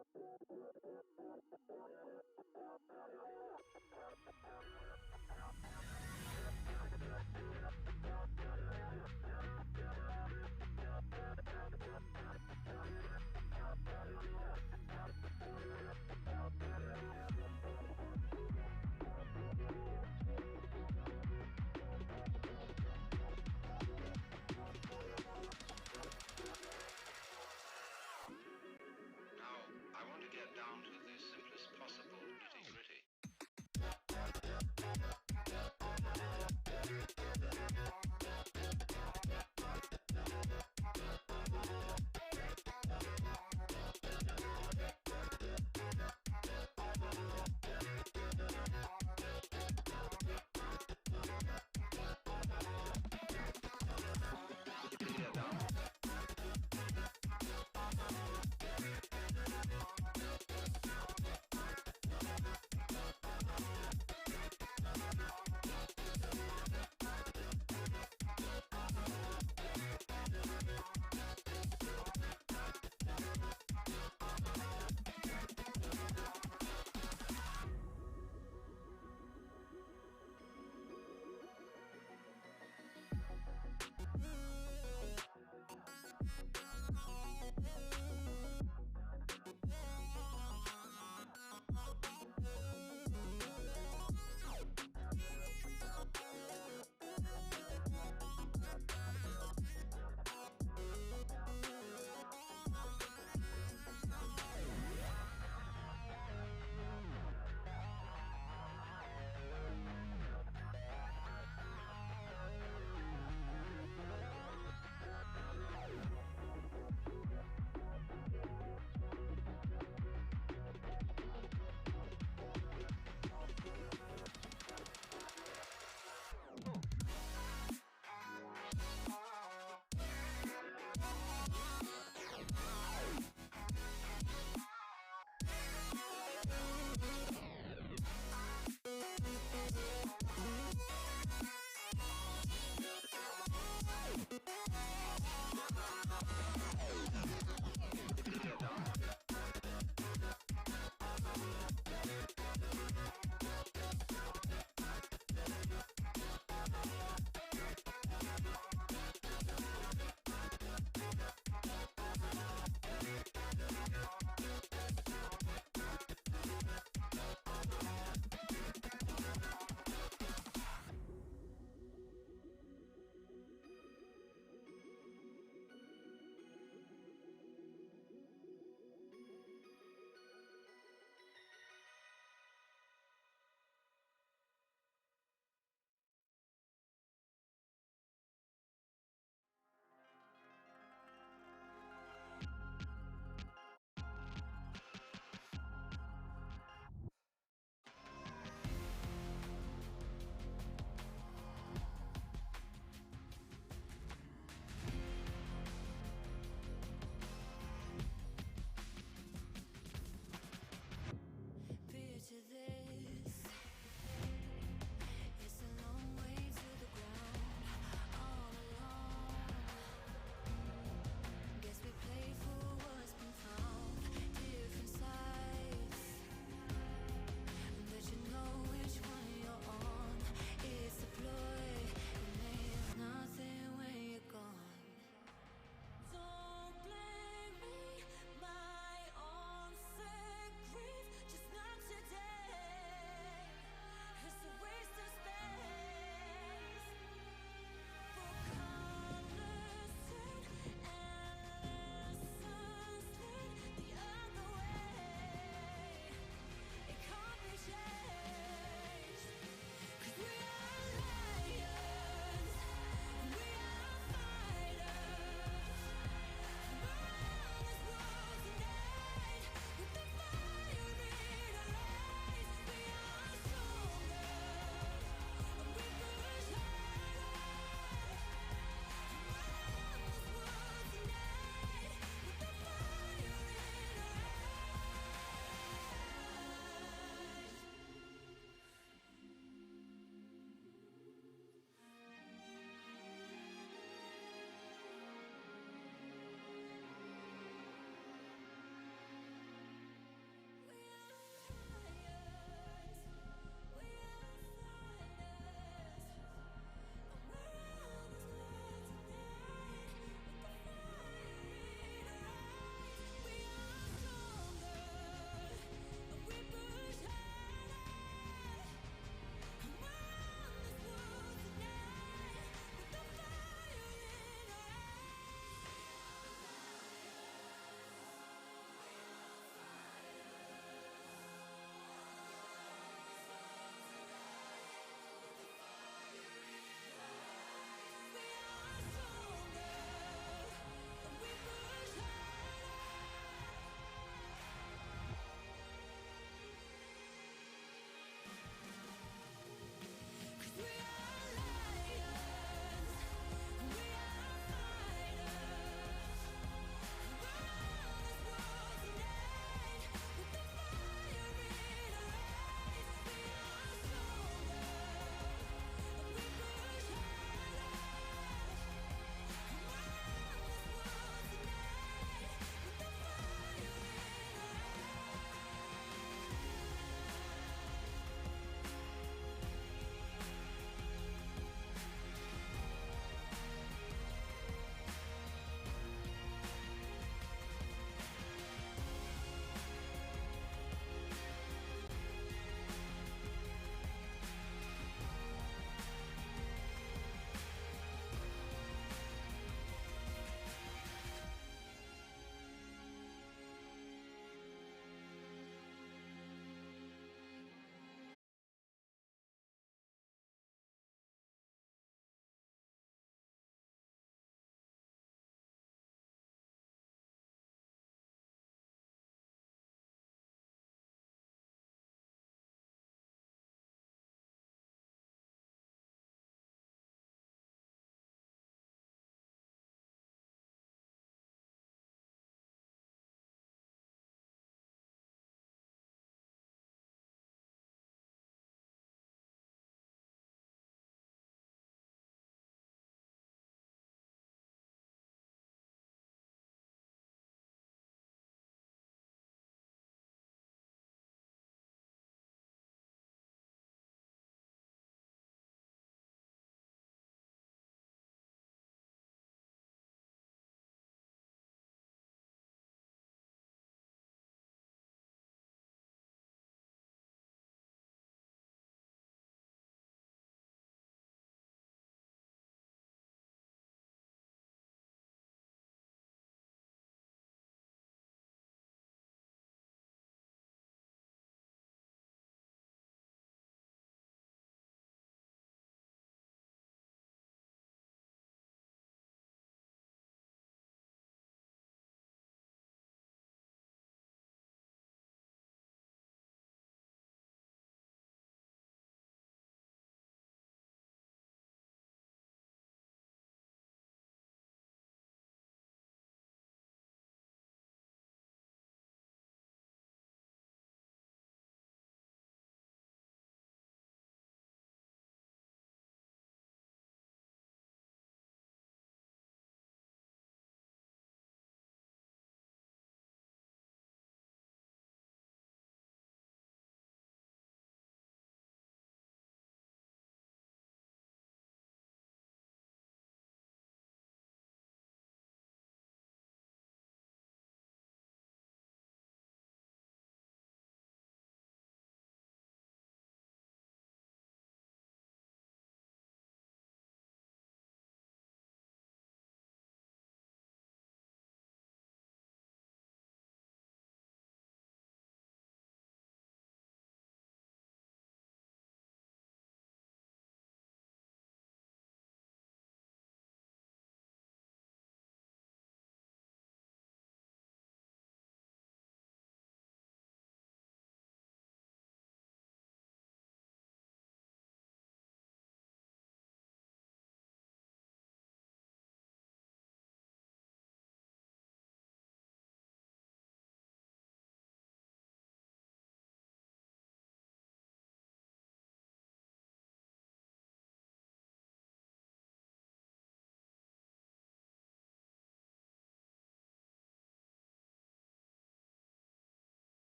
I want to get down to the simplest possible nitty-gritty.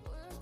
Where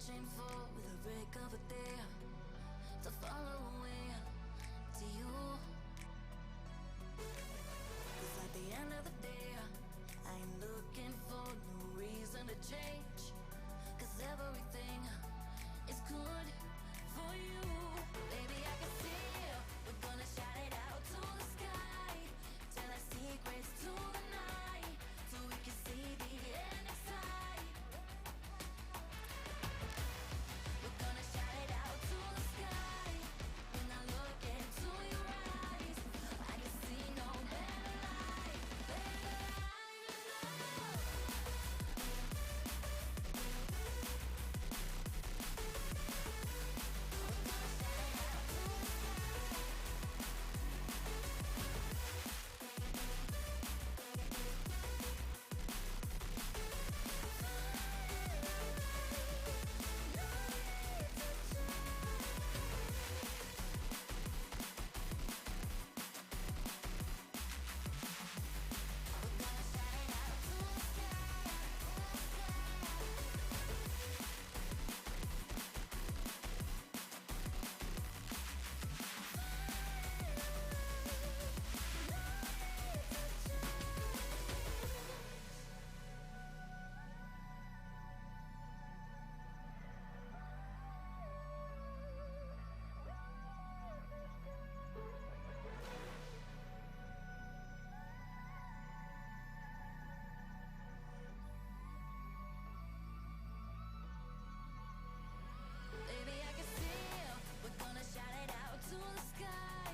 searching for with a break of a day to follow away to you. 'Cause at the end of the day, I ain't looking for no reason to change. 'Cause everything is good for you. Baby, I can see we're gonna shout it out to the sky. Tell our secrets to the night, so we can see the end in sight. We're gonna shout it out to the sky. When I look into your eyes, I can see no better life, better life than love. Baby, I can see we're gonna shout it out to the sky.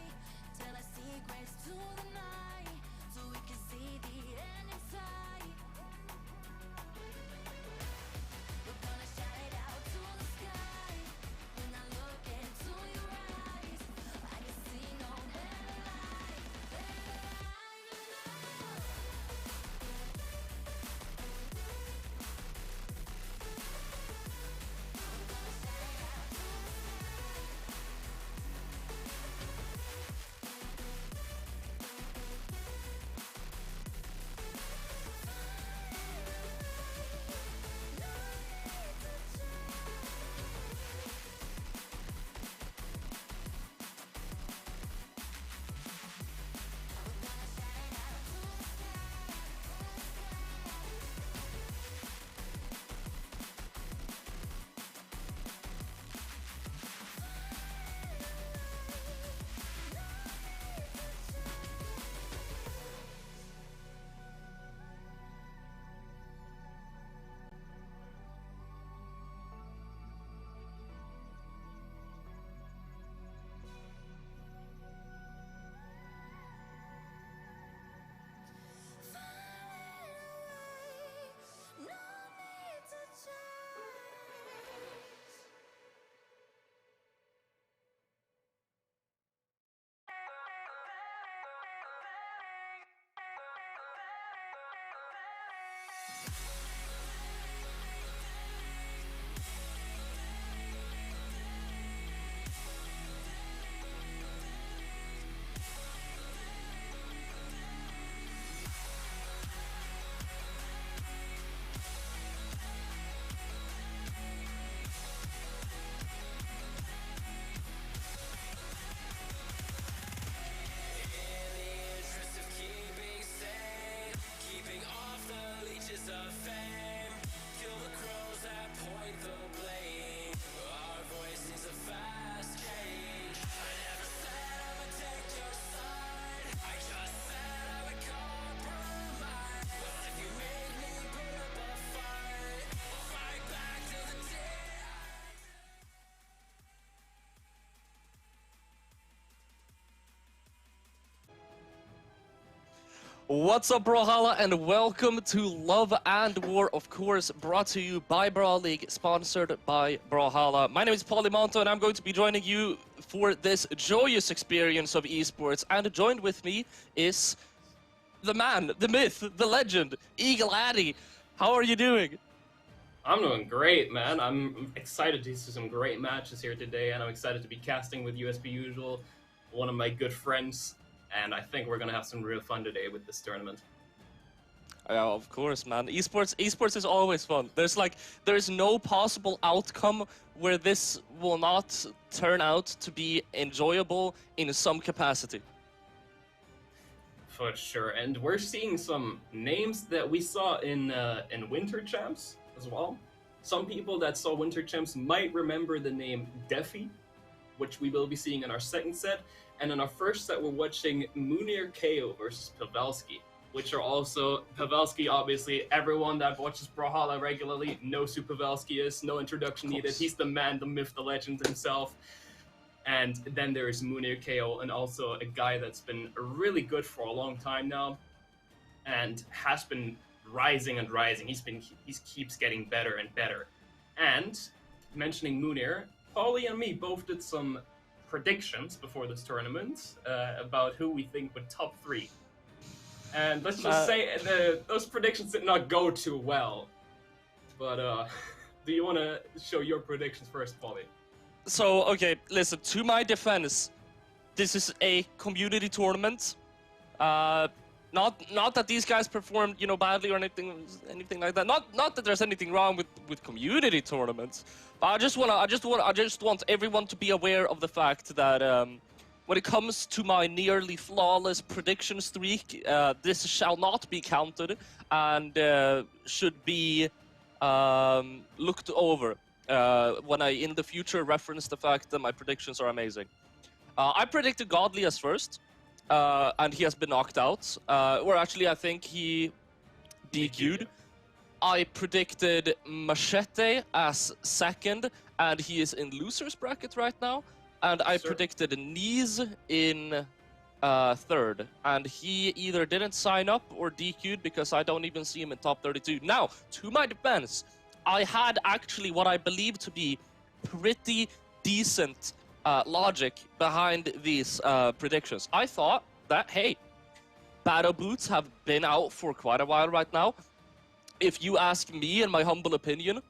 Tell our secrets to the night, so we can see the end in sight. We're gonna shout it out to the sky. When I look into your eyes, I can see no better life, better life than love. No need to change. What's up, Brawlhalla, and welcome to Love and War, of course, brought to you by Brawl League, sponsored by Brawlhalla. My name is Polymonto, and I'm going to be joining you for this joyous experience of esports. And joined with me is the man, the myth, the legend, Eagle Addy. How are you doing? I'm doing great, man. I'm excited to see some great matches here today, and I'm excited to be casting with you as per usual, one of my good friends, and I think we're going to have some real fun today with this tournament. Yeah, of course, man. Esports is always fun. There's no possible outcome where this will not turn out to be enjoyable in some capacity. For sure, and we're seeing some names that we saw in Winter Champs as well. Some people that saw Winter Champs might remember the name Defy, which we will be seeing in our second set. And in our first set, we're watching Munir KO versus Pavelski, which are also Pavelski. Obviously, everyone that watches Brawlhalla regularly knows who Pavelski is. No introduction needed. He's the man, the myth, the legend himself. And then there is Munir KO, and also a guy that's been really good for a long time now, and has been rising and rising. He keeps getting better and better. And mentioning Munir, Paulie and me both did some predictions before this tournament about who we think would top 3. And let's just say those predictions did not go too well. But do you want to show your predictions first, Paulie? So, okay, listen, to my defense, this is a community tournament. Not that these guys performed, badly or anything like that. Not that there's anything wrong with community tournaments. But I just want everyone to be aware of the fact that when it comes to my nearly flawless prediction streak, this shall not be counted and should be looked over. When I, in the future, reference the fact that my predictions are amazing. I predicted Godly as first, and he has been knocked out. Or actually, I think he DQ'd. I predicted Machete as second, and he is in loser's bracket right now. And I predicted Knees in third, and he either didn't sign up or DQ'd because I don't even see him in top 32. Now, to my defense, I had actually what I believe to be pretty decent logic behind these predictions. I thought that, hey, Battle Boots have been out for quite a while right now. If you ask me, in my humble opinion,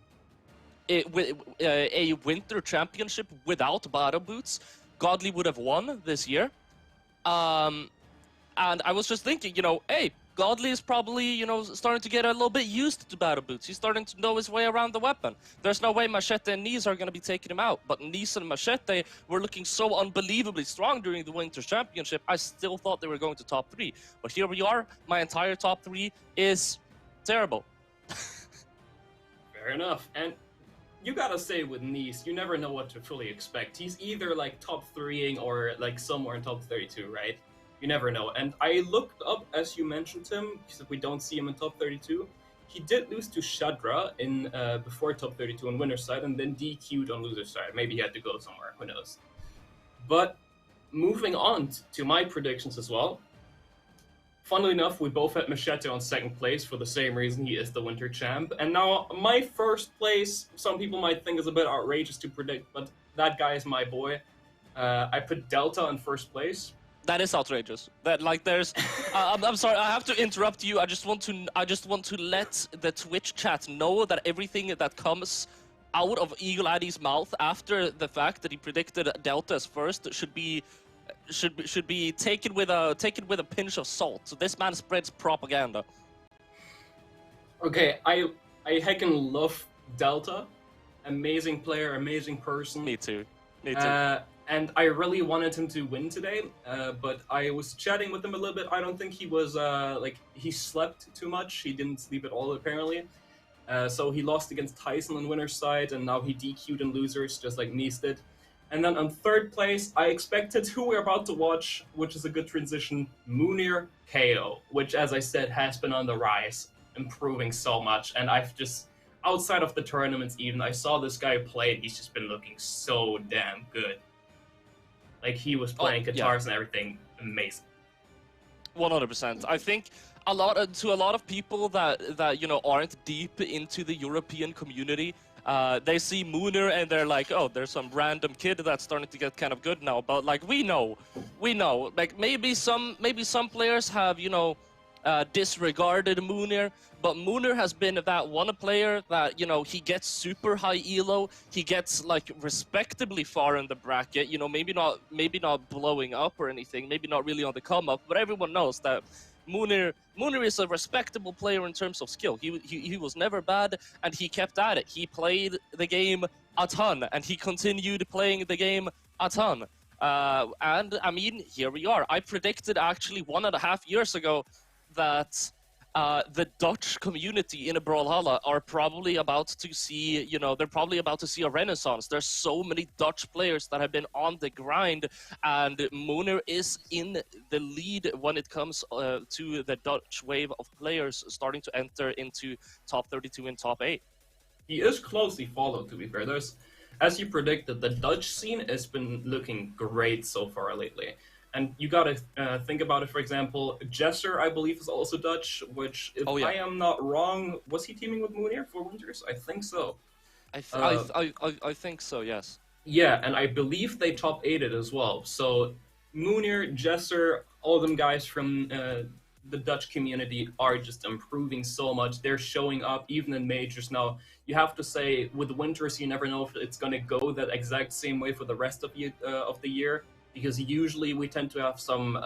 a winter championship without Battle Boots, Godly would have won this year. And I was just thinking, hey, Godly is probably, starting to get a little bit used to Battle Boots. He's starting to know his way around the weapon. There's no way Machete and Knees are going to be taking him out. But Knees and Machete were looking so unbelievably strong during the Winter Championship, I still thought they were going to top 3. But here we are. My entire top 3 is terrible. Fair enough. And you gotta say with Knees, you never know what to fully expect. He's either like top 3ing or like somewhere in top 32, right? You never know. And I looked up, as you mentioned him, because we don't see him in top 32. He did lose to Shadra in before top 32 on winner's side, and then DQ'd on loser's side. Maybe he had to go somewhere, who knows. But moving on to my predictions as well. Funnily enough, we both had Machete on second place for the same reason. He is the winter champ. And now my first place, some people might think is a bit outrageous to predict, but that guy is my boy. I put Delta in first place. That is outrageous. That there's. I'm sorry. I have to interrupt you. I just want to let the Twitch chat know that everything that comes out of Eagle Addy's mouth after the fact that he predicted Delta as first should be taken with a pinch of salt. So this man spreads propaganda. Okay, I heckin' love Delta. Amazing player, amazing person. Me too. And I really wanted him to win today, but I was chatting with him a little bit. I don't think he was, he slept too much. He didn't sleep at all, apparently. So he lost against Tyson on winner's side, and now he DQ'd in losers, just like Nice did. And then on third place, I expected who we're about to watch, which is a good transition, Munir KO, which, as I said, has been on the rise, improving so much. And I've just, outside of the tournaments even, I saw this guy play, and he's just been looking so damn good. Like, he was playing guitars and everything, amazing. 100%. I think to a lot of people that aren't deep into the European community, they see Munir and they're like, oh, there's some random kid that's starting to get kind of good now. But like we know, like maybe some players have disregarded Munir, but Munir has been that one player that he gets super high elo, he gets like respectably far in the bracket, maybe not blowing up or anything, maybe not really on the come up, but everyone knows that Munir is a respectable player in terms of skill. He was never bad, and he kept at it. He played the game a ton, and he continued playing the game a ton. And I mean, here we are. I predicted actually 1.5 years ago that the Dutch community in Brawlhalla are probably about to see, they're probably about to see a renaissance. There's so many Dutch players that have been on the grind, and Munir is in the lead when it comes to the Dutch wave of players starting to enter into top 32 and top 8. He is closely followed, to be fair. As you predicted, the Dutch scene has been looking great so far lately. And you gotta think about it, for example, Jesser, I believe, is also Dutch, which, if I am not wrong, was he teaming with Munir for Winters? I think so. I think so, yes. Yeah, and I believe they top 8'd as well. So Munir, Jesser, all them guys from the Dutch community are just improving so much. They're showing up even in majors now. You have to say, with Winters, you never know if it's going to go that exact same way for the rest of the year, because usually we tend to have some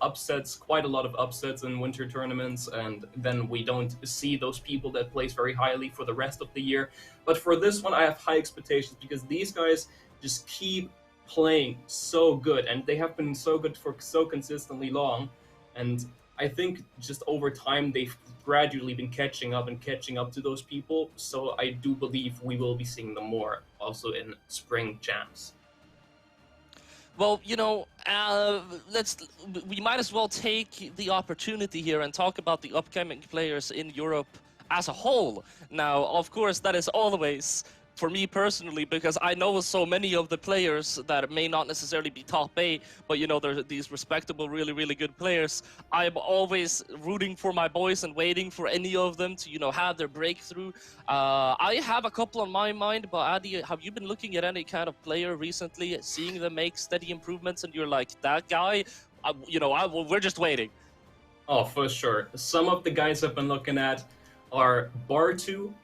upsets, quite a lot of upsets in winter tournaments, and then we don't see those people that place very highly for the rest of the year. But for this one, I have high expectations, because these guys just keep playing so good, and they have been so good for so consistently long. And I think just over time, they've gradually been catching up to those people. So I do believe we will be seeing them more also in spring champs. Well, we might as well take the opportunity here and talk about the upcoming players in Europe as a whole. Now, of course, that is always, for me personally, because I know so many of the players that may not necessarily be top 8, but they're these respectable, really, really good players. I'm always rooting for my boys and waiting for any of them to, have their breakthrough. I have a couple on my mind, but Adi, have you been looking at any kind of player recently, seeing them make steady improvements, and you're like, that guy, we're just waiting? Oh, for sure. Some of the guys I've been looking at are Bartu,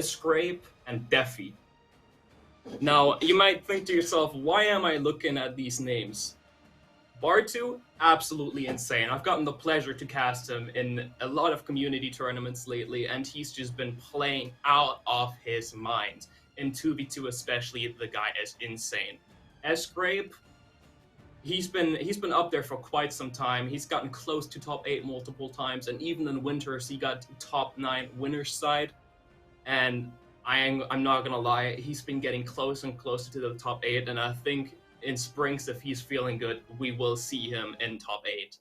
Scrape, and Defy. Now, you might think to yourself, why am I looking at these names? Bartu, absolutely insane. I've gotten the pleasure to cast him in a lot of community tournaments lately, and he's just been playing out of his mind. In 2v2 especially, the guy is insane. Scrape, he's been up there for quite some time. He's gotten close to top 8 multiple times, and even in Winters, he got top 9 winners side. And I'm not gonna lie, he's been getting closer and closer to the top 8, and I think in Springs, if he's feeling good, we will see him in top 8.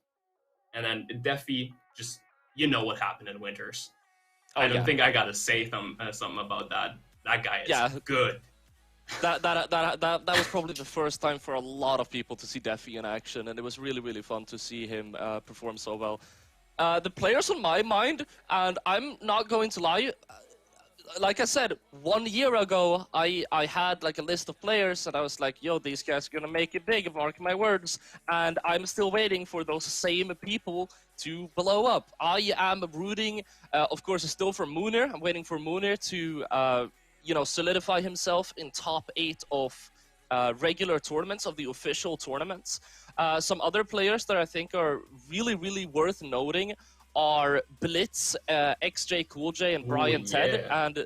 And then Defy, just, what happened in Winters. I don't think I gotta say something about that. That guy is good. That was probably the first time for a lot of people to see Defy in action, and it was really, really fun to see him perform so well. The players on my mind, and I'm not going to lie, like I said, 1 year ago, I had like a list of players, and I was like, yo, these guys are gonna make it big, mark my words. And I'm still waiting for those same people to blow up. I am rooting, of course, still for Munir. I'm waiting for Munir to, solidify himself in top 8 of regular tournaments, of the official tournaments. Some other players that I think are really, really worth noting are Blitz, XJ Coolj, and Brian Ted. And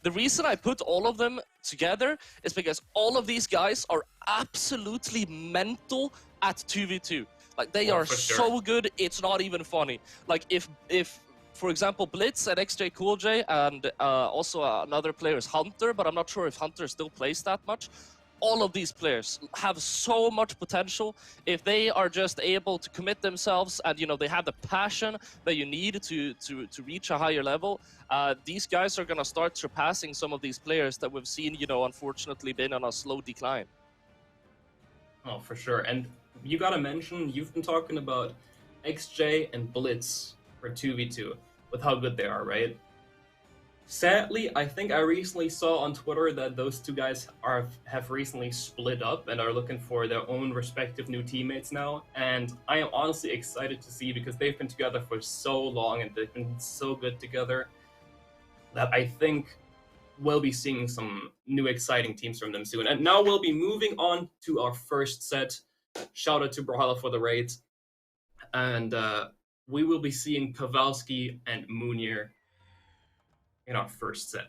the reason I put all of them together is because all of these guys are absolutely mental at 2v2. Like, they are so good, it's not even funny. Like, if for example, Blitz and XJ Coolj, and also another player is Hunter, but I'm not sure if Hunter still plays that much. All of these players have so much potential if they are just able to commit themselves, and they have the passion that you need to reach a higher level. These guys are gonna start surpassing some of these players that we've seen, unfortunately been on a slow decline. Oh, for sure. And you gotta mention, you've been talking about XJ and Blitz for 2v2 with how good they are, right? Sadly, I think I recently saw on Twitter that those two guys have recently split up and are looking for their own respective new teammates now. And I am honestly excited to see, because they've been together for so long and they've been so good together, that I think we'll be seeing some new exciting teams from them soon. And now we'll be moving on to our first set. Shout out to Brawlhalla for the raids. and we will be seeing Pavelski and Munir in our first set.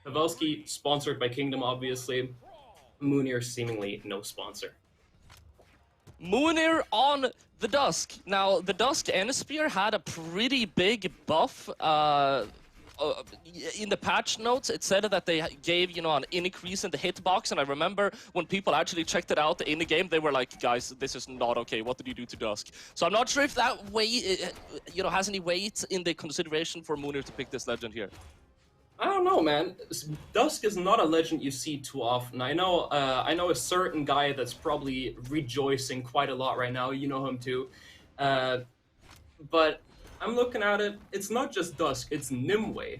Pavelski, sponsored by Kingdom, obviously. Munir, seemingly no sponsor. Munir on the Dusk. Now, the Dusk End Spear had a pretty big buff. In the patch notes, it said that they gave, an increase in the hitbox, and I remember when people actually checked it out in the game, they were like, guys, this is not okay, what did you do to Dusk? So I'm not sure if that weight, has any weight in the consideration for Munir to pick this legend here. I don't know, man. Dusk is not a legend you see too often. I know a certain guy that's probably rejoicing quite a lot right now. You know him too. But I'm looking at it. It's not just Dusk. It's Nimue,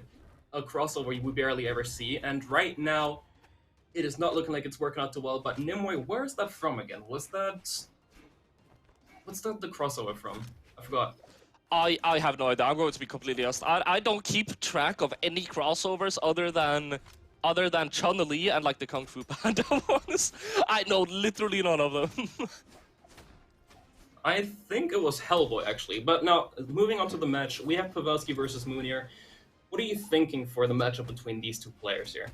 a crossover we barely ever see. And right now, it is not looking like it's working out too well. But Nimue, where is that from again? What's that the crossover from? I forgot. I have no idea. I'm going to be completely honest. I don't keep track of any crossovers other than Chun-Li and like the Kung Fu Panda ones. I know literally none of them. I think it was Hellboy actually. But now moving on to the match, we have Pavelski versus Munir. What are you thinking for the matchup between these two players here?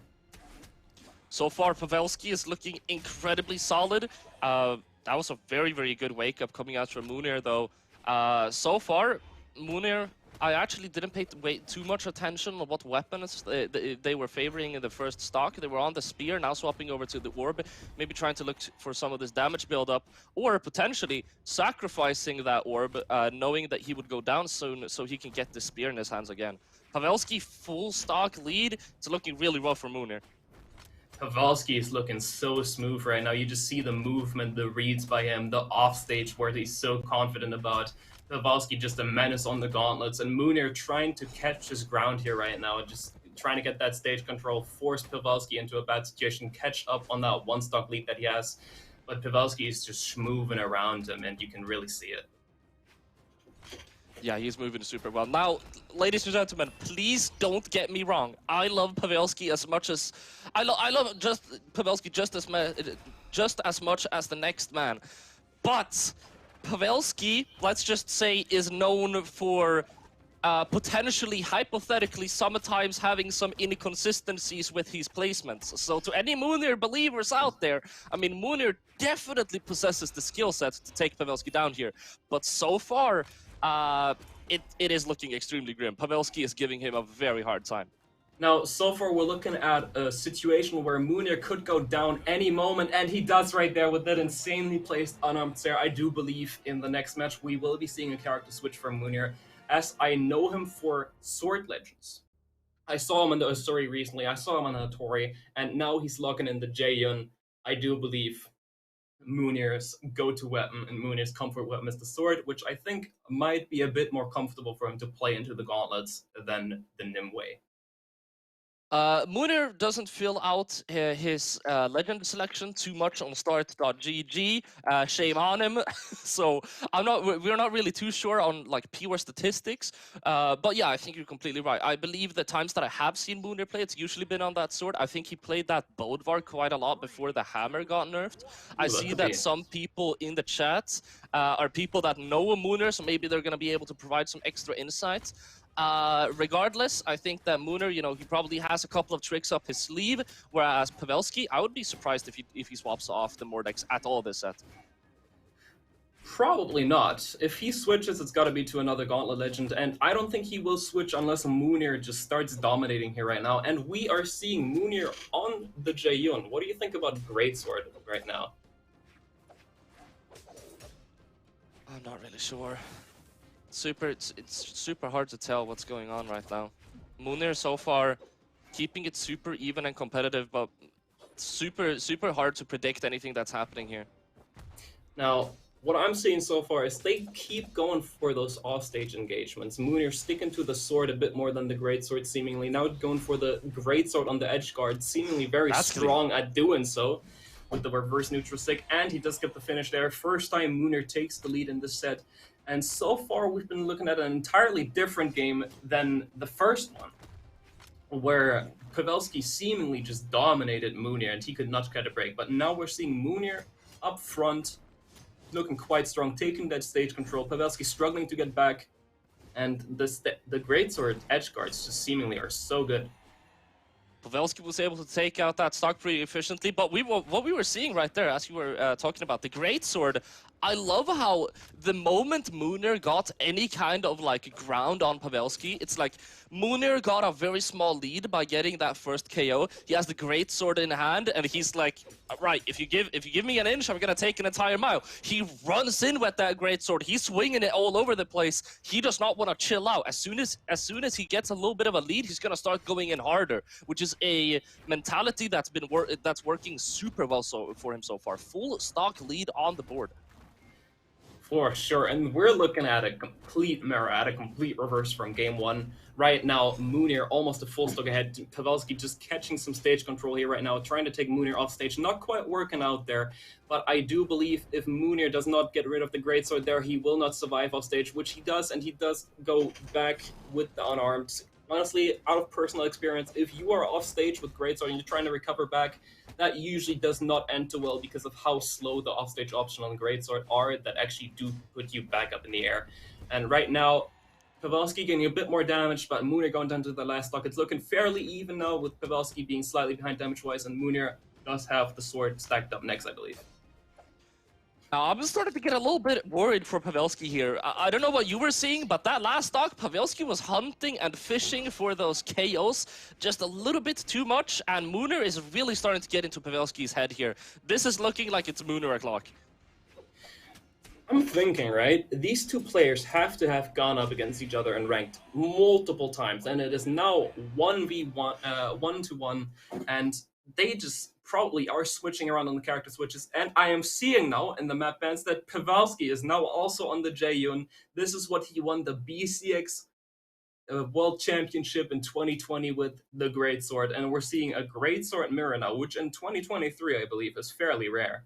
So far, Pavelski is looking incredibly solid. That was a very, very good wake-up coming out from Munir, though. So far, Munir, I actually didn't pay too much attention on what weapons they were favoring in the first stock. They were on the spear, now swapping over to the orb, maybe trying to look for some of this damage build-up, or potentially sacrificing that orb, knowing that he would go down soon so he can get the spear in his hands again. Pavelski full stock lead. It's looking really rough for Munir. Pavelski is looking so smooth right now. You just see the movement, the reads by him, the offstage where he's so confident about. Pavelski just a menace on the gauntlets, and Munir trying to catch his ground here right now, and just trying to get that stage control, force Pavelski into a bad situation, catch up on that one stock lead that he has. But Pavelski is just moving around him, and you can really see it. Yeah, he's moving super well. Now, ladies and gentlemen, please don't get me wrong. I love Pavelski as much as I love Pavelski just as much as the next man. But Pavelski, let's just say, is known for potentially, hypothetically, sometimes having some inconsistencies with his placements. So to any Munir believers out there, I mean, Munir definitely possesses the skill set to take Pavelski down here. But so far, it is looking extremely grim. Pavelski is giving him a very hard time. Now, so far we're looking at a situation where Munir could go down any moment, and he does right there with that insanely placed unarmed stare. I do believe in the next match we will be seeing a character switch from Munir, as I know him for Sword Legends. I saw him in the Asuri recently, I saw him on the Hattori, and now he's logging in the Jaeyun. I do believe Munir's go-to weapon and Munir's comfort weapon is the sword, which I think might be a bit more comfortable for him to play into the gauntlets than the Nimue. Munir doesn't fill out his legend selection too much on start.gg. Shame on him. So we're not really too sure on like pure statistics. But yeah, I think you're completely right. I believe the times that I have seen Munir play, it's usually been on that sword. I think he played that Bodvar quite a lot before the hammer got nerfed. I see that some people in the chat are people that know Munir, so maybe they're going to be able to provide some extra insights. Regardless, I think that Munir, he probably has a couple of tricks up his sleeve, whereas Pavelski, I would be surprised if he swaps off the Mordex at all this set. Probably not. If he switches, it's got to be to another Gauntlet Legend, and I don't think he will switch unless Munir just starts dominating here right now, and we are seeing Munir on the Jaeyun. What do you think about Greatsword right now? I'm not really sure. It's super hard to tell what's going on right now. Munir so far keeping it super even and competitive, but super hard to predict anything that's happening here. Now, what I'm seeing so far is they keep going for those offstage engagements. Munir sticking to the sword a bit more than the greatsword seemingly. Now going for the greatsword on the edge guard, seemingly very strong at doing so with the reverse neutral stick, and he does get the finish there. First time Munir takes the lead in this set. And so far, we've been looking at an entirely different game than the first one, where Pavelski seemingly just dominated Munir and he could not get a break. But now we're seeing Munir up front, looking quite strong, taking that stage control. Pavelski struggling to get back, and the greatsword edge guards just seemingly are so good. Pavelski was able to take out that stock pretty efficiently, but what we were seeing right there, as you were talking about the greatsword, I love how the moment Munir got any kind of like ground on Pavelski, it's like Munir got a very small lead by getting that first KO. He has the greatsword in hand, and he's like, right, if you give me an inch, I'm gonna take an entire mile. He runs in with that greatsword. He's swinging it all over the place. He does not want to chill out. As soon as he gets a little bit of a lead, he's gonna start going in harder, which is a mentality that's working super well for him so far. Full stock lead on the board. For sure, and we're looking at a complete mirror, at a complete reverse from game one. Right now, Munir almost a full stock ahead. Pavelski just catching some stage control here right now, trying to take Munir off stage. Not quite working out there, but I do believe if Munir does not get rid of the greatsword there, he will not survive off stage, which he does, and he does go back with the unarmed. Honestly, out of personal experience, if you are off stage with greatsword and you're trying to recover back, that usually does not end too well because of how slow the offstage options on greatsword are that actually do put you back up in the air. And right now, Pavelski getting a bit more damage, but Munir going down to the last stock. It's looking fairly even now, with Pavelski being slightly behind damage-wise, and Munir does have the sword stacked up next, I believe. I'm starting to get a little bit worried for Pavelski here. I don't know what you were seeing, but that last stock, Pavelski was hunting and fishing for those KOs just a little bit too much, and Munir is really starting to get into Pavelski's head here. This is looking like it's Munir o'clock. I'm thinking, right, these two players have to have gone up against each other and ranked multiple times, and it is now 1v1, 1-1, and they just probably are switching around on the character switches, and I am seeing now in the map bans that Pavelski is now also on the Jeyun. This is what he won the BCX World Championship in 2020 with the Greatsword, and we're seeing a Greatsword mirror now, which in 2023, I believe, is fairly rare.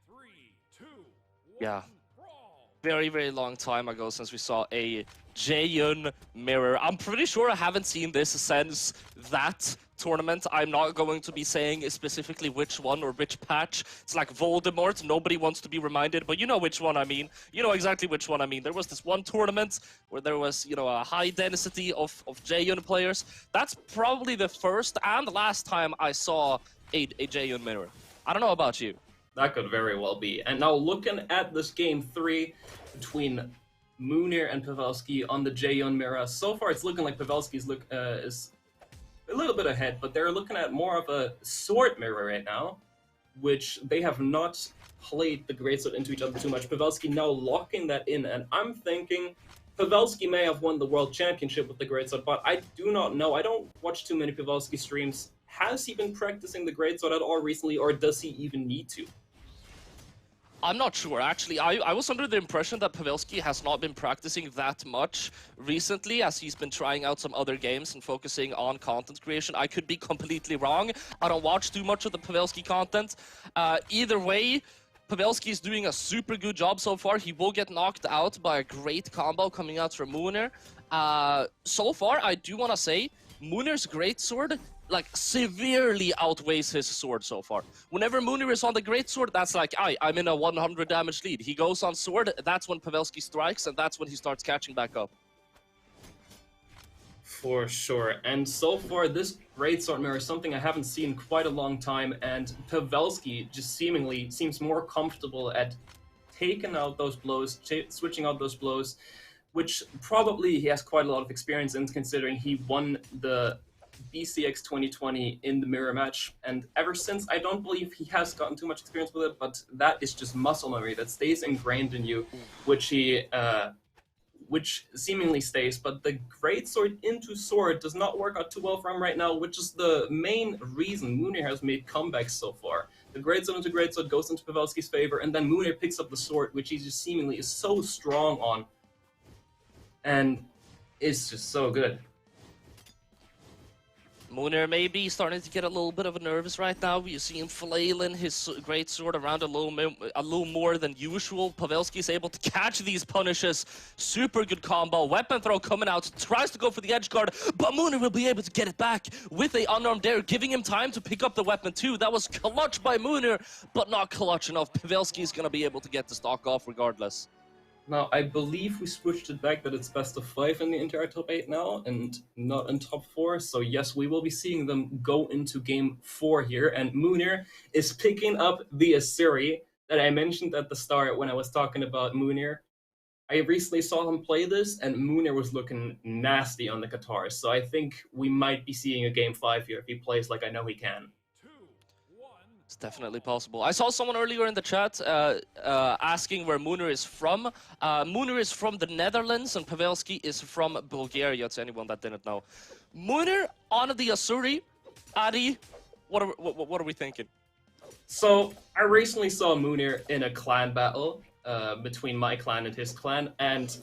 3, 2, 1, Yeah. brawl. Very, very long time ago since we saw a Jeyun mirror. I'm pretty sure I haven't seen this since that tournament. I'm not going to be saying specifically which one or which patch. It's like Voldemort. Nobody wants to be reminded, but you know which one I mean. You know exactly which one I mean. There was this one tournament where there was, you know, a high density of Jeyun players. That's probably the first and last time I saw a Jeyun mirror. I don't know about you. That could very well be. And now looking at this game 3 between Munir and Pavelski on the Jeyun mirror, so far it's looking like Pavelski's is a little bit ahead, but they're looking at more of a sword mirror right now, which they have not played the greatsword into each other too much. Pavelski now locking that in, and I'm thinking Pavelski may have won the world championship with the greatsword, but I do not know. I don't watch too many Pavelski streams. Has he been practicing the greatsword at all recently, or does he even need to? I'm not sure, actually. I was under the impression that Pavelski has not been practicing that much recently, as he's been trying out some other games and focusing on content creation. I could be completely wrong. I don't watch too much of the Pavelski content. Either way, Pavelski is doing a super good job so far. He will get knocked out by a great combo coming out from Munir. So far, I do want to say, Munir's greatsword like severely outweighs his sword so far. Whenever Munir is on the greatsword, that's like, I'm in a 100 damage lead. He goes on sword, that's when Pavelski strikes, and that's when he starts catching back up. For sure. And so far, this greatsword mirror is something I haven't seen in quite a long time, and Pavelski just seemingly seems more comfortable at taking out those blows, switching out those blows, which probably he has quite a lot of experience in, considering he won the BCX 2020 in the mirror match, and ever since I don't believe he has gotten too much experience with it, but that is just muscle memory that stays ingrained in you, which seemingly stays. But the greatsword into sword does not work out too well for him right now, which is the main reason Munir has made comebacks so far. The greatsword into greatsword goes into Pavelski's favor, and then Munir picks up the sword, which he just seemingly is so strong on, and it's just so good. Munir maybe starting to get a little bit of a nervous right now. You see him flailing his great sword around a little more than usual. Pavelski is able to catch these punishes. Super good combo. Weapon throw coming out. Tries to go for the edge guard, but Munir will be able to get it back with a unarmed dare, giving him time to pick up the weapon too. That was clutch by Munir, but not clutch enough. Pavelski is going to be able to get the stock off regardless. Now, I believe we switched it back that it's best of 5 in the entire top 8 now, and not in top 4. So yes, we will be seeing them go into game 4 here, and Munir is picking up the Asiri that I mentioned at the start when I was talking about Munir. I recently saw him play this, and Munir was looking nasty on the guitars. So I think we might be seeing a game 5 here if he plays like I know he can. It's definitely possible. I saw someone earlier in the chat asking where Munir is from. Munir is from the Netherlands, and Pavelski is from Bulgaria, to anyone that didn't know. Munir on the Asuri. Adi, what are we thinking? So, I recently saw Munir in a clan battle between my clan and his clan, and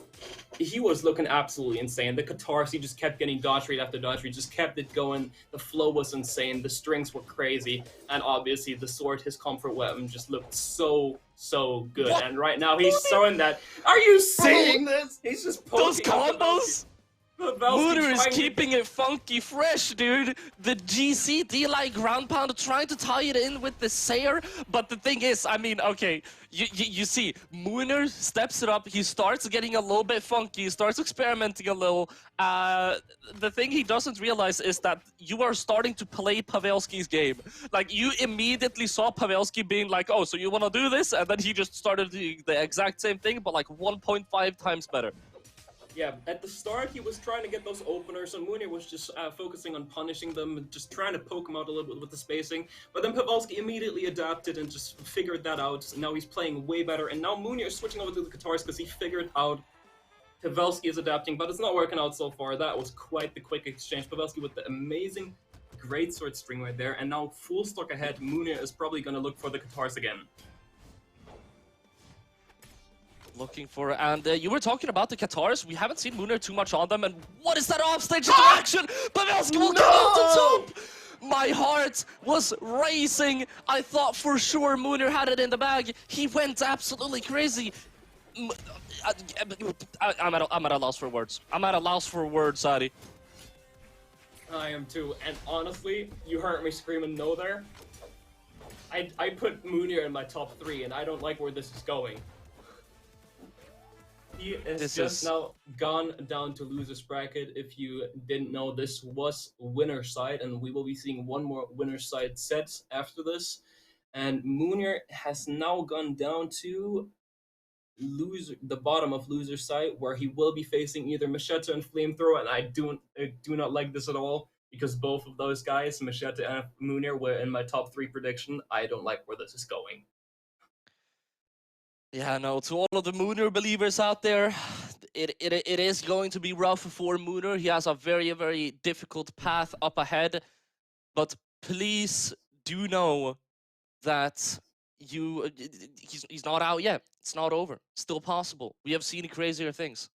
he was looking absolutely insane. The guitars, he just kept getting dodge rate after dodge rate, just kept it going. The flow was insane, the strings were crazy, and obviously the sword, his comfort weapon, just looked so good. What? And right now he's showing that. Are you seeing this? He's just poking Those combos? Munir is trying to- keeping it funky fresh, dude. The GC like ground pound, trying to tie it in with the Sayer. But the thing is, I mean, okay, you see, Munir steps it up. He starts getting a little bit funky. He starts experimenting a little. The thing he doesn't realize is that you are starting to play Pavelski's game. Like, you immediately saw Pavelski being like, oh, so you want to do this? And then he just started doing the exact same thing, but like 1.5 times better. Yeah, at the start he was trying to get those openers, and Munir was just focusing on punishing them, just trying to poke them out a little bit with the spacing. But then Pavelski immediately adapted and just figured that out. Now he's playing way better, and now Munir is switching over to the guitars because he figured out Pavelski is adapting, but it's not working out so far. That was quite the quick exchange. Pavelski with the amazing great sword string right there, and now full stock ahead, Munir is probably going to look for the guitars again. Looking for, and you were talking about the Qatars. We haven't seen Munir too much on them, and what is that offstage interaction? Pavelski will come out the top! My heart was racing. I thought for sure Munir had it in the bag. He went absolutely crazy. I'm at a loss for words. I'm at a loss for words, Adi. I am too, and honestly, you heard me screaming no there. I put Munir in my top 3, and I don't like where this is going. He is now gone down to loser's bracket. If you didn't know, this was winner's side, and we will be seeing one more winner's side set after this. And Munir has now gone down to the bottom of loser's side, where he will be facing either Machete and Flamethrower, and I do not like this at all, because both of those guys, Machete and Munir, were in my top 3 prediction. I don't like where this is going. Yeah, no, to all of the Munir believers out there, it is going to be rough for Munir. He has a very, very difficult path up ahead. But please do know that he's not out yet. It's not over. Still possible. We have seen crazier things.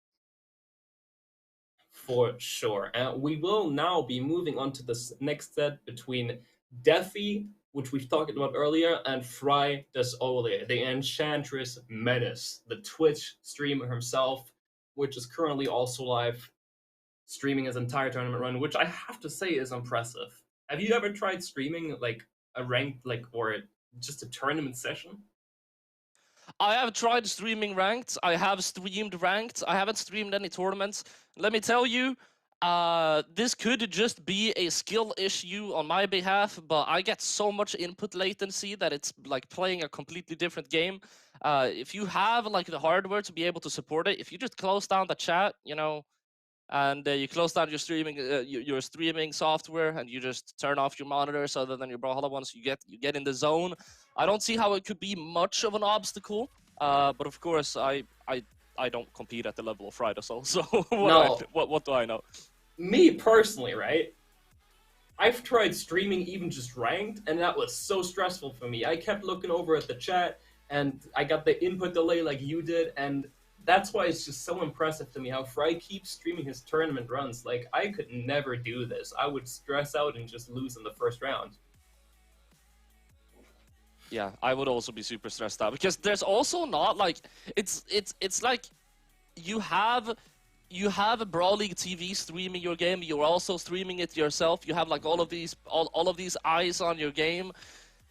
For sure. And we will now be moving on to this next set between Defy, which we've talked about earlier, and Fry des Ole, the Enchantress Menace, the Twitch streamer himself, which is currently also live streaming his entire tournament run, which I have to say is impressive. Have you ever tried streaming like a ranked, or just a tournament session? I have tried streaming ranked. I have streamed ranked. I haven't streamed any tournaments. Let me tell you, this could just be a skill issue on my behalf, but I get so much input latency that it's like playing a completely different game. If you have like the hardware to be able to support it, if you just close down the chat, you know, and you close down your streaming software, and you just turn off your monitors other than your Brawlhalla ones, you get in the zone. I don't see how it could be much of an obstacle, but of course I don't compete at the level of Fry des Ole, so what do I know? Me personally, right? I've tried streaming even just ranked, and that was so stressful for me. I kept looking over at the chat, and I got the input delay like you did, and that's why it's just so impressive to me how Fry keeps streaming his tournament runs. Like, I could never do this. I would stress out and just lose in the first round. Yeah, I would also be super stressed out because there's also not like it's like you have a Brawl League TV streaming your game. You're also streaming it yourself. You have like all of these eyes on your game.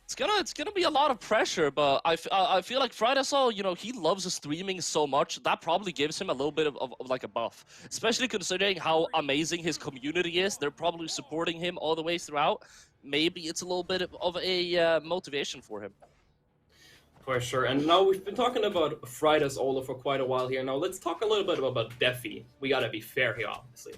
It's gonna be a lot of pressure, but I feel like Frydasol, you know, he loves streaming so much that probably gives him a little bit of like a buff, especially considering how amazing his community is. They're probably supporting him all the way throughout. Maybe it's a little bit of a motivation for him. For sure. And now we've been talking about Frydasol for quite a while here. Now let's talk a little bit about Defy. We gotta be fair here, obviously.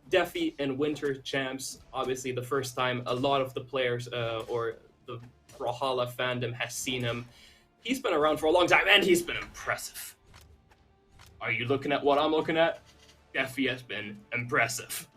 Defy and Winter Champs, obviously the first time a lot of the players or the Brawlhalla fandom has seen him. He's been around for a long time, and he's been impressive. Are you looking at what I'm looking at? Defy has been impressive.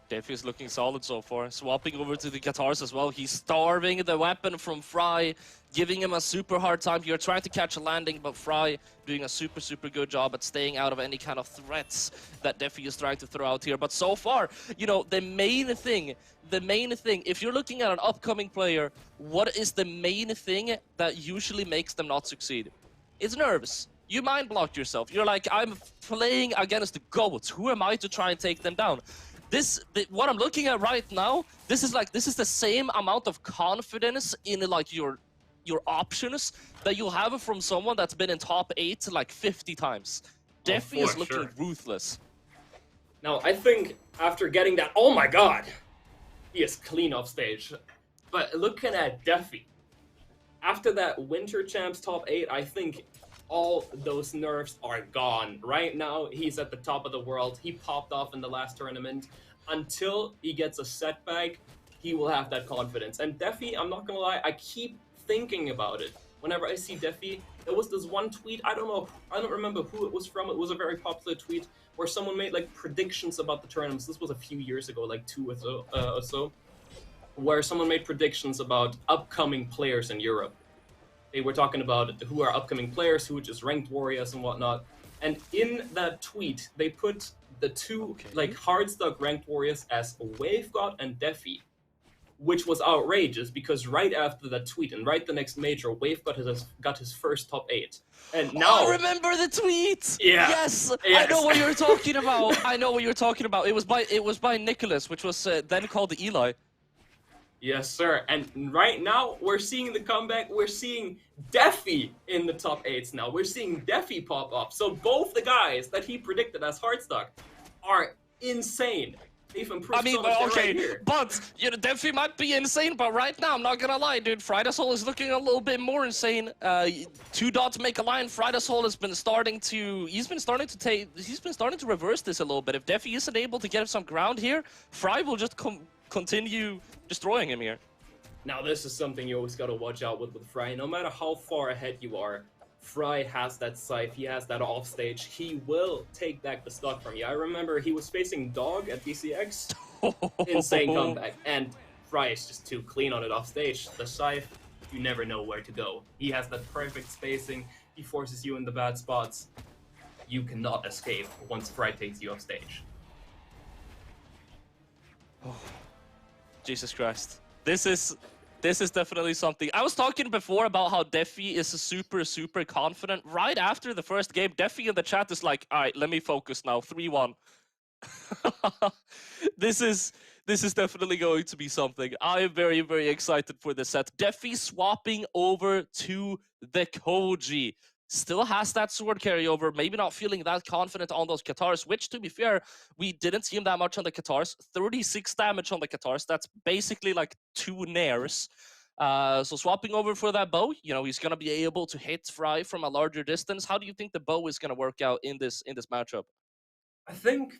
Defy is looking solid so far. Swapping over to the guitars as well. He's starving the weapon from Fry, giving him a super hard time here, trying to catch a landing, but Fry doing a super good job at staying out of any kind of threats that Defy is trying to throw out here. But so far, you know, the main thing, if you're looking at an upcoming player, what is the main thing that usually makes them not succeed? It's nerves. You mind block yourself. You're like, I'm playing against the GOATs. Who am I to try and take them down? What I'm looking at right now, this is the same amount of confidence in like your options that you'll have from someone that's been in top 8 like 50 times. Defy is looking ruthless. Now, I think after getting that, oh my god, he is clean off stage. But looking at Defy, after that Winter Champs top 8, I think all those nerves are gone. Right now, he's at the top of the world. He popped off in the last tournament. Until he gets a setback, he will have that confidence. And Defy, I'm not gonna lie, I keep thinking about it. Whenever I see Defy, there was this one tweet, I don't remember who it was from. It was a very popular tweet where someone made like predictions about the tournaments. This was a few years ago, like 2 or so, where someone made predictions about upcoming players in Europe. They were talking about who are upcoming players, who are just ranked warriors and whatnot. And in that tweet, they put the two like hardstuck ranked warriors as Wavegod and Defy, which was outrageous because right after that tweet and right the next major, Wavegod has got his first top 8. And now I remember the tweet. Yeah. Yes. I know what you're talking about. I know what you're talking about. It was by Nicholas, which was then called Eli. Yes, sir. And right now, we're seeing the comeback. We're seeing Defy in the top 8s now. We're seeing Defy pop up. So both the guys that he predicted as hardstuck are insane. They've improved so much right here. But you know, Defy might be insane, but right now, I'm not gonna lie, dude. Frydasol is looking a little bit more insane. 2 dots make a line. Frydasol has been starting to reverse this a little bit. If Defy isn't able to get some ground here, Fry will just continue destroying him here. Now, this is something you always gotta watch out with Fry. No matter how far ahead you are, Fry has that scythe, he has that offstage. He will take back the stock from you. I remember he was facing Dog at DCX. Insane comeback. And Fry is just too clean on it offstage. The scythe, you never know where to go. He has that perfect spacing. He forces you in the bad spots. You cannot escape once Fry takes you off stage. Jesus Christ. This is definitely something. I was talking before about how Defy is super confident. Right after the first game, Defy in the chat is like, all right, let me focus now. 3-1. This is definitely going to be something. I am very excited for this set. Defy swapping over to the Koji. Still has that sword carryover, maybe not feeling that confident on those Katars, which, to be fair, we didn't see him that much on the Katars. 36 damage on the Katars, that's basically like 2 nairs. So swapping over for that bow, you know, he's going to be able to hit Fry from a larger distance. How do you think the bow is going to work out in this matchup? I think,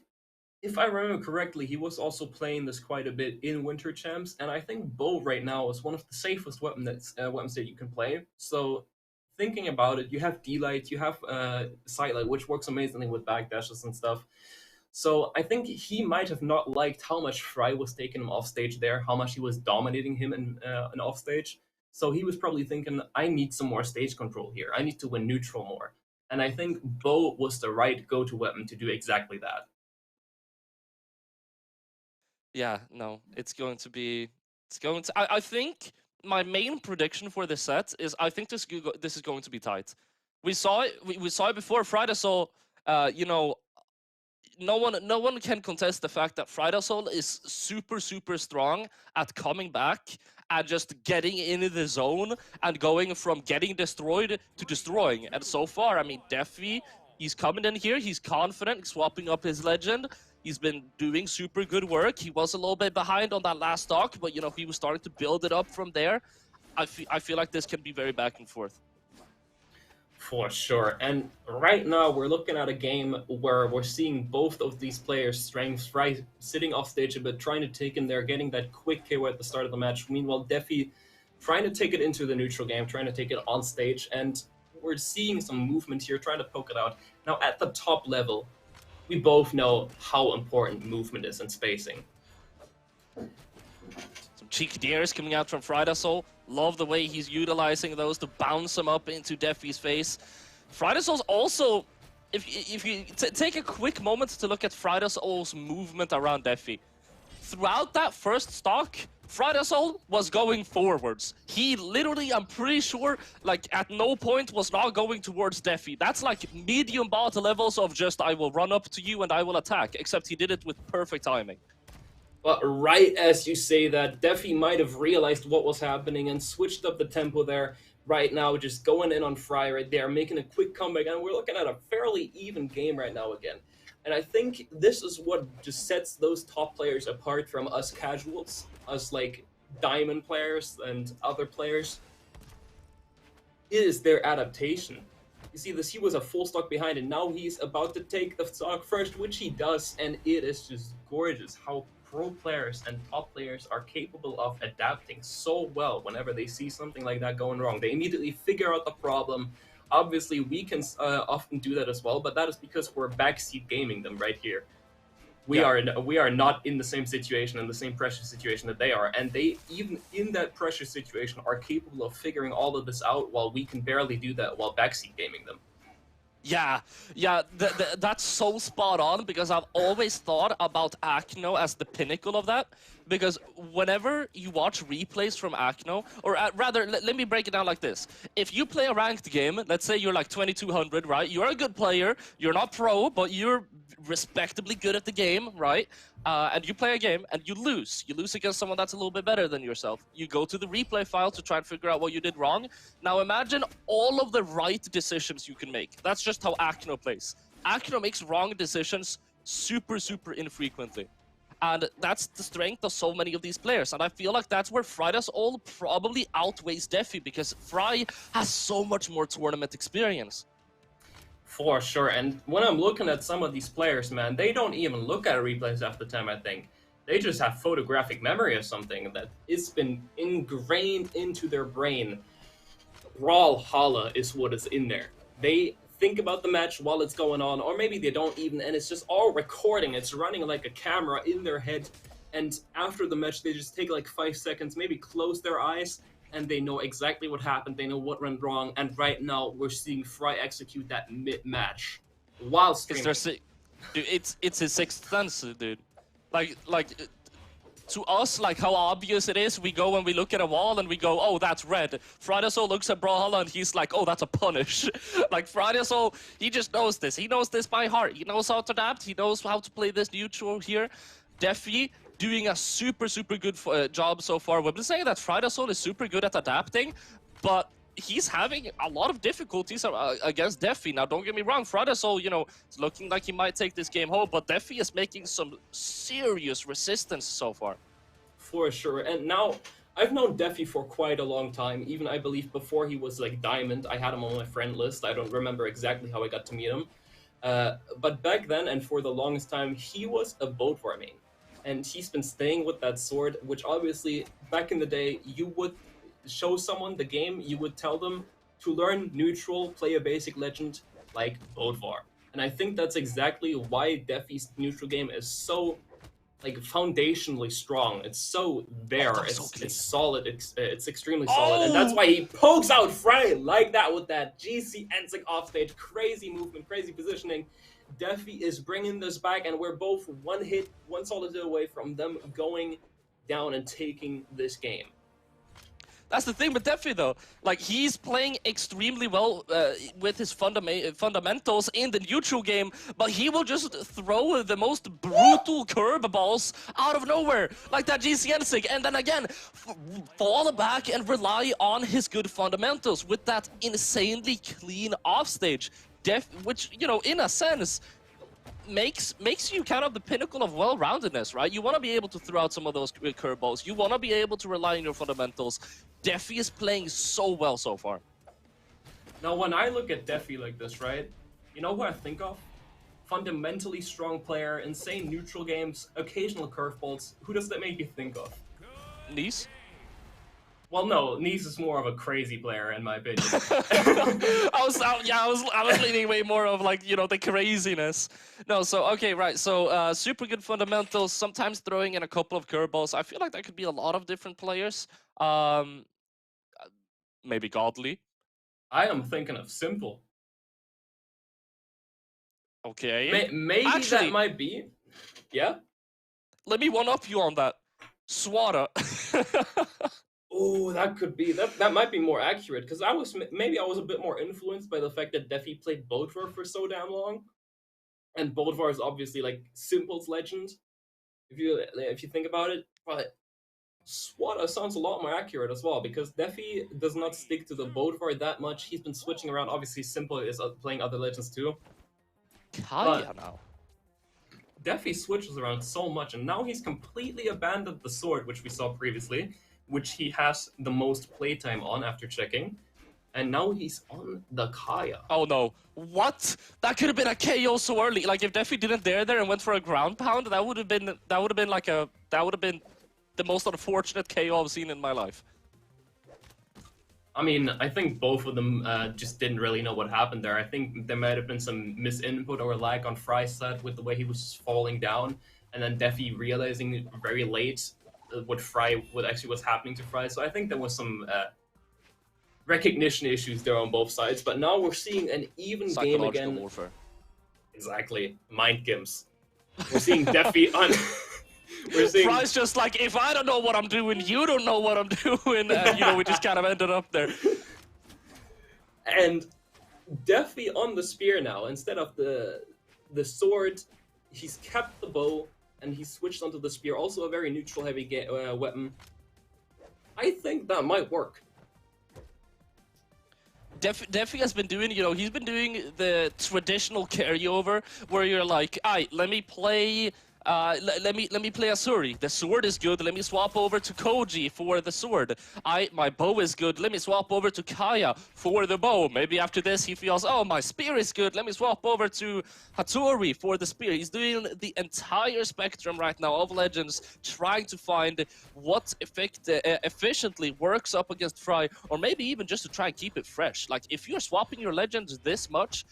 if I remember correctly, he was also playing this quite a bit in Winter Champs, and I think bow right now is one of the safest weapons that you can play. So thinking about it, you have D-Light, you have Sight-Light, which works amazingly with backdashes and stuff. So I think he might have not liked how much Fry was taking him off stage there, how much he was dominating him in off stage. So he was probably thinking, I need some more stage control here. I need to win neutral more. And I think bow was the right go-to weapon to do exactly that. Yeah, no, it's going to be. It's going to. I think my main prediction for this set is I think this is going to be tight. We saw it. We saw it before Friday, so you know, no one can contest the fact that Friday Soul is super strong at coming back and just getting into the zone and going from getting destroyed to destroying. And so far, I mean, Defy, he's coming in here, he's confident, swapping up his legend. He's been doing super good work. He was a little bit behind on that last stock, but you know, he was starting to build it up from there. I feel like this can be very back and forth. For sure. And right now we're looking at a game where we're seeing both of these players' strengths right sitting off stage a bit, trying to take in there, getting that quick KO at the start of the match. Meanwhile, Defy trying to take it into the neutral game, trying to take it on stage, and we're seeing some movement here, trying to poke it out. Now at the top level, we both know how important movement is and spacing. Some cheeky dares coming out from Friday Soul. Love the way he's utilizing those to bounce him up into Defy's face. Friday Soul's also, if you take a quick moment to look at Friday Soul's movement around Defy. Throughout that first stock, Friday Soul was going forwards. He literally, I'm pretty sure, like at no point was not going towards Defy. That's like medium bot levels of just I will run up to you and I will attack, except he did it with perfect timing. But right as you say that, Defy might have realized what was happening and switched up the tempo there. Right now, just going in on Fry right there, making a quick comeback, and we're looking at a fairly even game right now again. And I think this is what just sets those top players apart from us casuals, us like diamond players and other players, is their adaptation. You see this, he was a full stock behind, and now he's about to take the stock first, which he does, and it is just gorgeous how pro players and top players are capable of adapting so well whenever they see something like that going wrong. They immediately figure out the problem. Obviously, we can often do that as well, but that is because we're backseat gaming them right here. We are not in the same situation, in the same pressure situation that they are, and they, even in that pressure situation, are capable of figuring all of this out while we can barely do that while backseat gaming them. Yeah, that's so spot on, because I've always thought about Akno as the pinnacle of that. Because whenever you watch replays from Akno, or rather, let me break it down like this. If you play a ranked game, let's say you're like 2200, right? You're a good player, you're not pro, but you're respectably good at the game, right? And you play a game and you lose. You lose against someone that's a little bit better than yourself. You go to the replay file to try and figure out what you did wrong. Now imagine all of the right decisions you can make. That's just how Akno plays. Akno makes wrong decisions super infrequently. And that's the strength of so many of these players. And I feel like that's where Fryda's all probably outweighs Defy, because Fry has so much more tournament experience. For sure, and when I'm looking at some of these players, man, they don't even look at replays half the time, I think. They just have photographic memory or something that it's been ingrained into their brain. Brawlhalla is what is in there. They think about the match while it's going on, or maybe they don't even, and it's just all recording. It's running like a camera in their head, and after the match, they just take like 5 seconds, maybe close their eyes, and they know exactly what happened, they know what went wrong, and right now we're seeing Fry execute that mid-match while streaming. Dude, it's his sixth sense, dude. Like to us, like how obvious it is, we go and we look at a wall and we go, oh, that's red. Friday Soul looks at Brawlhalla and he's like, oh, that's a punish. Like Friday Soul, he just knows this. He knows this by heart. He knows how to adapt. He knows how to play this neutral here. Defy doing a super good job so far. We've been saying that Friday Soul is super good at adapting, but he's having a lot of difficulties against Defy. Now, don't get me wrong, Friday Soul, you know, it's looking like he might take this game home, but Defy is making some serious resistance so far. For sure, and now, I've known Defy for quite a long time, even I believe before he was like Diamond. I had him on my friend list. I don't remember exactly how I got to meet him. But back then, and for the longest time, he was a Boatvar main. And he's been staying with that sword, which obviously, back in the day, you would show someone the game, you would tell them to learn neutral, play a basic legend like Boatvar. And I think that's exactly why Defy's neutral game is so like foundationally strong. It's so there. that was so clean. It's solid. It's extremely solid, and that's why he pokes out Fry like that with that GC Ensig offstage. Crazy movement, crazy positioning. Defy is bringing this back, and we're both one hit, one solid hit away from them going down and taking this game. That's the thing with Defy, though. Like, he's playing extremely well with his fundamentals in the neutral game, but he will just throw the most brutal curve balls out of nowhere, like that GC Ensig, and then again, fall back and rely on his good fundamentals with that insanely clean offstage. Which, you know, in a sense, makes you kind of the pinnacle of well-roundedness, right? You want to be able to throw out some of those curveballs. You want to be able to rely on your fundamentals. Defy is playing so well so far. Now, when I look at Defy like this, right, you know who I think of? Fundamentally strong player, insane neutral games, occasional curveballs. Who does that make you think of? Nice? Well, no, Nice is more of a crazy player, in my opinion. I was leaning way more of, like, you know, the craziness. No, so, okay, right, so super good fundamentals, sometimes throwing in a couple of curveballs. I feel like that could be a lot of different players. Maybe Godly. I am thinking of Simple. Okay. Maybe actually, that might be. Yeah? Let me one-up you on that. Swada. Oh, that could be. That might be more accurate, because I was a bit more influenced by the fact that Defy played Bodvar for so damn long. And Bodvar is obviously, like, Simple's legend, if you think about it. But Swada sounds a lot more accurate as well, because Defy does not stick to the Bodvar that much. He's been switching around. Obviously, Simple is playing other legends too. Kaya now. Defy switches around so much, and now he's completely abandoned the sword, which we saw previously, which he has the most playtime on after checking. And now he's on the Kaya. Oh no. What? That could have been a KO so early. Like, if Defy didn't dare there and went for a ground pound, that would have been the most unfortunate KO I've seen in my life. I mean, I think both of them just didn't really know what happened there. I think there might have been some misinput or lag on Fry's side with the way he was falling down, and then Defy realizing very late what actually was happening to Fry. So I think there was some recognition issues there on both sides. But now we're seeing an even game again. Warfare. Exactly, mind games. We're seeing Defy on. We're seeing Fry's just like, if I don't know what I'm doing, you don't know what I'm doing. And, you know, we just kind of ended up there. And Defy on the spear now, instead of the sword, he's kept the bow and he switched onto the spear. Also a very neutral heavy weapon. I think that might work. Defy has been doing, you know, he's been doing the traditional carryover where you're like, alright, let me play let me play Asuri. The sword is good. Let me swap over to Koji for the sword. My bow is good. Let me swap over to Kaya for the bow. Maybe after this he feels, oh, my spear is good. Let me swap over to Hattori for the spear. He's doing the entire spectrum right now of legends, trying to find what efficiently works up against Fry, or maybe even just to try and keep it fresh. Like, if you're swapping your legends this much,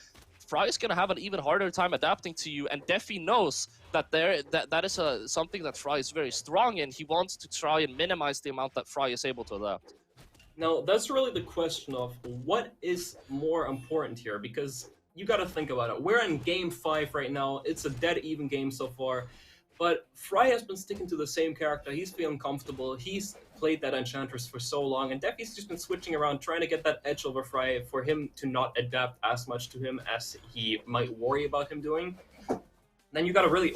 Fry is going to have an even harder time adapting to you, and Defy knows that that is something that Fry is very strong in. He wants to try and minimize the amount that Fry is able to adapt. Now, that's really the question of what is more important here, because you got to think about it. We're in Game 5 right now. It's a dead even game so far, but Fry has been sticking to the same character. He's feeling comfortable. He's played that Enchantress for so long, and Defy's just been switching around, trying to get that edge over Fry for him to not adapt as much to him as he might worry about him doing. Then you gotta really...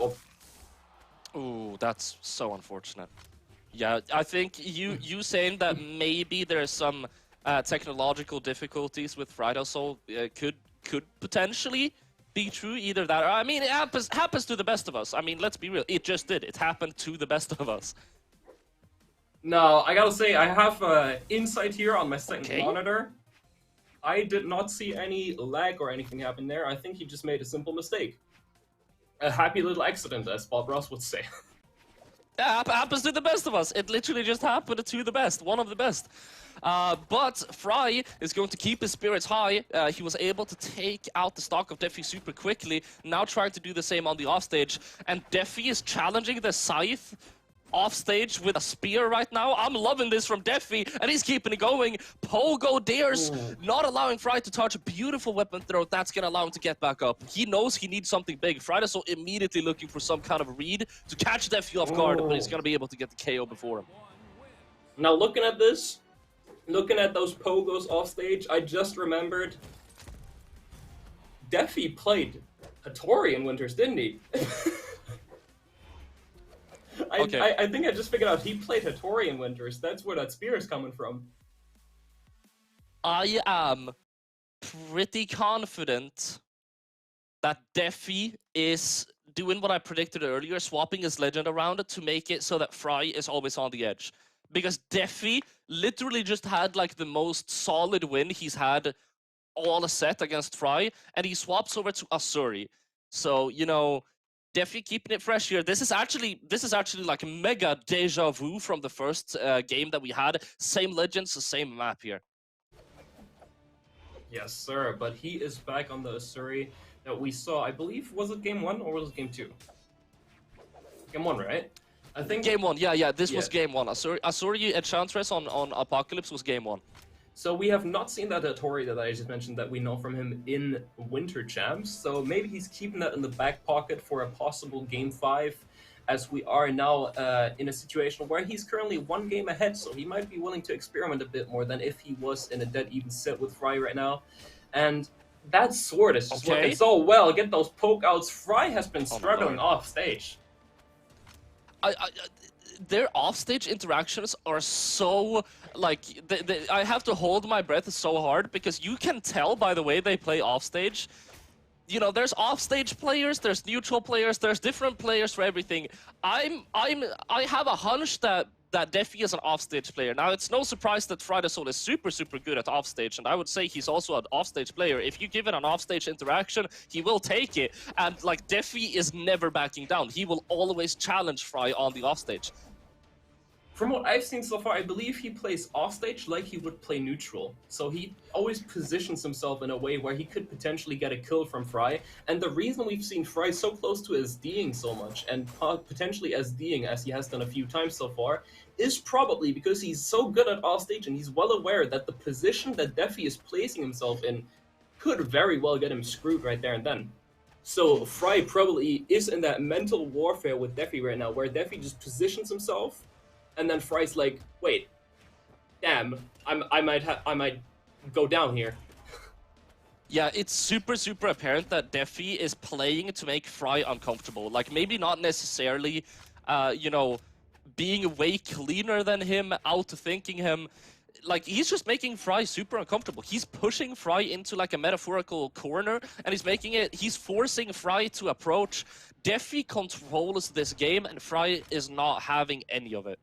Ooh, that's so unfortunate. Yeah, I think you saying that maybe there's some technological difficulties with Friday Soul could potentially be true. Either that, or, I mean, it happens to the best of us. I mean, let's be real. It just did. It happened to the best of us. No, I gotta say, I have insight here on my second monitor. I did not see any lag or anything happen there. I think he just made a simple mistake. A happy little accident, as Bob Ross would say. Happens to the best of us. It literally just happened to the best, one of the best. But Fry is going to keep his spirits high. He was able to take out the stock of Defy super quickly, now trying to do the same on the offstage. And Defy is challenging the Scythe offstage with a spear right now. I'm loving this from Defy, and he's keeping it going. Pogo dares, not allowing Fry to touch. A beautiful weapon throw. That's going to allow him to get back up. He knows he needs something big. Fry is so immediately looking for some kind of read to catch Defy off guard, but he's going to be able to get the KO before him. Now looking at this, looking at those Pogos off stage, I just remembered Defy played Hattori in Winters, didn't he? I think I just figured out he played Hattori in Winters. That's where that spear is coming from. I am pretty confident that Defy is doing what I predicted earlier, swapping his legend around it to make it so that Fry is always on the edge. Because Defy literally just had like the most solid win he's had all set against Fry, and he swaps over to Asuri. So, you know, Defy keeping it fresh here. This is actually like a mega deja vu from the first game that we had. Same legends, the same map here. Yes, sir. But he is back on the Asuri that we saw. I believe, was it game 1 or was it game 2? Game 1, right? I think game 1. Yeah. This was game 1. Asuri Enchantress on Apocalypse was game 1. So we have not seen that Hattori that I just mentioned that we know from him in Winter Champs. So maybe he's keeping that in the back pocket for a possible game 5, as we are now in a situation where he's currently 1 game ahead. So he might be willing to experiment a bit more than if he was in a dead even set with Fry right now. And that sword is just working so well. Get those poke outs. Fry has been struggling off stage. Their offstage interactions are so, like, I have to hold my breath so hard, because you can tell by the way they play offstage. You know, there's offstage players, there's neutral players, there's different players for everything. I have a hunch that Defy is an offstage player. Now, it's no surprise that Friday Soul is super good at offstage, and I would say he's also an offstage player. If you give it an offstage interaction, he will take it. And, like, Defy is never backing down. He will always challenge Fry on the offstage. From what I've seen so far, I believe he plays offstage like he would play neutral. So he always positions himself in a way where he could potentially get a kill from Fry. And the reason we've seen Fry so close to SDing so much, and potentially SDing as he has done a few times so far, is probably because he's so good at offstage and he's well aware that the position that Defy is placing himself in could very well get him screwed right there and then. So Fry probably is in that mental warfare with Defy right now, where Defy just positions himself, and then Fry's like, wait, damn, I might go down here. Yeah, it's super apparent that Defy is playing to make Fry uncomfortable. Like, maybe not necessarily, you know, being way cleaner than him, out-thinking him. Like, he's just making Fry super uncomfortable. He's pushing Fry into, like, a metaphorical corner, and he's forcing Fry to approach. Defy controls this game, and Fry is not having any of it.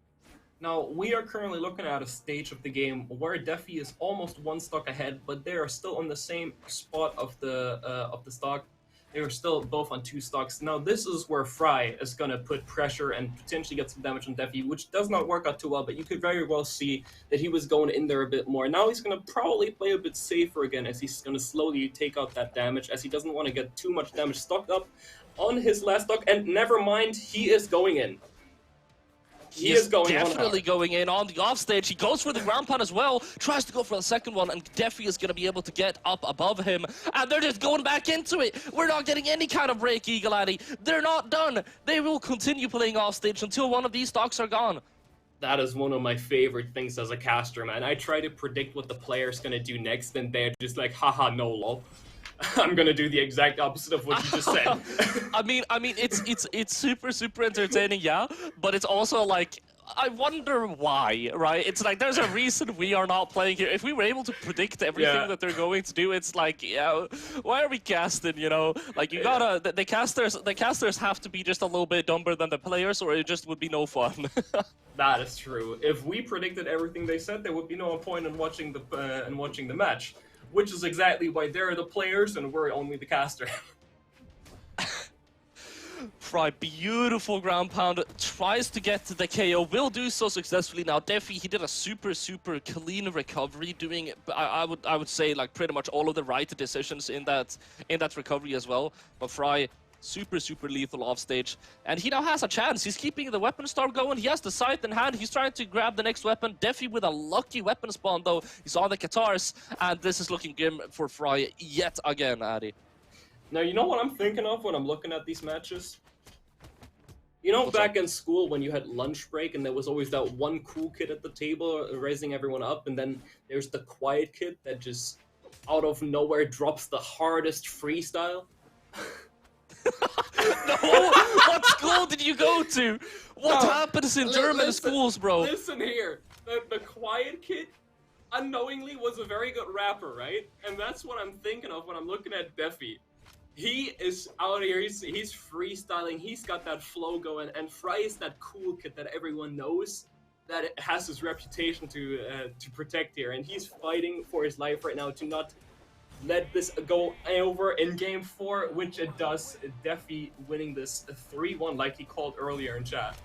Now, we are currently looking at a stage of the game where Defy is almost 1 stock ahead, but they are still on the same spot of the stock. They are still both on 2 stocks. Now, this is where Fry is going to put pressure and potentially get some damage on Defy, which does not work out too well, but you could very well see that he was going in there a bit more. Now he's going to probably play a bit safer again, as he's going to slowly take out that damage, as he doesn't want to get too much damage stocked up on his last stock. And never mind, he is going in. He is definitely going in on the offstage. He goes for the ground pound as well, tries to go for the second one, and Defy is going to be able to get up above him. And they're just going back into it. We're not getting any kind of break, Eagle Addy. They're not done. They will continue playing offstage until one of these stocks are gone. That is one of my favorite things as a caster, man. I try to predict what the player's going to do next, and they're just like, haha, no, lol. I'm gonna do the exact opposite of what you just said. I mean, it's super entertaining, yeah. But it's also like, I wonder why, right? It's like there's a reason we are not playing here. If we were able to predict everything that they're going to do, it's like, yeah, why are we casting? You know, like you gotta the casters have to be just a little bit dumber than the players, or it just would be no fun. That is true. If we predicted everything they said, there would be no point in watching the match. Which is exactly why they're the players and we're only the caster. Fry, beautiful ground pound, tries to get to the KO, will do so successfully. Now Defy, he did a super clean recovery, doing I would say like pretty much all of the right decisions in that recovery as well. But Fry, super lethal off stage, and he now has a chance. He's keeping the weapon star going. He has the scythe in hand. He's trying to grab the next weapon. Defy with a lucky weapon spawn though. He's on the Katars, and this is looking grim for Fry yet again, Addy. Now, you know what I'm thinking of when I'm looking at these matches? You know, What's back up? in school when you had lunch break and there was always that one cool kid at the table raising everyone up, and then there's the quiet kid that just out of nowhere drops the hardest freestyle? No! What school did you go to? What No, happens in German schools, bro? Listen here. The quiet kid unknowingly was a very good rapper, right? And that's what I'm thinking of when I'm looking at Defy. He is out here, he's freestyling, he's got that flow going, and Fry is that cool kid that everyone knows that it has his reputation to protect here, and he's fighting for his life right now to not let this go over in Game 4, which it does. Defy winning this 3-1 like he called earlier in chat.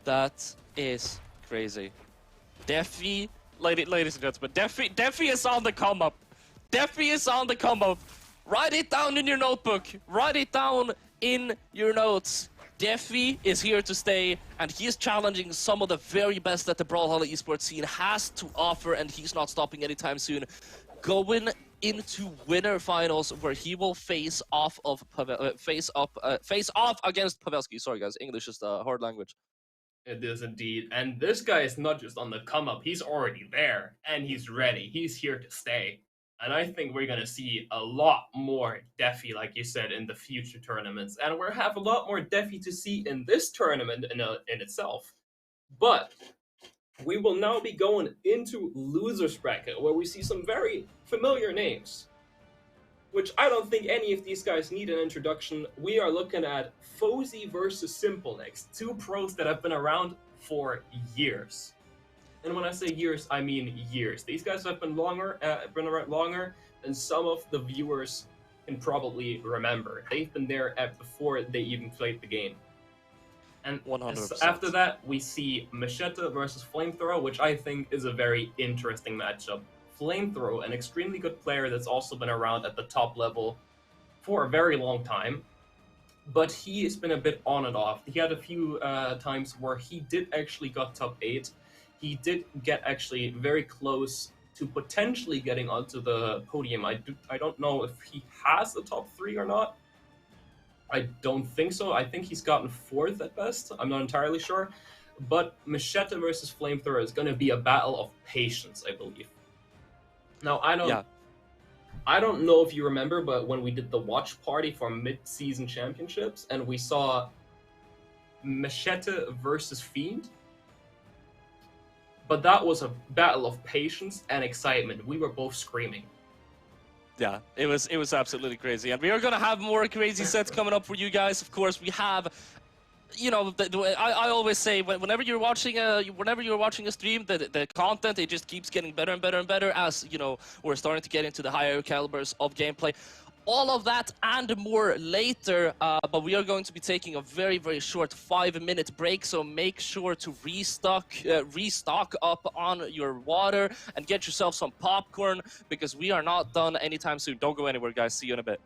That is crazy. Defy, ladies and gentlemen, Defy is on the come up. Defy is on the come up. Write it down in your notebook. Write it down in your notes. Defy is here to stay, and he is challenging some of the very best that the Brawlhalla esports scene has to offer, and he's not stopping anytime soon. Going into winner finals, where he will face off against Pavelski. Sorry, guys, English is a hard language. It is indeed, and this guy is not just on the come up; he's already there, and he's ready. He's here to stay. And I think we're going to see a lot more Defy, like you said, in the future tournaments. And we'll have a lot more Defy to see in this tournament in itself. But we will now be going into Losers Bracket, where we see some very familiar names, which I don't think any of these guys need an introduction. We are looking at Fosey versus Simple next. Two pros that have been around for years. And when I say years, I mean years. These guys have been around longer than some of the viewers can probably remember. They've been there before they even played the game. And 100%. After that, we see Machete versus Flamethrower, which I think is a very interesting matchup. Flamethrower, an extremely good player that's also been around at the top level for a very long time. But he has been a bit on and off. He had a few times where he did actually got top 8. He did get actually very close to potentially getting onto the podium. I don't know if he has a top 3 or not. I don't think so. I think he's gotten 4th at best. I'm not entirely sure. But Machete versus Flamethrower is going to be a battle of patience, I believe. Now, I don't know if you remember, but when we did the watch party for mid-season championships, and we saw Machete versus Fiend, but that was a battle of patience and excitement. We were both screaming. Yeah, it was absolutely crazy, and we are gonna have more crazy sets coming up for you guys. Of course, we have, you know, I always say whenever you're watching a stream, the content, it just keeps getting better and better and better as, you know, we're starting to get into the higher calibers of gameplay. All of that and more later, but we are going to be taking a very short 5-minute break, so make sure to restock up on your water and get yourself some popcorn, because we are not done anytime soon. Don't go anywhere, guys. See you in a bit.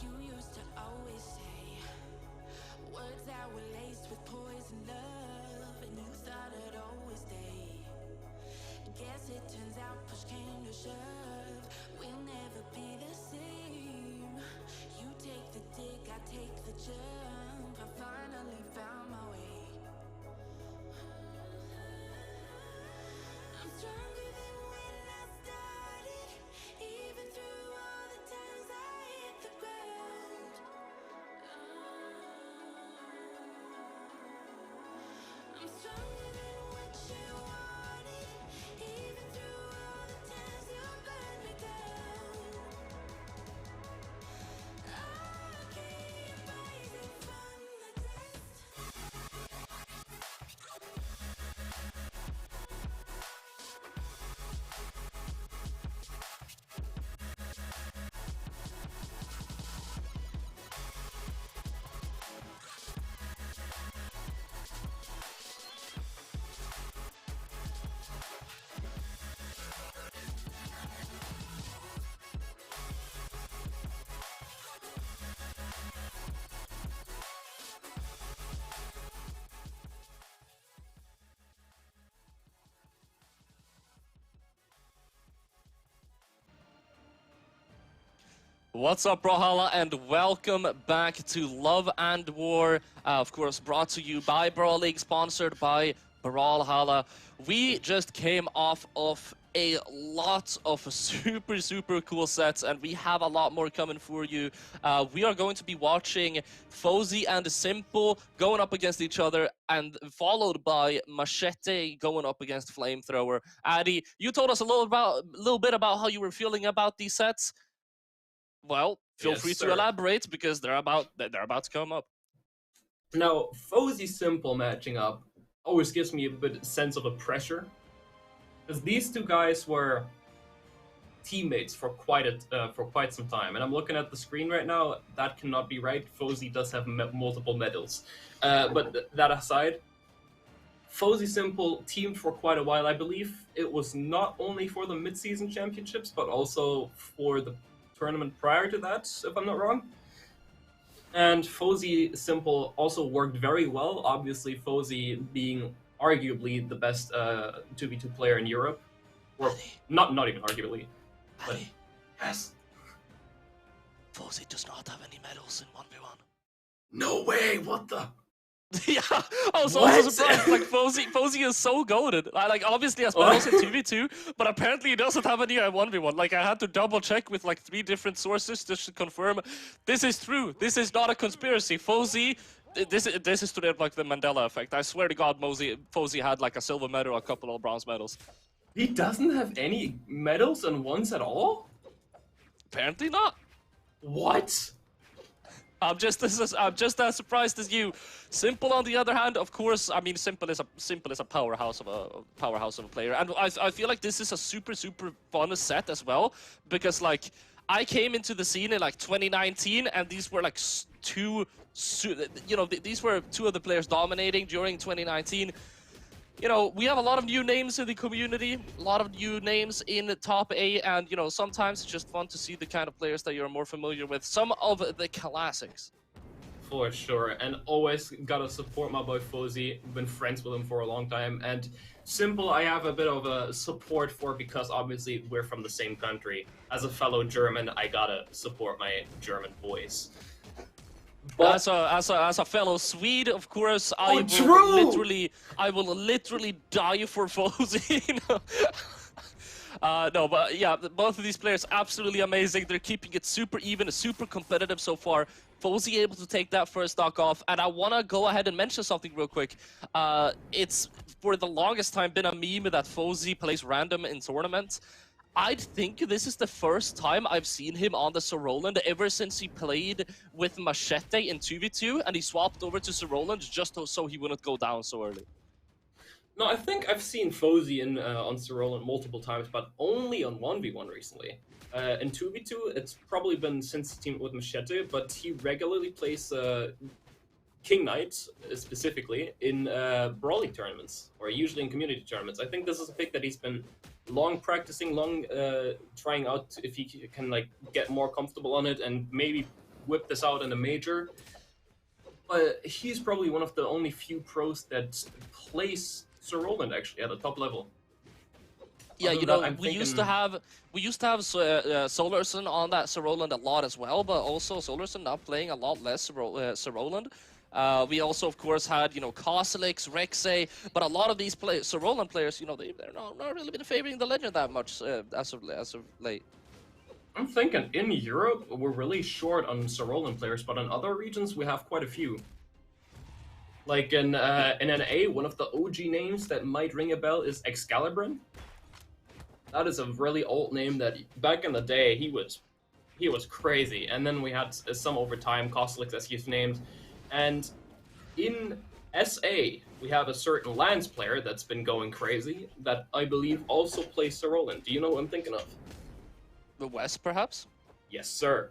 You used to always say words that were laced with poison love, and you thought I'd always stay. Guess it turns out push came to shove, we'll never be the same. You take the dig, I take the jump, I finally found my way. I'm stronger than when I started, even through all the times I hit the ground. I'm stronger than what you wanted, even through all the times you burned me down. I'll keep rising from the dust. What's up, Brawlhalla, and welcome back to Love and War. Of course, brought to you by Brawl League, sponsored by Brawlhalla. We just came off of a lot of super cool sets, and we have a lot more coming for you. We are going to be watching Fosey and Simple going up against each other, and followed by Machete going up against Flamethrower. Addy, you told us a little bit about how you were feeling about these sets. Well, feel Yes, free sir. to elaborate, because they're about to come up. Now, Fosey Simple matching up always gives me a bit sense of a pressure, because these two guys were teammates for quite some time, and I'm looking at the screen right now. That cannot be right. Fosey does have multiple medals, but that aside, Fosey Simple teamed for quite a while. I believe it was not only for the mid-season championships, but also for the tournament prior to that, if I'm not wrong. And Fosey Simple also worked very well. Obviously, Fosey being arguably the best 2v2 player in Europe, or not even arguably. But Addy, yes. Fosey does not have any medals in 1v1. No way! What the? Yeah, I was What? also surprised. Like, Fosey is so goated. Like, obviously has medals in 2v2, but apparently he doesn't have any in 1v1. Like, I had to double check with like 3 different sources just to confirm this is true. This is not a conspiracy. Fosey, this is to like the Mandela effect. I swear to God, Fosey had like a silver medal, a couple of bronze medals. He doesn't have any medals and ones at all? Apparently not. What? I'm just as surprised as you. Simple, on the other hand, of course, I mean, Simple is a powerhouse of a player, and I feel like this is a super fun set as well, because like I came into the scene in like 2019, and these were like these were two of the players dominating during 2019. You know, we have a lot of new names in the community, a lot of new names in the top 8, and, you know, sometimes it's just fun to see the kind of players that you're more familiar with. Some of the classics. For sure, and always gotta support my boy Fosey. Been friends with him for a long time, and Simple I have a bit of a support for, because obviously we're from the same country. As a fellow German, I gotta support my German boys. But As a fellow Swede, of course, I will literally die for Fosey. You know? No, but yeah, both of these players absolutely amazing. They're keeping it super even, super competitive so far. Fosey able to take that first knock off, and I want to go ahead and mention something real quick. It's for the longest time been a meme that Fosey plays random in tournaments. I think this is the first time I've seen him on the Sir Roland ever since he played with Machete in 2v2, and he swapped over to Sir Roland just so he wouldn't go down so early. no, I think I've seen Fosey on Sir Roland multiple times, but only on 1v1 recently. In 2v2, it's probably been since he teamed with Machete, but he regularly plays King Knight, specifically, in Brawl League tournaments, or usually in community tournaments. I think this is a pick that he's been long practicing, long trying out if he can like get more comfortable on it, and maybe whip this out in a major. But he's probably one of the only few pros that plays Sir Roland actually at a top level. Yeah, Other you than know, that, I'm we used thinking- to have Solarson on that Sir Roland a lot as well, but also Solarson now playing a lot less Sir Roland. We also, of course, had, you know, Kosilix, Rek'Sai, but a lot of these Sir Roland players, you know, they're not really been favoring the Legend that much as of late. I'm thinking in Europe we're really short on Sir Roland players, but in other regions we have quite a few. Like in NA, one of the OG names that might ring a bell is Excalibur. That is a really old name that back in the day he was crazy. And then we had some over time, Kosilix as he's named. And in SA, we have a certain Lance player that's been going crazy that I believe also plays Sir Roland. Do you know what I'm thinking of? The West, perhaps? Yes, sir.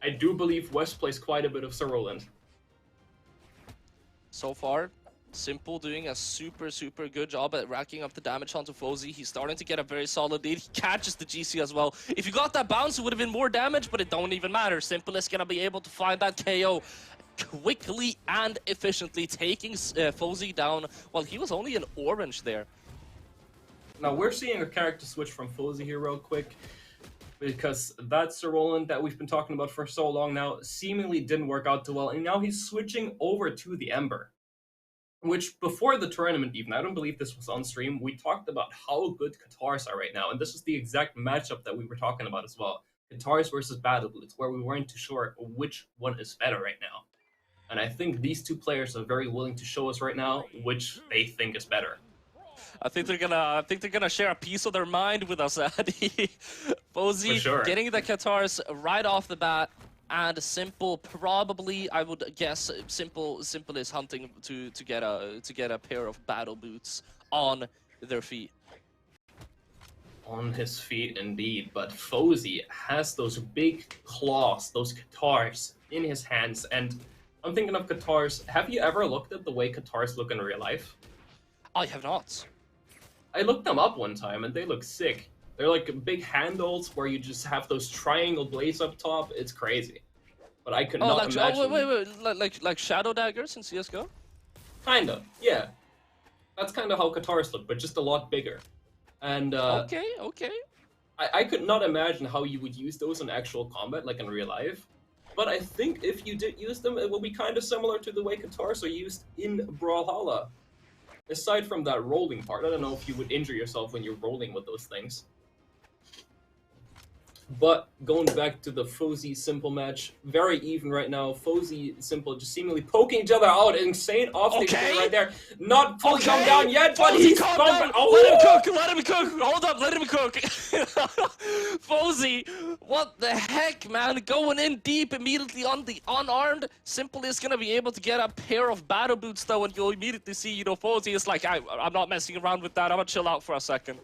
I do believe West plays quite a bit of Sir Roland. So far, Simple doing a super good job at racking up the damage onto Fosey. He's starting to get a very solid lead. He catches the GC as well. If you got that bounce, it would have been more damage, but it don't even matter. Simple is gonna be able to find that KO quickly and efficiently, taking Fosey down while he was only in orange there. Now we're seeing a character switch from Fosey here real quick, because that Sir Roland that we've been talking about for so long now seemingly didn't work out too well, and now he's switching over to the Ember. Which, before the tournament even, I don't believe this was on stream, we talked about how good Katars are right now, and this is the exact matchup that we were talking about as well. Katars versus Battle Boots, where we weren't too sure which one is better right now. And I think these two players are very willing to show us right now which they think is better. I think they're gonna share a piece of their mind with us, Addy. Fosey sure. getting the Katars right off the bat, and Simple probably, I would guess, Simple is hunting to get a pair of battle boots on their feet. On his feet, indeed, but Fosey has those big claws, those Katars in his hands, and I'm thinking of Katars. Have you ever looked at the way Katars look in real life? I have not. I looked them up one time, and they look sick. They're like big handles where you just have those triangle blades up top. It's crazy. But I could not imagine... wait, like Shadow Daggers in CSGO? Kinda, yeah. That's kind of how Katars look, but just a lot bigger. And Okay. I could not imagine how you would use those in actual combat, like in real life. But I think if you did use them, it will be kind of similar to the way Katars are used in Brawlhalla. Aside from that rolling part, I don't know if you would injure yourself when you're rolling with those things. But going back to the Fosey Simple match, very even right now. Fosey Simple just seemingly poking each other out. Insane offstage play right there. Not fully come down yet, but he's coming. Oh! Let him cook. Hold up, let him cook. Fosey, what the heck, man? Going in deep immediately on the unarmed. Simple is gonna be able to get a pair of battle boots though, and you'll immediately see, you know, Fosey is like, I'm not messing around with that. I'm gonna chill out for a second.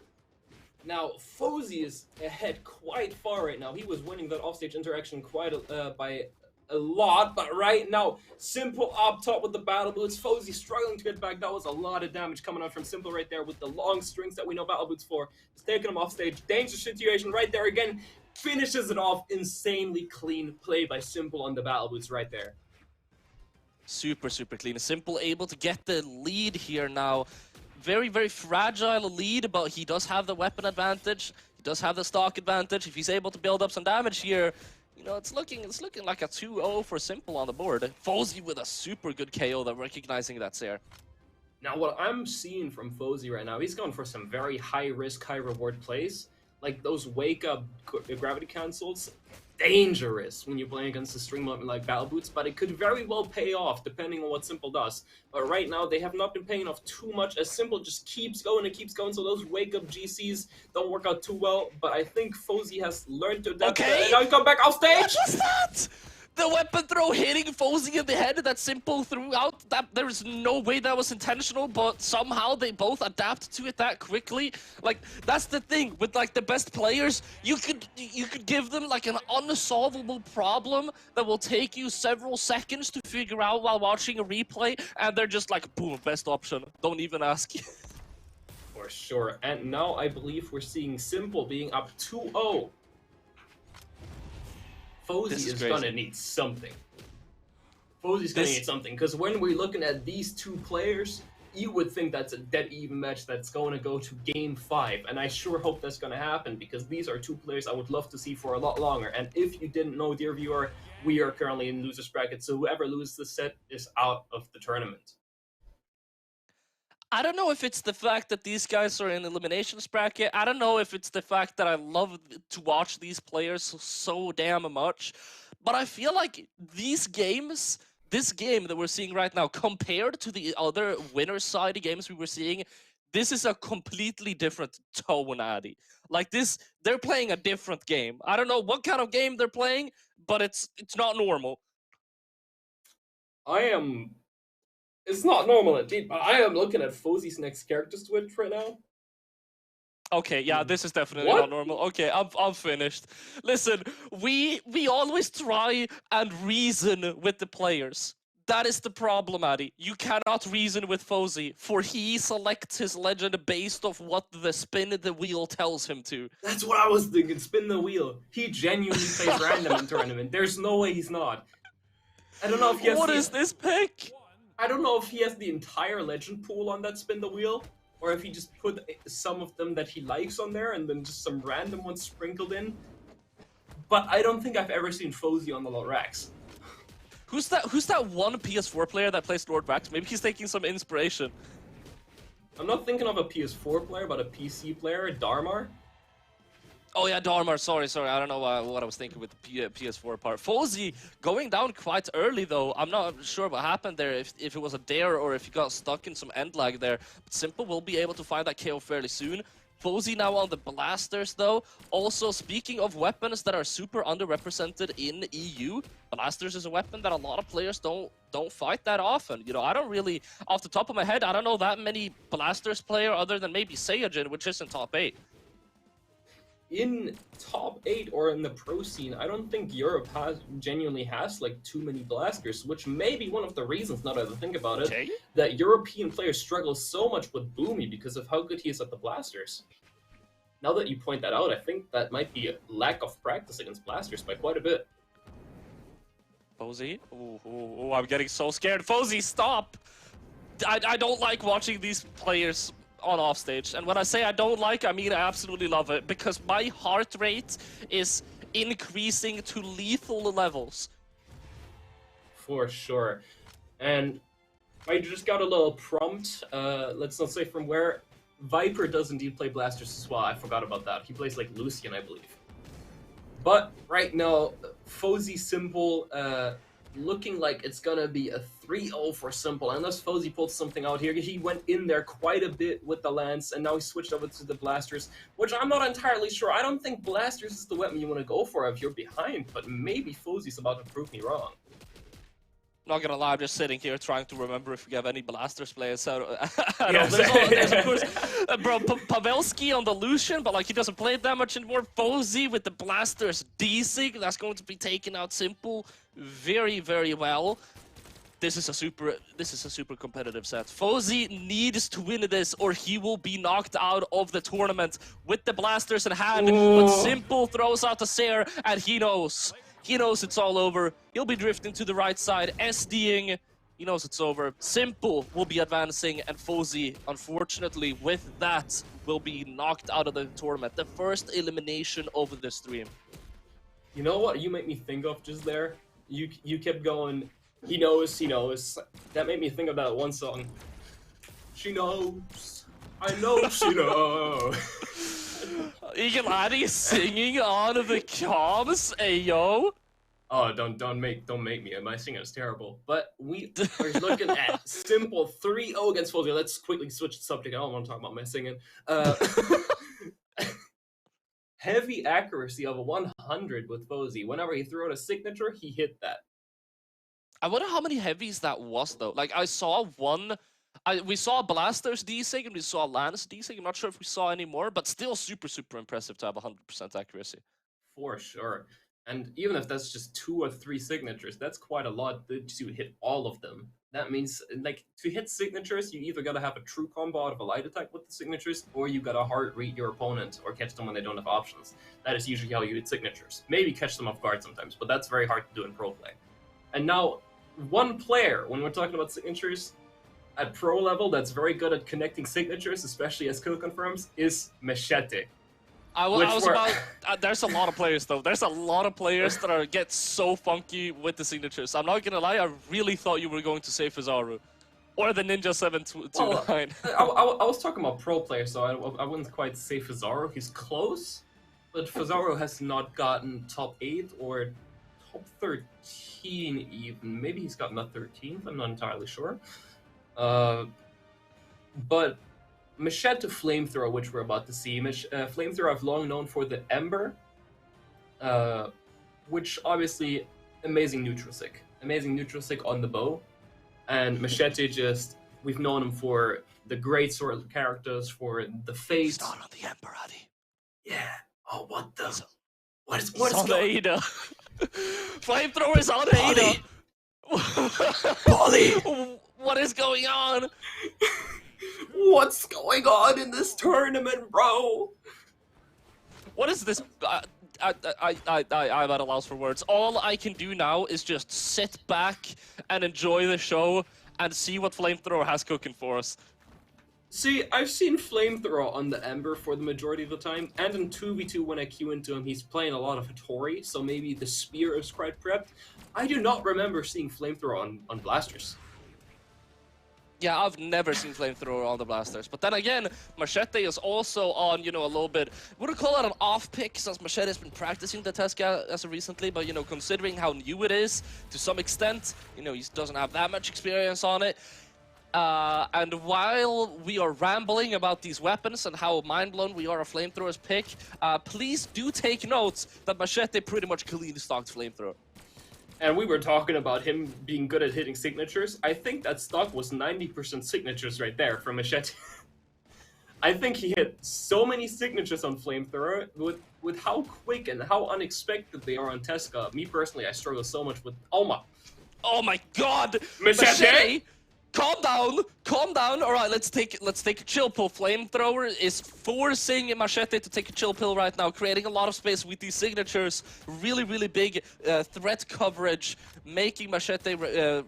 Now, Fosey is ahead quite far right now. He was winning that offstage interaction quite by a lot, but right now, Simple up top with the battle boots. Fosey struggling to get back. That was a lot of damage coming out from Simple right there with the long strings that we know battle boots for. Just taking him off stage. Dangerous situation right there again. Finishes it off. Insanely clean play by Simple on the battle boots right there. Super clean. Simple able to get the lead here now. Very fragile lead, but he does have the weapon advantage. He does have the stock advantage. If he's able to build up some damage here, you know, it's looking like a 2-0 for Simple on the board. Fosey with a super good KO, though, recognizing that's there. Now, what I'm seeing from Fosey right now, he's going for some very high-risk, high-reward plays. Like those wake-up gravity cancels. Dangerous when you're playing against a stream like Battle Boots, but it could very well pay off depending on what Simple does. But right now, they have not been paying off too much as Simple just keeps going and keeps going, so those wake-up GCs don't work out too well. But I think Fosey has learned to adapt. Okay. And now he come back off stage! What was that? The weapon throw hitting Fosey in the head that Simple threw out. That there's no way that was intentional, but somehow they both adapt to it that quickly. Like, that's the thing with like the best players. You could give them like an unsolvable problem that will take you several seconds to figure out while watching a replay, and they're just like, boom, best option. Don't even ask. For sure. And now I believe we're seeing Simple being up 2-0. Fosey This is is crazy. gonna need something. Fosey's gonna need something, because when we're looking at these two players, you would think that's a dead even match that's going to go to Game 5, and I sure hope that's going to happen, because these are two players I would love to see for a lot longer. And if you didn't know, dear viewer, we are currently in losers bracket, so whoever loses this set is out of the tournament. I don't know if it's the fact that these guys are in eliminations bracket. I don't know if it's the fact that I love to watch these players so damn much. But I feel like these games, this game that we're seeing right now, compared to the other winner side games we were seeing, this is a completely different tone, Addy. Like this, they're playing a different game. I don't know what kind of game they're playing, but it's not normal. It's not normal indeed, but I am looking at Fosey's next character switch right now. Okay, yeah, this is definitely What? not normal. Okay, I'm finished. Listen, we always try and reason with the players. That is the problem, Addy. You cannot reason with Fosey, for he selects his legend based off what the spin of the wheel tells him to. That's what I was thinking. Spin the wheel. He genuinely plays random in tournament. There's no way he's not. I don't know if he has What is this pick? I don't know if he has the entire legend pool on that spin the wheel, or if he just put some of them that he likes on there and then just some random ones sprinkled in. But I don't think I've ever seen Fosey on the Lord Rax. Who's that one PS4 player that plays Lord Rax? Maybe he's taking some inspiration. I'm not thinking of a PS4 player, but a PC player, Darmar. Oh yeah, Darmar, sorry. I don't know what I was thinking with the PS4 part. Fosey going down quite early though. I'm not sure what happened there, if it was a dare or if he got stuck in some end lag there. But Simple will be able to find that KO fairly soon. Fosey now on the blasters though. Also, speaking of weapons that are super underrepresented in EU, blasters is a weapon that a lot of players don't fight that often. You know, I don't really, off the top of my head, I don't know that many blasters player other than maybe Saiyajin, which is in top 8. In top 8 or in the pro scene, I don't think Europe genuinely has like too many blasters, which may be one of the reasons, now that I think about it, that European players struggle so much with Boomy because of how good he is at the blasters. Now that you point that out, I think that might be a lack of practice against blasters by quite a bit. Fosey? Oh, I'm getting so scared. Fosey, stop! I don't like watching these players on offstage. And when I say I don't like, I mean I absolutely love it, because my heart rate is increasing to lethal levels. For sure. And I just got a little prompt, let's not say from where. Viper does indeed play blasters as well, I forgot about that. He plays like Lucian, I believe. But right now, Fosey Simple, looking like it's gonna be a 3-0 for Simple, unless Fosey pulled something out here. He went in there quite a bit with the Lance, and now he switched over to the Blasters, which I'm not entirely sure. I don't think Blasters is the weapon you want to go for if you're behind, but maybe Fosey's about to prove me wrong. Not gonna lie, I'm just sitting here trying to remember if we have any blasters players. So, Yes. there's of course, bro, Pavelski on the Lucian, but like he doesn't play that much anymore. Fosey with the blasters, D-Sig, that's going to be taking out Simple very, very well. This is a super competitive set. Fosey needs to win this, or he will be knocked out of the tournament with the blasters in hand. Ooh. But Simple throws out the Sair, and he knows. He knows it's all over. He'll be drifting to the right side, SDing. He knows it's over. Simple will be advancing, and Fosey, unfortunately, with that, will be knocked out of the tournament. The first elimination of the stream. You know what you make me think of just there? You kept going, he knows, he knows. That made me think of that one song. She knows. I know she knows. Eagle Addy singing on the comms, ayo. Oh, don't make me. My singing is terrible. But we are looking at Simple 3-0 against Fosey. Let's quickly switch the subject. I don't want to talk about my singing. Heavy accuracy of 100 with Fosey. Whenever he threw out a signature, he hit that. I wonder how many heavies that was though. Like I saw one. We saw Blasters D-Sig and we saw Lance D-Sig. I'm not sure if we saw any more, but still super impressive to have 100% accuracy. For sure. And even if that's just 2 or 3 signatures, that's quite a lot to hit all of them. That means, like, to hit signatures, you either gotta have a true combo out of a light attack with the signatures, or you gotta hard read your opponent or catch them when they don't have options. That is usually how you hit signatures. Maybe catch them off guard sometimes, but that's very hard to do in pro play. And now, one player, when we're talking about signatures, at pro level that's very good at connecting signatures, especially as kill confirms, is Machete. There's a lot of players though. There's a lot of players that get so funky with the signatures. I'm not gonna lie. I really thought you were going to say Fizaru, or the Ninja 729. I was talking about pro players, so I wouldn't quite say Fizaru. He's close, but Fizaru has not gotten top 8 or top 13 even. Maybe he's gotten a 13th. I'm not entirely sure. But Machete Flamethrower, which we're about to see, Flamethrower I've long known for the Ember, which obviously amazing neutral stick on the bow, and Machete we've known him for the great sword characters, for the Fate. He's not on the Ember, Adi. Yeah. Oh, what is on going? Ada. Flamethrower is on Ada. Polly! What is going on? What's going on in this tournament, bro? What is this? I'm at a loss for words. All I can do now is just sit back and enjoy the show and see what Flamethrower has cooking for us. See, I've seen Flamethrower on the Ember for the majority of the time, and in 2v2 when I queue into him, he's playing a lot of Hattori, so maybe the Spear is quite prepped. I do not remember seeing Flamethrower on Blasters. Yeah, I've never seen Flamethrower on the Blasters. But then again, Machete is also on, a little bit, wouldn't call it an off pick, since Machete has been practicing the Tesca as of recently, but, considering how new it is, to some extent, he doesn't have that much experience on it. And while we are rambling about these weapons and how mind-blown we are of Flamethrower's pick, please do take note that Machete pretty much clean-stocked Flamethrower. And we were talking about him being good at hitting signatures. I think that stock was 90% signatures right there from Machete. I think he hit so many signatures on Flamethrower with how quick and how unexpected they are on Tesca. Me personally, I struggle so much with... Oh my god! Machete! Calm down. All right, let's take a chill pill. Flamethrower is forcing Machete to take a chill pill right now, creating a lot of space with these signatures. Really big threat coverage, making Machete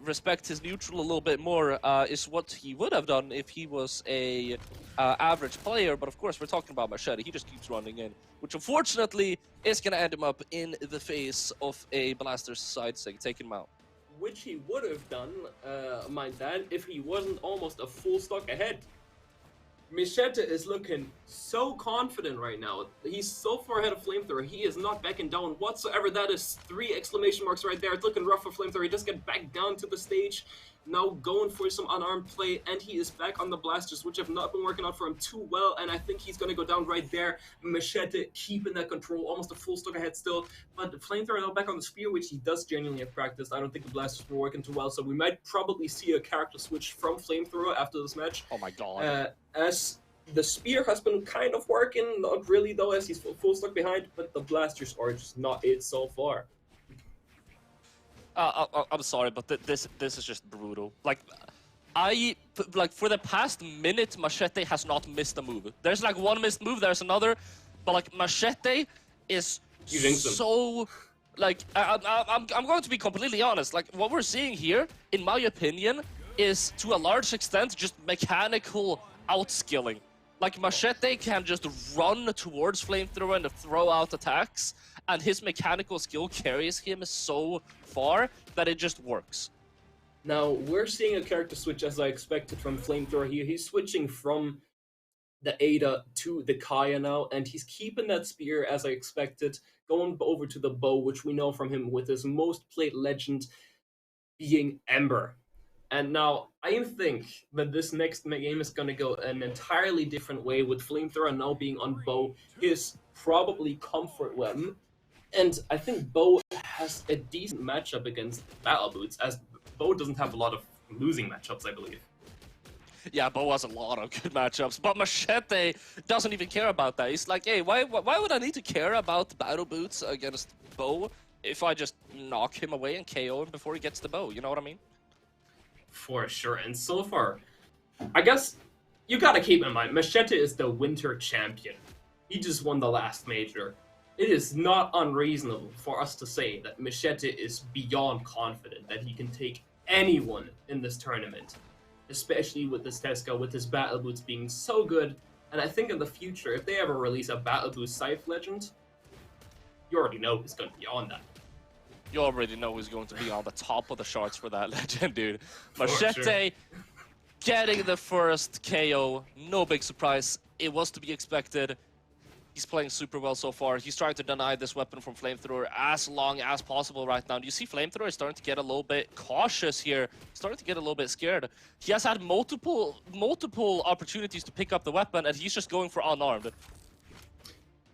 respect his neutral a little bit more is what he would have done if he was a average player. But of course, we're talking about Machete. He just keeps running in, which unfortunately is going to end him up in the face of a Blaster's side sig, taking him out. Which he would have done, mind that, if he wasn't almost a full stock ahead. Machete is looking so confident right now. He's so far ahead of Flamethrower. He is not backing down whatsoever. That is 3 exclamation marks right there. It's looking rough for Flamethrower. He just get back down to the stage. Now going for some unarmed play, and he is back on the Blasters, which have not been working out for him too well, and I think he's going to go down right there. Machete keeping that control, almost a full stock ahead still, but Flamethrower now back on the Spear, which he does genuinely have practiced. I don't think the Blasters were working too well, so we might probably see a character switch from Flamethrower after this match. Oh my god. As the Spear has been kind of working, not really though, as he's full stock behind, but the Blasters are just not it so far. I'm sorry, but this is just brutal. For the past minute, Machete has not missed a move. There's one missed move, there's another, but Machete is so I'm going to be completely honest. What we're seeing here, in my opinion, is to a large extent just mechanical outskilling. Machete can just run towards Flamethrower and throw out attacks, and his mechanical skill carries him so far that it just works. Now, we're seeing a character switch as I expected from Flamethrower here. He's switching from the Ada to the Kaya now, and he's keeping that Spear as I expected, going over to the bow, which we know from him with his most played legend being Ember. And now, I think that this next game is going to go an entirely different way, with Flamethrower now being on bow, his probably comfort weapon. And I think bow has a decent matchup against Battle Boots, as bow doesn't have a lot of losing matchups, I believe. Yeah, Bo has a lot of good matchups, but Machete doesn't even care about that. He's like, hey, why would I need to care about battle boots against Bo if I just knock him away and KO him before he gets the bow? You know what I mean? For sure, and so far, I guess you gotta keep in mind, Machete is the winter champion. He just won the last major. It is not unreasonable for us to say that Machete is beyond confident that he can take anyone in this tournament. Especially with this Tesca, with his battle boots being so good. And I think in the future, if they ever release a battle boost Scythe Legend, you already know who's going to be on that. You already know who's going to be on the top of the charts for that legend, dude. Machete getting the first KO, no big surprise. It was to be expected. He's playing super well so far. He's trying to deny this weapon from Flamethrower as long as possible right now. And you see Flamethrower is starting to get a little bit cautious here. Starting to get a little bit scared. He has had multiple opportunities to pick up the weapon, and he's just going for unarmed.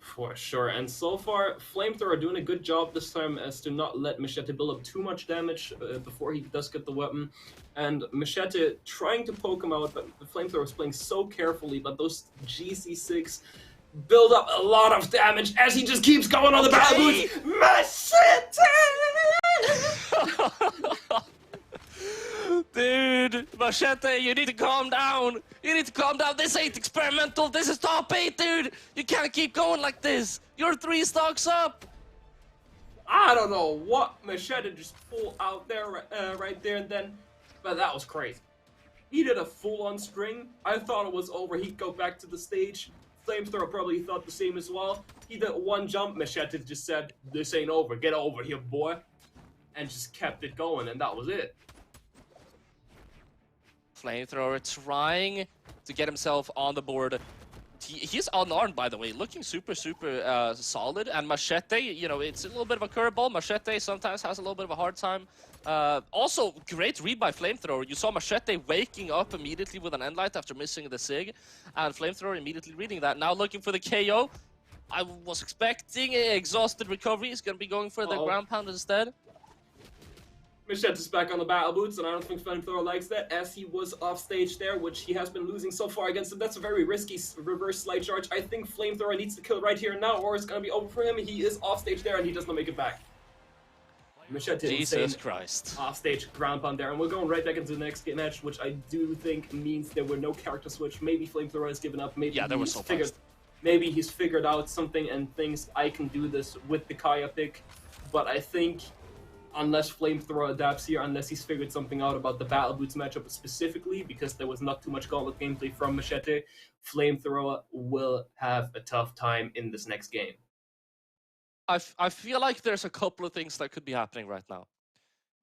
For sure, and so far, Flamethrower doing a good job this time as to not let Machete build up too much damage before he does get the weapon. And Machete trying to poke him out, but the Flamethrower is playing so carefully, but those GC6 build up a lot of damage as he just keeps going on the battle boots. Machete! Dude, Machete, you need to calm down. You need to calm down. This ain't experimental. This is top 8, dude. You can't keep going like this. You're 3 stocks up. I don't know what Machete just pulled out there right there and then, but that was crazy. He did a full-on string. I thought it was over. He'd go back to the stage. Flamethrower probably thought the same as well. He did one jump. Machete just said, "This ain't over. Get over here, boy," and just kept it going, and that was it. Flamethrower trying to get himself on the board. He's unarmed, by the way, looking super solid. And Machete, you know, it's a little bit of a curveball. Machete sometimes has a little bit of a hard time. Also, great read by Flamethrower. You saw Machete waking up immediately with an endlight after missing the SIG, and Flamethrower immediately reading that. Now looking for the KO. I was expecting an exhausted recovery. He's going to be going for the ground pound instead. Machete's back on the battle boots, and I don't think Flamethrower likes that, as he was off stage there, which he has been losing so far against him. That's a very risky reverse slide charge. I think Flamethrower needs to kill right here and now, or it's going to be over for him. He is off stage there, and he does not make it back. Machete Jesus Christ. Off stage ground pound there, and we're going right back into the next match, which I do think means there were no character switch. Maybe Flamethrower has given up. Maybe there was so fast. Maybe he's figured out something and thinks I can do this with the Kaya pick, but I think unless Flamethrower adapts here, unless he's figured something out about the Battle Boots matchup specifically, because there was not too much gauntlet gameplay from Machete, Flamethrower will have a tough time in this next game. I feel like there's a couple of things that could be happening right now.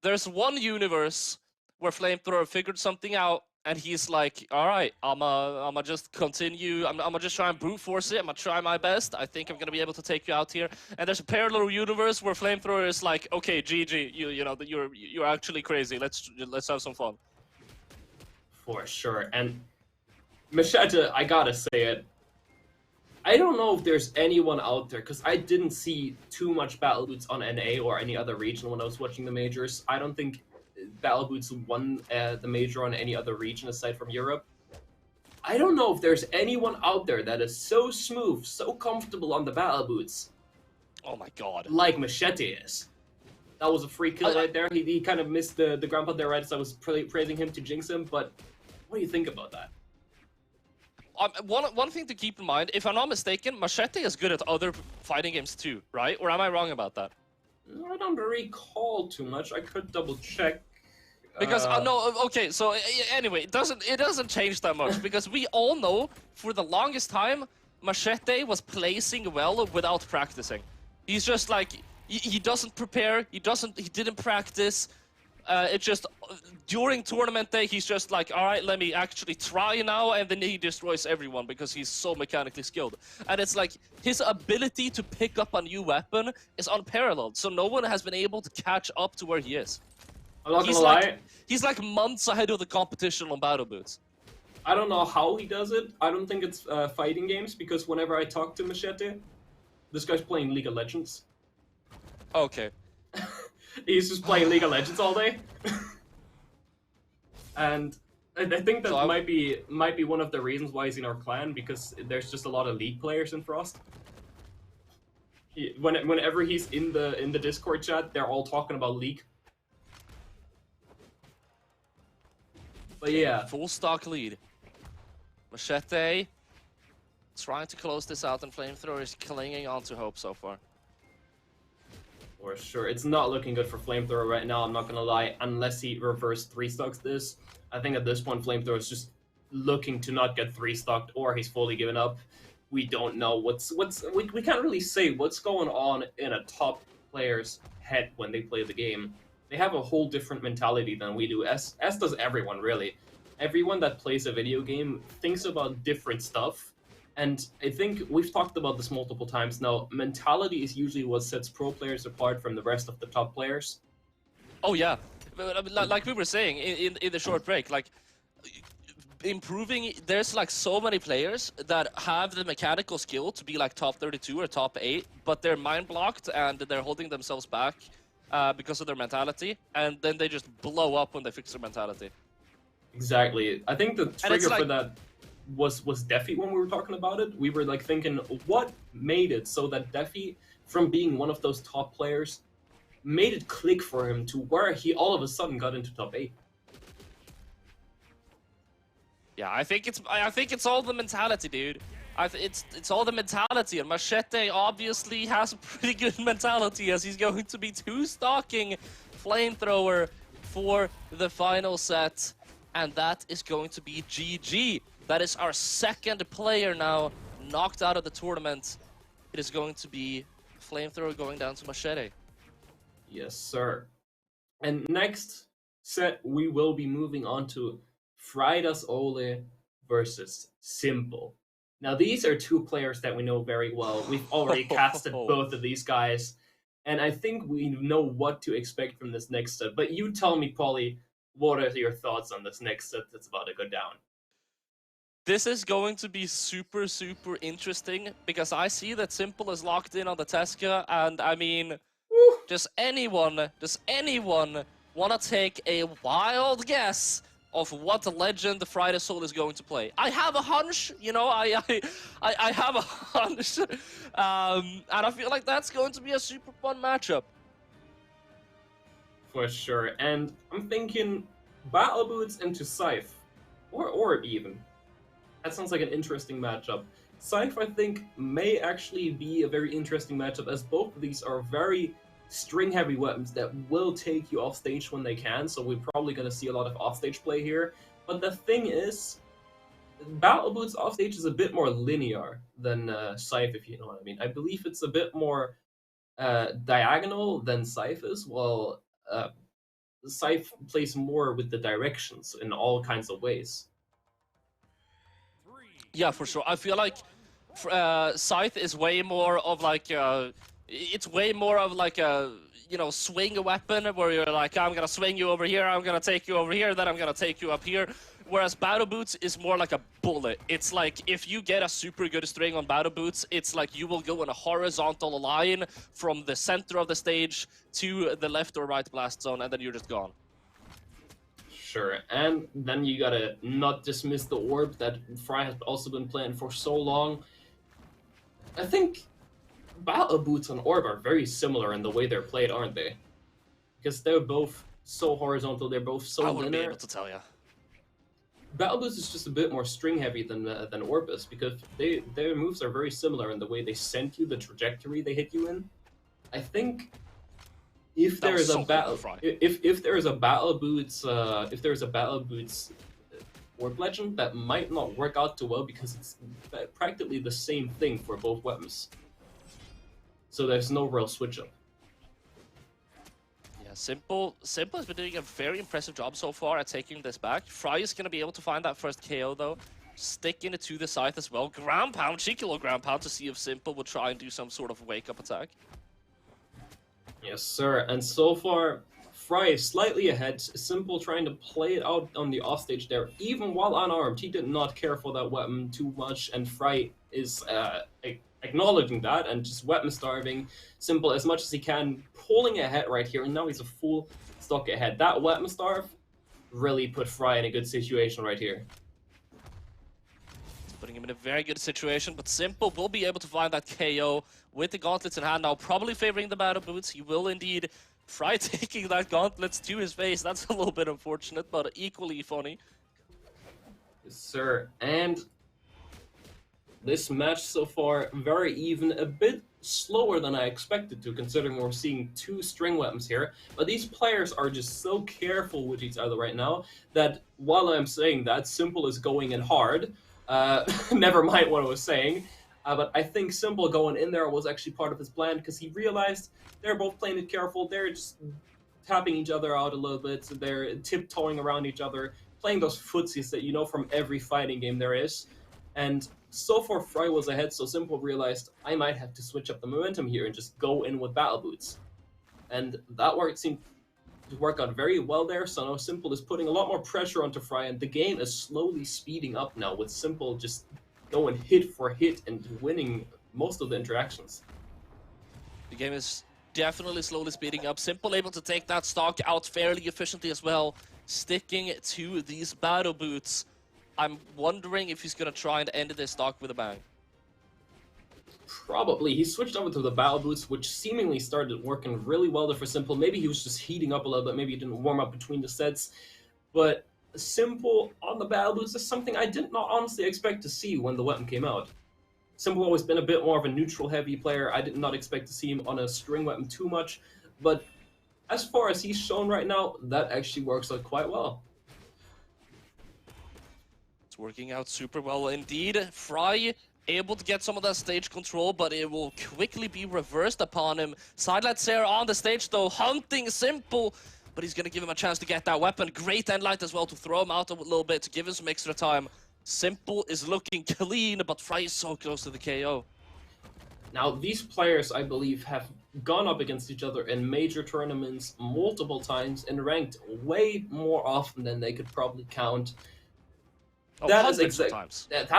There's one universe where Flamethrower figured something out, and he's like, all right, I'ma just continue. I'ma just try and brute force it. I'ma try my best. I think I'm gonna be able to take you out here. And there's a parallel universe where Flamethrower is like, okay, GG, you know, you're actually crazy. Let's have some fun. For sure. And Machete, I gotta say it, I don't know if there's anyone out there, because I didn't see too much Battle Boots on NA or any other region when I was watching the majors. I don't think Battle Boots won the major on any other region aside from Europe. I don't know if there's anyone out there that is so smooth, so comfortable on the Battle Boots. Oh my god. Like Machete is. That was a free kill right there. He kind of missed the ground pound there right as I was praising him to jinx him, but what do you think about that? One thing to keep in mind, if I'm not mistaken, Machete is good at other fighting games too, right? Or am I wrong about that? I don't recall too much. I could double check. Because no, okay. So anyway, it doesn't change that much because we all know for the longest time Machete was placing well without practicing. He's just like he doesn't prepare. He didn't practice. It's just during tournament day, he's just like, all right, let me actually try now, and then he destroys everyone because he's so mechanically skilled. And it's like his ability to pick up a new weapon is unparalleled, so no one has been able to catch up to where he is. I'm not gonna lie. He's like months ahead of the competition on Battle Boots. I don't know how he does it. I don't think it's fighting games, because whenever I talk to Machete, this guy's playing League of Legends. Okay. He's just playing League of Legends all day. And I think that So might be one of the reasons why he's in our clan, because there's just a lot of League players in Frost. Whenever he's in the Discord chat, they're all talking about League. But yeah, full stock lead. Machete trying to close this out, and Flamethrower is clinging on to hope so far. for sure. It's not looking good for Flamethrower right now, I'm not gonna lie, unless he reverse 3-stocks this. I think at this point Flamethrower is just looking to not get 3-stocked, or he's fully given up. We don't know we can't really say what's going on in a top player's head when they play the game. They have a whole different mentality than we do, as does everyone, really. Everyone that plays a video game thinks about different stuff, and I think we've talked about this multiple times now. Mentality is usually what sets pro players apart from the rest of the top players. Oh yeah, like we were saying in the short break, like improving. There's like so many players that have the mechanical skill to be like top 32 or top 8, but they're mind blocked and they're holding themselves back because of their mentality, and then they just blow up when they fix their mentality. Exactly. I think the trigger like, for that was Defy when we were talking about it. We were like thinking, what made it so that Defy, from being one of those top players, made it click for him to where he all of a sudden got into top 8. Yeah, I think it's all the mentality, dude. It's all the mentality, and Machete obviously has a pretty good mentality, as he's going to be 2-stocking Flamethrower for the final set, and that is going to be GG. That is our second player now knocked out of the tournament. It is going to be Flamethrower going down to Machete. Yes, sir. And next set, we will be moving on to Freidas Ole versus Simple. Now, these are two players that we know very well. We've already casted both of these guys, and I think we know what to expect from this next set. But you tell me, Paulie, what are your thoughts on this next set that's about to go down? This is going to be super, super interesting, because I see that Simple is locked in on the Tesca, and I mean, does anyone want to take a wild guess of what legend the Friday Soul is going to play? I have a hunch, you know, I have a hunch, and I feel like that's going to be a super fun matchup. For sure, and I'm thinking Battle Boots into Scythe, or Orb even. That sounds like an interesting matchup. Scythe, I think, may actually be a very interesting matchup, as both of these are very string-heavy weapons that will take you off stage when they can, so we're probably going to see a lot of off-stage play here. But the thing is, Battle Boots off-stage is a bit more linear than Scythe, if you know what I mean. I believe it's a bit more diagonal than Scythe is, while Scythe plays more with the directions in all kinds of ways. Yeah, for sure. I feel like Scythe is way more of like it's way more of like a, you know, swing weapon, where you're like, I'm gonna swing you over here, I'm gonna take you over here, then I'm gonna take you up here. Whereas Battle Boots is more like a bullet. It's like, if you get a super good string on Battle Boots, it's like you will go in a horizontal line from the center of the stage to the left or right blast zone, and then you're just gone. Sure, and then you gotta not dismiss the orb that Fry has also been playing for so long. I think Battle Boots and Orb are very similar in the way they're played, aren't they? Because they're both so horizontal, they're both so linear. I wouldn't be able to tell you. Battle Boots is just a bit more string heavy than Orb is, because their moves are very similar in the way they send you the trajectory they hit you in. I think if there is a battle, if there is a Battle Boots, Orb Legend, that might not work out too well, because it's practically the same thing for both weapons. So there's no real switch up. Yeah, Simple has been doing a very impressive job so far at taking this back. Fry is gonna be able to find that first KO though, sticking it to the Scythe as well. Ground pound, cheeky little ground pound to see if Simple will try and do some sort of wake up attack. Yes, sir. And so far, Fry is slightly ahead. Simple trying to play it out on the offstage there. Even while unarmed, he did not care for that weapon too much, and Fry is acknowledging that and just weapon starving Simple as much as he can, pulling ahead right here, and now he's a full stock ahead. That weapon starve really put Fry in a good situation right here. It's putting him in a very good situation, but Simple will be able to find that KO with the gauntlets in hand now, probably favoring the battle boots. He will indeed. Fry taking that gauntlets to his face. That's a little bit unfortunate, but equally funny. Yes, sir. And this match so far, very even, a bit slower than I expected to, considering we're seeing two string weapons here. But these players are just so careful with each other right now that while I'm saying that, Simple is going in hard. Never mind what I was saying. But I think Simple going in there was actually part of his plan, because he realized they're both playing it careful. They're just tapping each other out a little bit. So they're tiptoeing around each other, playing those footsies that you know from every fighting game there is. And so far, Fry was ahead, so Simple realized I might have to switch up the momentum here and just go in with battle boots. And that seemed to work out very well there, so now Simple is putting a lot more pressure onto Fry, and the game is slowly speeding up now, with Simple just going hit for hit and winning most of the interactions. The game is definitely slowly speeding up. Simple able to take that stock out fairly efficiently as well, sticking to these battle boots. I'm wondering if he's going to try and end this stock with a bang. Probably. He switched over to the battle boots, which seemingly started working really well there for Simple. Maybe he was just heating up a little bit. Maybe he didn't warm up between the sets. But Simple on the battle boots is something I did not honestly expect to see when the weapon came out. Simple always been a bit more of a neutral heavy player. I did not expect to see him on a string weapon too much. But as far as he's shown right now, that actually works out quite well. It's working out super well indeed. Fry able to get some of that stage control, but it will quickly be reversed upon him. Sidelight Sarah on the stage though, hunting Simple, but he's gonna give him a chance to get that weapon. Great Endlight as well to throw him out a little bit, to give him some extra time. Simple is looking clean, but Fry is so close to the KO. Now, these players, I believe, have gone up against each other in major tournaments multiple times and ranked way more often than they could probably count. Oh, That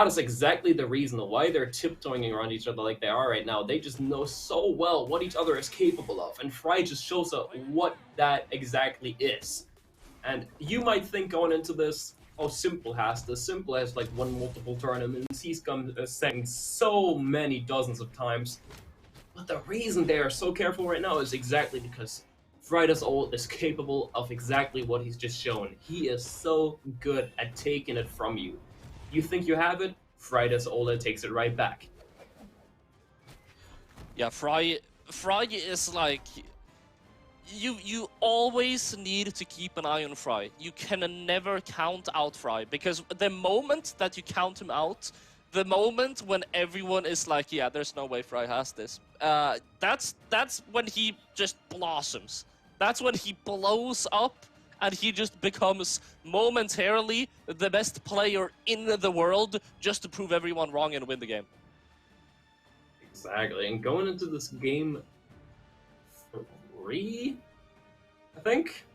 is exactly the reason why they're tiptoeing around each other like they are right now. They just know so well what each other is capable of, and Fry just shows up what that exactly is. And you might think going into this, oh, Simple has this. Simple has like won multiple tournaments. He's come second so many dozens of times. But the reason they are so careful right now is exactly because Fryda's ult is capable of exactly what he's just shown. He is so good at taking it from you. You think you have it, Fryda's ult takes it right back. Yeah, Fry is like... You always need to keep an eye on Fry. You can never count out Fry, because the moment that you count him out, the moment when everyone is like, yeah, there's no way Fry has this, that's when he just blossoms. That's when he blows up, and he just becomes momentarily the best player in the world, just to prove everyone wrong and win the game. Exactly, and going into this game 3, I think?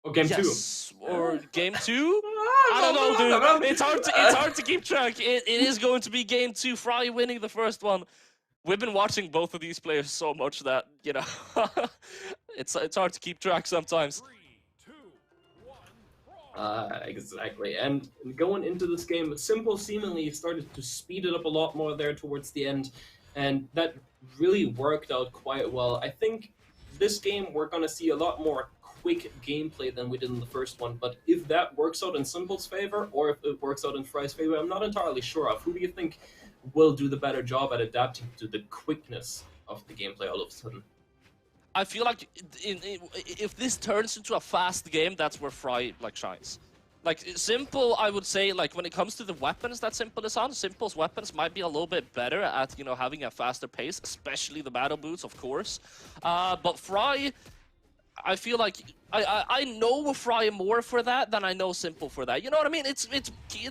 Or game 2? Or game 2? I don't know, dude. It's hard to keep track. It is going to be game 2. Fry winning the first one. We've been watching both of these players so much that, you know, it's hard to keep track sometimes. 3, 2, 1, Exactly. And going into this game, Simple seemingly started to speed it up a lot more there towards the end, and that really worked out quite well. I think this game we're going to see a lot more quick gameplay than we did in the first one, but if that works out in Simple's favor, or if it works out in Fry's favor, I'm not entirely sure of. Who do you think will do the better job at adapting to the quickness of the gameplay all of a sudden? I feel like if this turns into a fast game, that's where Fry like shines. Like Simple, I would say, like when it comes to the weapons that Simple is on, Simple's weapons might be a little bit better at, you know, having a faster pace, especially the battle boots, of course. But Fry, I feel like I know Fry more for that than I know Simple for that. You know what I mean? It's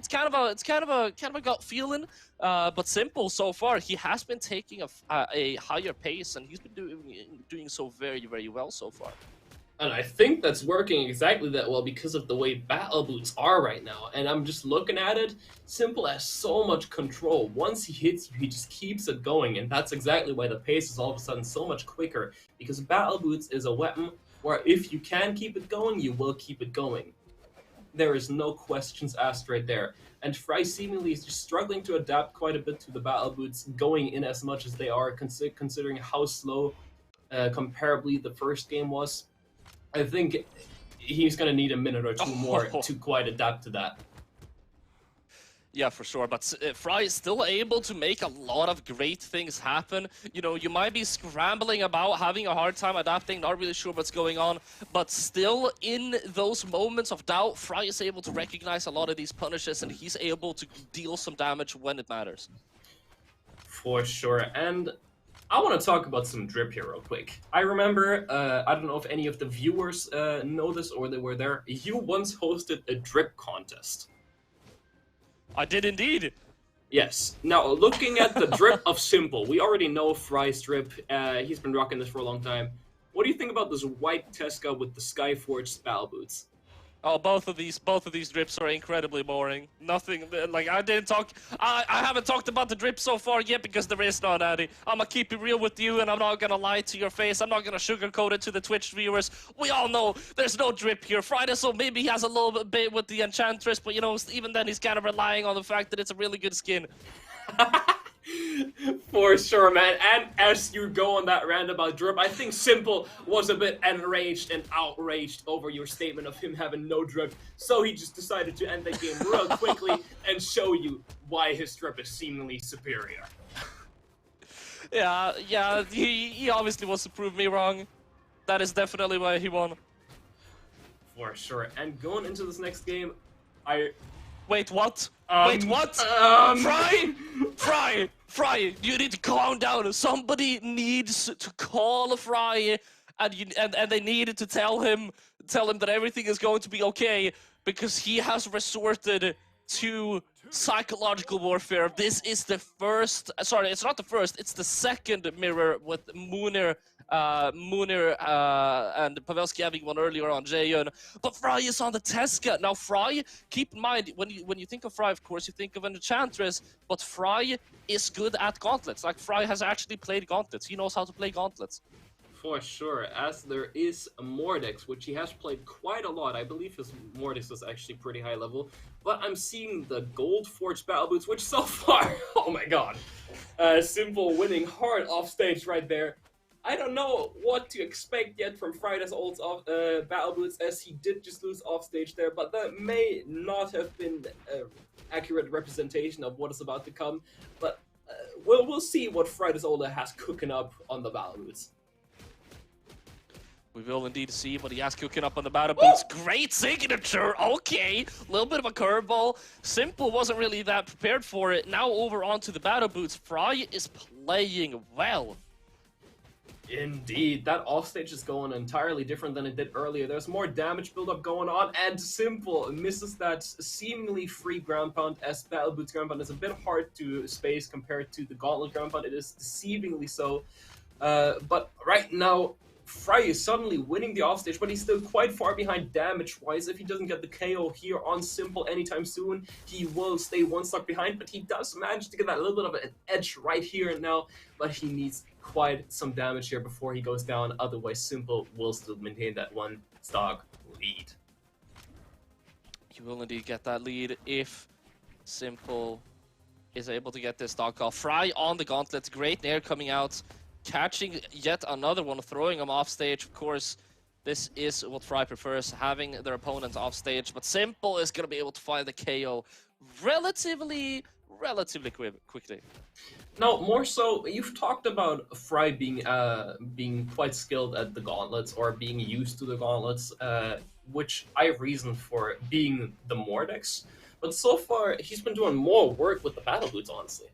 kind of a gut feeling. But Simple so far, he has been taking a higher pace, and he's been doing so very, very well so far. And I think that's working exactly that well because of the way battle boots are right now. And I'm just looking at it, Simple has so much control. Once he hits you, he just keeps it going. And that's exactly why the pace is all of a sudden so much quicker. Because battle boots is a weapon where if you can keep it going, you will keep it going. there is no questions asked right there. And Fry seemingly is just struggling to adapt quite a bit to the battle boots, going in as much as they are, considering how slow comparably the first game was. I think he's going to need a minute or two more to quite adapt to that. Yeah, for sure, but Fry is still able to make a lot of great things happen. You know, you might be scrambling about, having a hard time adapting, not really sure what's going on, but still in those moments of doubt, Fry is able to recognize a lot of these punishes, and he's able to deal some damage when it matters. For sure, and I want to talk about some drip here real quick. I remember, I don't know if any of the viewers know this or they were there, you once hosted a drip contest. I did indeed. Yes. Now, looking at the drip of Simple, we already know Fry's drip. He's been rocking this for a long time. What do you think about this white Tesca with the Skyforged battle boots? Oh, both of these drips are incredibly boring. Nothing, like, I haven't talked about the drip so far yet because there is none, Addy. I'm gonna keep it real with you and I'm not gonna lie to your face. I'm not gonna sugarcoat it to the Twitch viewers. We all know there's no drip here. Friday, so maybe he has a little bit with the Enchantress, but you know, even then he's kind of relying on the fact that it's a really good skin. For sure, man. And as you go on that rant about drip, I think Simple was a bit enraged and outraged over your statement of him having no drip. So he just decided to end the game real quickly and show you why his drip is seemingly superior. Yeah, he obviously wants to prove me wrong. That is definitely why he won. For sure. And going into this next game, Wait, what? Wait, what? Fry! You need to calm down. Somebody needs to call Fry, and they need to tell him that everything is going to be okay because he has resorted to psychological warfare. This is the first. Sorry, it's not the first. It's the second mirror with Munir and Pavelski having one earlier on Jaehyun. But Fry is on the Tesca. Now Fry, keep in mind, when you think of Fry, of course, you think of an Enchantress, but Fry is good at gauntlets. Like, Fry has actually played gauntlets. He knows how to play gauntlets. For sure, as there is a Mordex, which he has played quite a lot. I believe his Mordex is actually pretty high level. But I'm seeing the Gold Forged Battle Boots, which so far, oh my god, Simple winning hard off stage right there. I don't know what to expect yet from Friday's old battle boots, as he did just lose off stage there, but that may not have been an accurate representation of what is about to come. But we'll see what Friday's old has cooking up on the battle boots. We will indeed see what he has cooking up on the battle boots. Great signature! Okay, a little bit of a curveball. Simple wasn't really that prepared for it. Now over onto the battle boots. Fry is playing well. Indeed, that offstage is going entirely different than it did earlier. There's more damage buildup going on, and Simple misses that seemingly free ground pound, as Battle Boots ground pound is a bit hard to space compared to the Gauntlet ground pound. It is deceivingly so. But right now, Fry is suddenly winning the offstage, but he's still quite far behind damage-wise. If he doesn't get the KO here on Simple anytime soon, he will stay one stock behind, but he does manage to get that little bit of an edge right here and now, but he needs quite some damage here before he goes down. Otherwise, Simple will still maintain that one stock lead. He will indeed get that lead if Simple is able to get this stock off. Fry on the gauntlets, great nair coming out, catching yet another one, throwing him off stage. Of course, this is what Fry prefers, having their opponent off stage, but Simple is going to be able to find the KO relatively quickly. Now, more so, you've talked about Fry being quite skilled at the gauntlets, or being used to the gauntlets, which I reasoned for being the Mordex. But so far, he's been doing more work with the battle boots, honestly.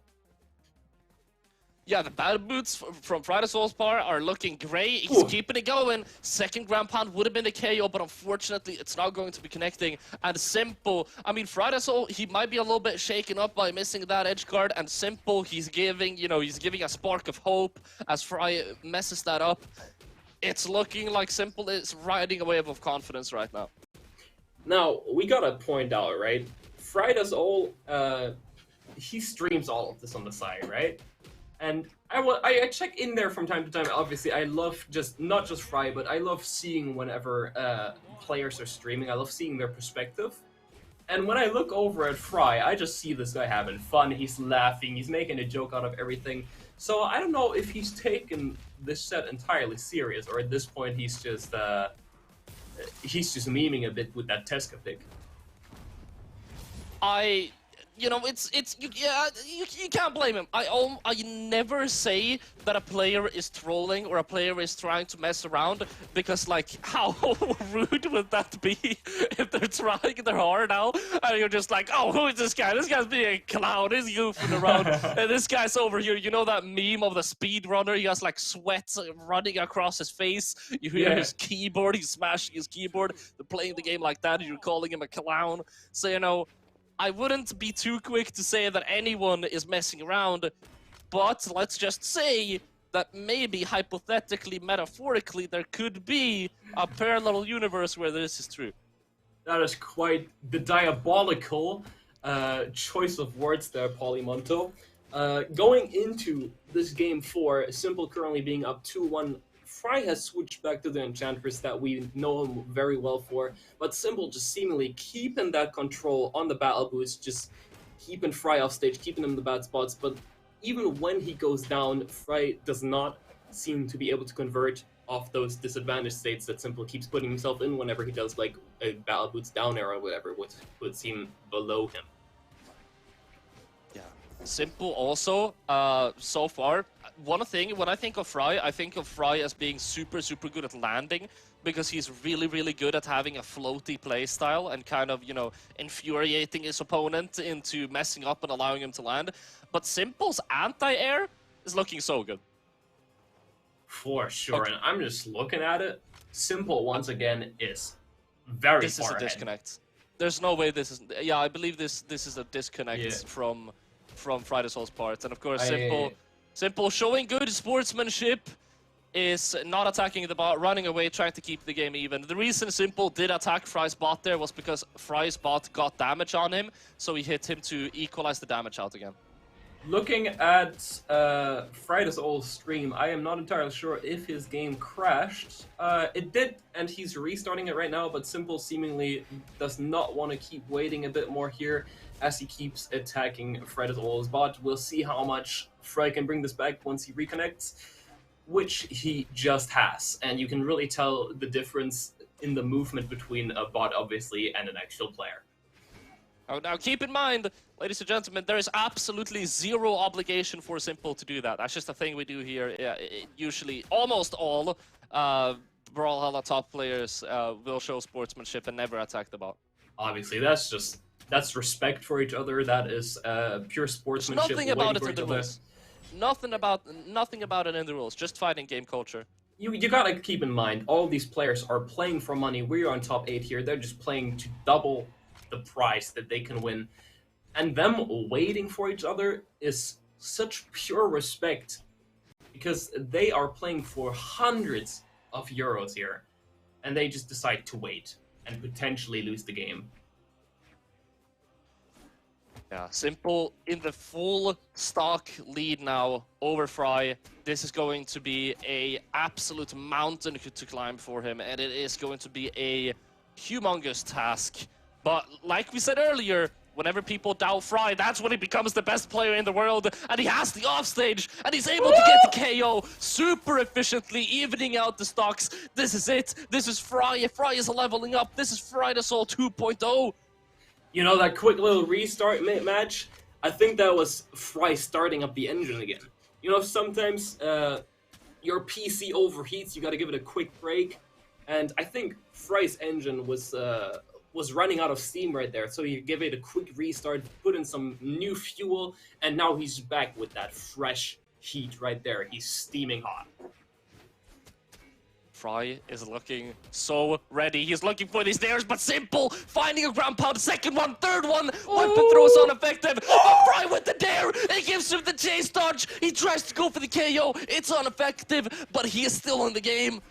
Yeah, the battle boots from Friday Soul's part are looking great. He's keeping it going. Second ground pound would have been a KO, but unfortunately, it's not going to be connecting. And Simple, I mean, Friday Soul, he might be a little bit shaken up by missing that edge guard. And Simple, he's giving a spark of hope as Fry messes that up. It's looking like Simple is riding a wave of confidence right now. Now, we gotta point out, right? Friday Soul, he streams all of this on the side, right? And I check in there from time to time. Obviously, I love not just Fry, but I love seeing whenever players are streaming. I love seeing their perspective. And when I look over at Fry, I just see this guy having fun. He's laughing. He's making a joke out of everything. So I don't know if he's taken this set entirely serious, or at this point he's just memeing a bit with that Tesca pick. You know, you can't blame him. I never say that a player is trolling or a player is trying to mess around, because like, how rude would that be if they're trying their heart out and you're just like, oh, who is this guy? This guy's being a clown. He's goofing around. And this guy's over here. You know that meme of the speedrunner? He has like sweat running across his face. You hear his keyboard. He's smashing his keyboard. They're playing the game like that. And you're calling him a clown. So, you know, I wouldn't be too quick to say that anyone is messing around, but let's just say that maybe, hypothetically, metaphorically, there could be a parallel universe where this is true. That is quite the diabolical choice of words there, Polymonto. Going into this game 4, Simple currently being up 2-1, Fry has switched back to the Enchantress that we know him very well for, but Simple just seemingly keeping that control on the battle boost, just keeping Fry off stage, keeping him in the bad spots. But even when he goes down, Fry does not seem to be able to convert off those disadvantaged states that Simple keeps putting himself in whenever he does like a battle boost down air or whatever, which would seem below him. Yeah. Simple also, so far, one thing, when I think of Fry as being super, super good at landing, because he's really, really good at having a floaty playstyle and kind of, you know, infuriating his opponent into messing up and allowing him to land. But Simple's anti-air is looking so good. For sure, and I'm just looking at it. Simple, once again, is very This is a disconnect. There's no way this is... Yeah, I believe this is a disconnect from Fry the Soul's part. And of course, Simple showing good sportsmanship, is not attacking the bot, running away, trying to keep the game even. The reason Simple did attack Fry's bot there was because Fry's bot got damage on him, so he hit him to equalize the damage out again. Looking at Fry the Soul's stream, I am not entirely sure if his game crashed. It did, and he's restarting it right now, but Simple seemingly does not want to keep waiting a bit more here as he keeps attacking Fry the Soul's bot. We'll see how much Fry can bring this back once he reconnects, which he just has. And you can really tell the difference in the movement between a bot, obviously, and an actual player. Oh, now keep in mind, ladies and gentlemen, there is absolutely zero obligation for Simple to do that. That's just a thing we do here. Usually, almost all Brawlhalla top players will show sportsmanship and never attack the bot. Obviously, that's respect for each other. That is pure sportsmanship. Nothing about it in the rules. Nothing about it in the rules. Just fighting game culture. You gotta keep in mind, all these players are playing for money. We're on top 8 here. They're just playing to double the price that they can win. And them waiting for each other is such pure respect, because they are playing for hundreds of euros here, and they just decide to wait and potentially lose the game. Yeah, Simple in the full stock lead now over Fry. This is going to be a absolute mountain to climb for him, and it is going to be a humongous task. But like we said earlier, whenever people doubt Fry, that's when he becomes the best player in the world, and he has the offstage, and he's able to get the KO super efficiently, evening out the stocks. This is it. This is Fry. Fry is leveling up. This is Fry the Soul 2.0. You know, that quick little restart match, I think that was Fry starting up the engine again. You know, sometimes your PC overheats, you gotta give it a quick break, and I think Fry's engine was running out of steam right there, so you give it a quick restart, put in some new fuel, and now he's back with that fresh heat right there. He's steaming hot. Fry is looking so ready. He's looking for these stairs, but Simple finding a ground pound. Second one, third one. Weapon throw is ineffective. But Fry with the dare. It gives him the chase dodge. He tries to go for the KO. It's ineffective, but he is still in the game.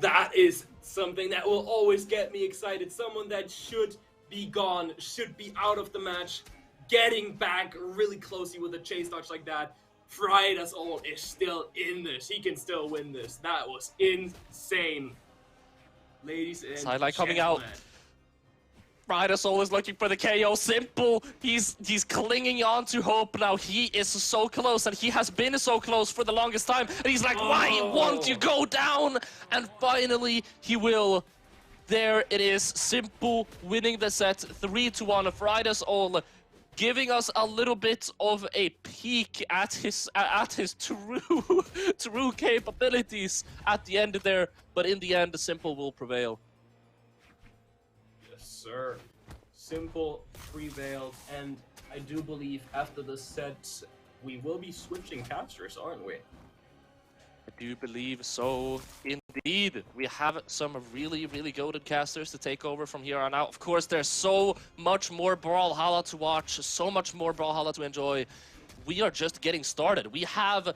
That is something that will always get me excited. Someone that should be gone, should be out of the match, getting back really closely with a chase dodge like that. Frida's all is still in this. He can still win this. That was insane. Ladies and Highlight coming out. gentlemen. Soul is looking for the KO. Simple. He's clinging on to hope now. He is so close, and he has been so close for the longest time. And he's like, why won't you go down? And finally, he will. There it is. Simple winning the set 3-1. Frida's all giving us a little bit of a peek at his true capabilities at the end there. But in the end, the Simple will prevail. Sir, Simple prevailed, and I do believe after the set we will be switching casters, aren't we? I do believe so, indeed. We have some really, really goated casters to take over from here on out. Of course, there's so much more Brawlhalla to watch, so much more Brawlhalla to enjoy. We are just getting started. We have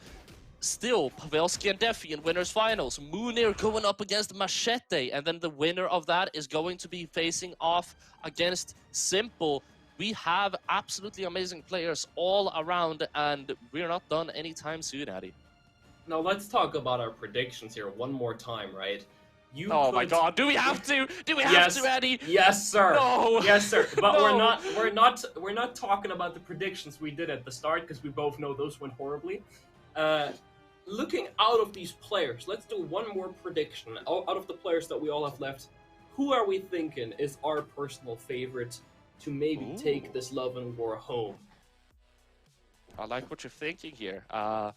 still Pavelski and Defy in winners finals. Munir going up against Machete, and then the winner of that is going to be facing off against Simple. We have absolutely amazing players all around, and we're not done anytime soon, Addy. Now let's talk about our predictions here one more time, right? Oh my god, do we have to? Do we have to, Addy? Yes, sir. No. Yes, sir. But No. we're not talking about the predictions we did at the start, because we both know those went horribly. Looking out of these players, let's do one more prediction. Out of the players that we all have left, who are we thinking is our personal favorite to maybe take this Love and War home? I like what you're thinking here. I'm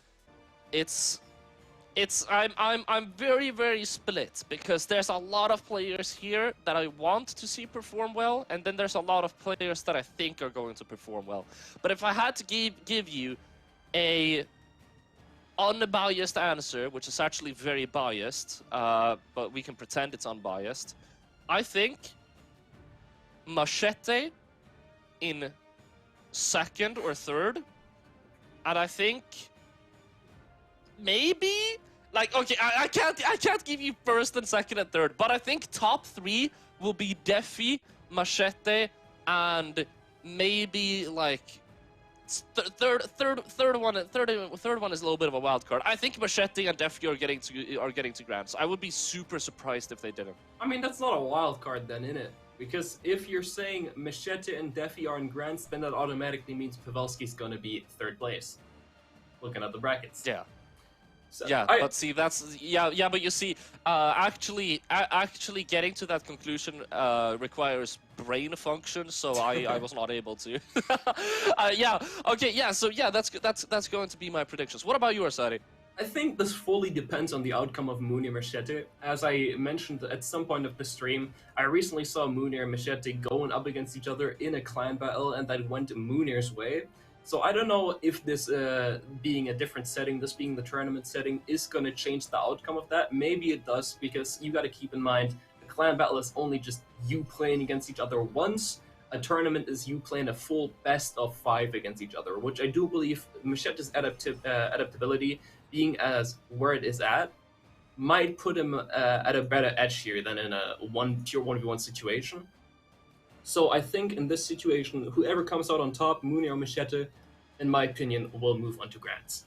very, very split, because there's a lot of players here that I want to see perform well, and then there's a lot of players that I think are going to perform well. But if I had to give you a unbiased answer, which is actually very biased, but we can pretend it's unbiased, I think Machete in second or third, and I think maybe, like, okay, I can't give you first and second and third, but I think top three will be Defy, Machete, and maybe like third one is a little bit of a wild card. I think Machete and Defy are getting to Grands. I would be super surprised if they didn't. I mean, that's not a wild card then, innit? Because if you're saying Machete and Defy are in Grands, then that automatically means Pavelski's gonna be third place. Looking at the brackets. Yeah. So, Yeah, but see, that's but you see, actually getting to that conclusion requires brain function, so I was not able to. That's going to be my predictions. What about yours, Adi? I think this fully depends on the outcome of Munir and Machete. As I mentioned at some point of the stream, I recently saw Munir and Machete going up against each other in a clan battle, and that went Munir's way. So I don't know if this being a different setting, this being the tournament setting, is going to change the outcome of that. Maybe it does, because you got to keep in mind, the clan battle is only just you playing against each other once. A tournament is you playing a full best of 5 against each other, which I do believe Machete's adaptability, being as where it is at, might put him at a better edge here than in a tier 1v1 situation. So I think in this situation, whoever comes out on top, Munir or Machete, in my opinion, will move on to Grands.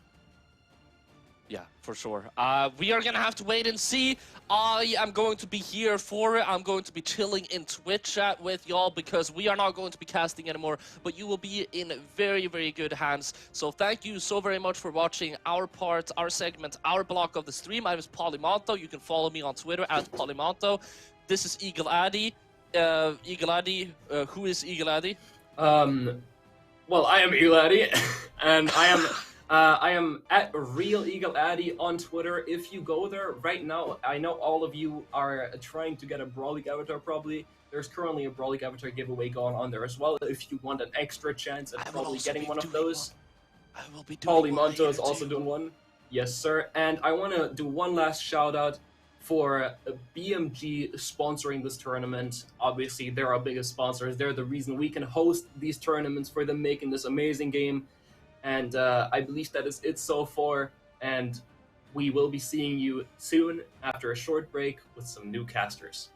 Yeah, for sure. We are gonna have to wait and see. I am going to be here for it. I'm going to be chilling in Twitch chat with y'all, because we are not going to be casting anymore, but you will be in very, very good hands. So thank you so very much for watching our part, our segment, our block of the stream. I was Polymonto. You can follow me on Twitter at Polymonto. This is Eagle Addy. Eagle Addy, who is Eagle Addy? Well, I am Eagle Addy, and I am at Real Eagle Addy on Twitter. If you go there right now, I know all of you are trying to get a Brawl League avatar. Probably there's currently a Brawl League avatar giveaway going on there as well. If you want an extra chance at probably getting one of those, I will be doing Polymonto is also doing one. Yes, sir. And I want to do one last shout out for BMG sponsoring this tournament. Obviously, they're our biggest sponsors. They're the reason we can host these tournaments, for them making this amazing game. And I believe that is it so far. And we will be seeing you soon after a short break with some new casters.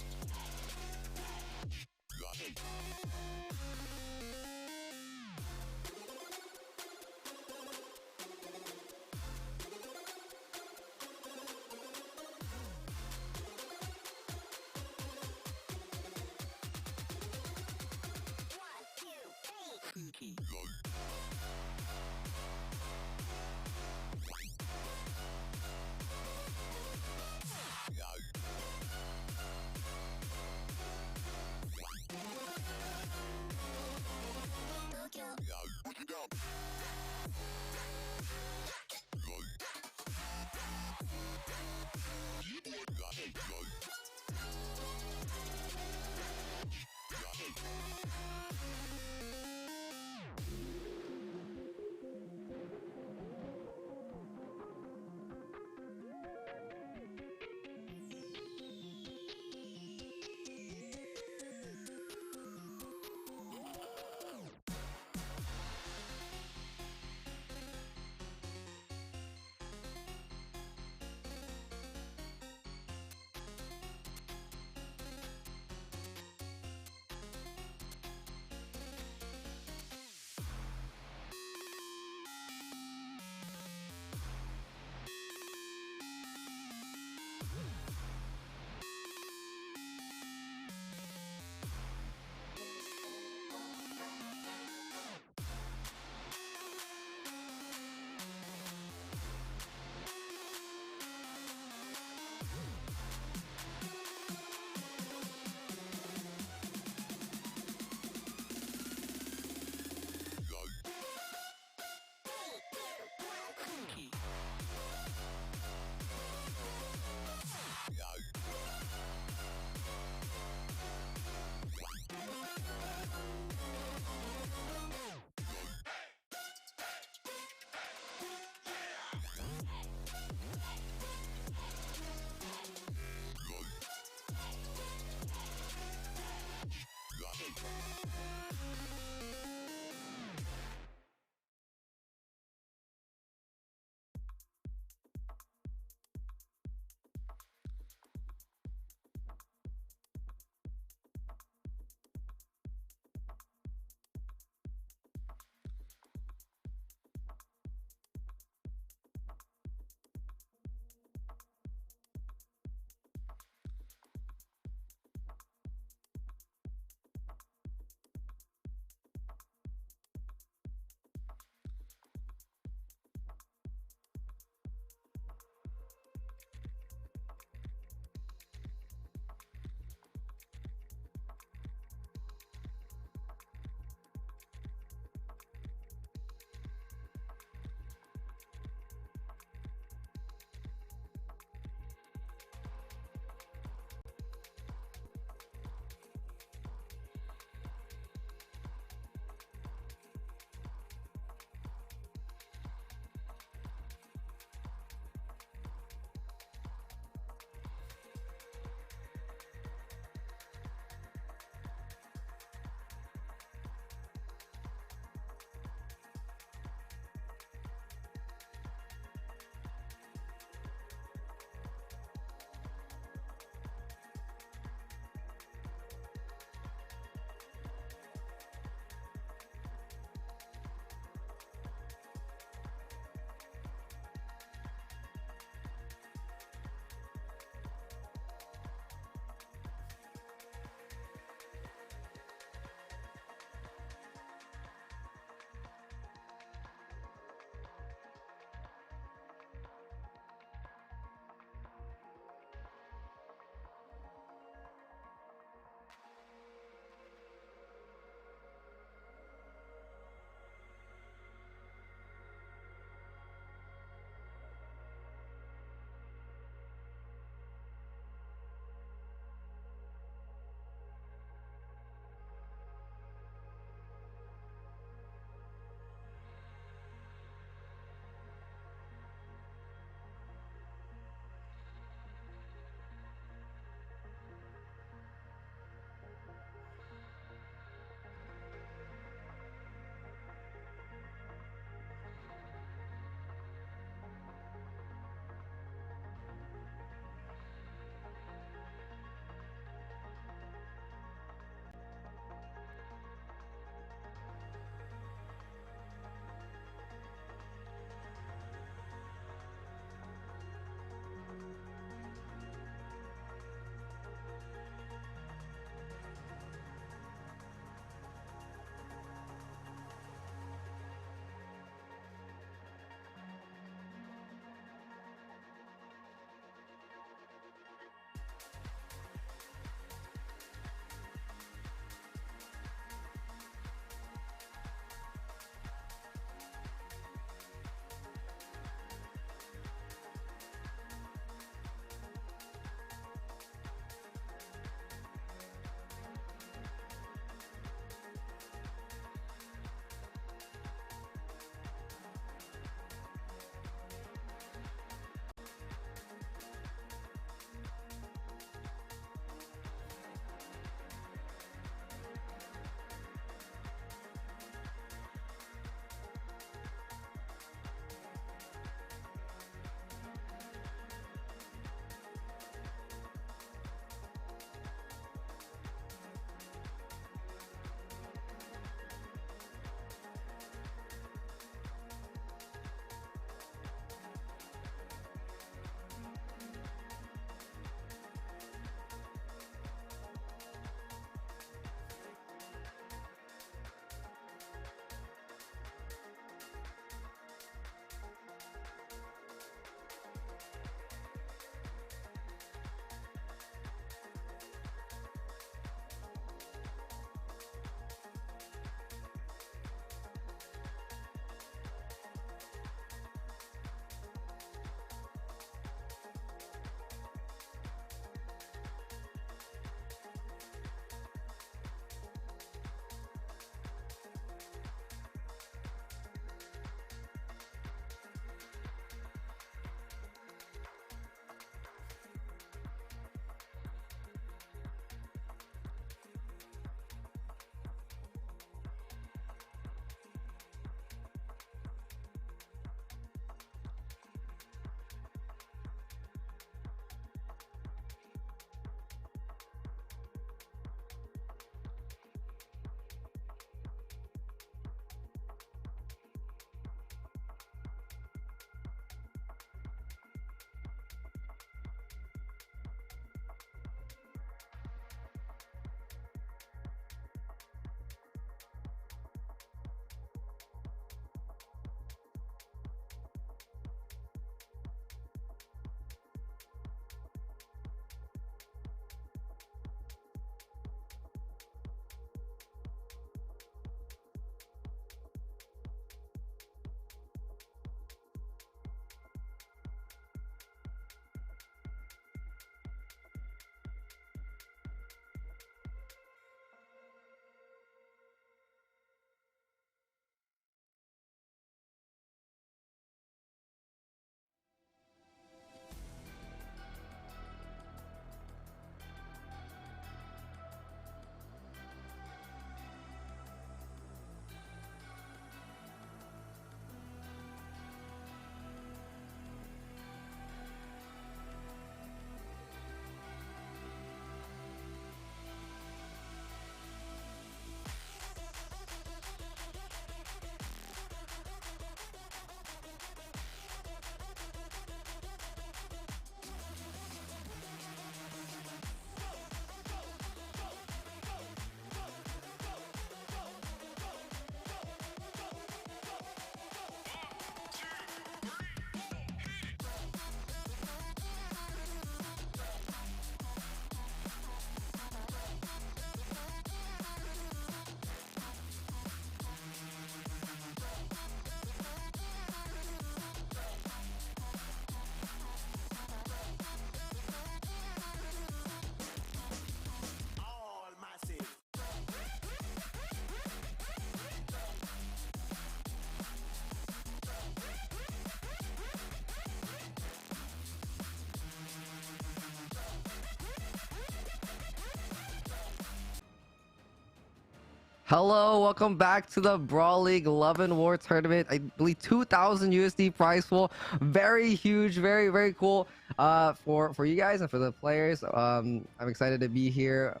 Hello, welcome back to the Brawl League Love and War tournament. I believe 2,000 USD prize pool. Very huge, very cool for you guys and for the players. I'm excited to be here.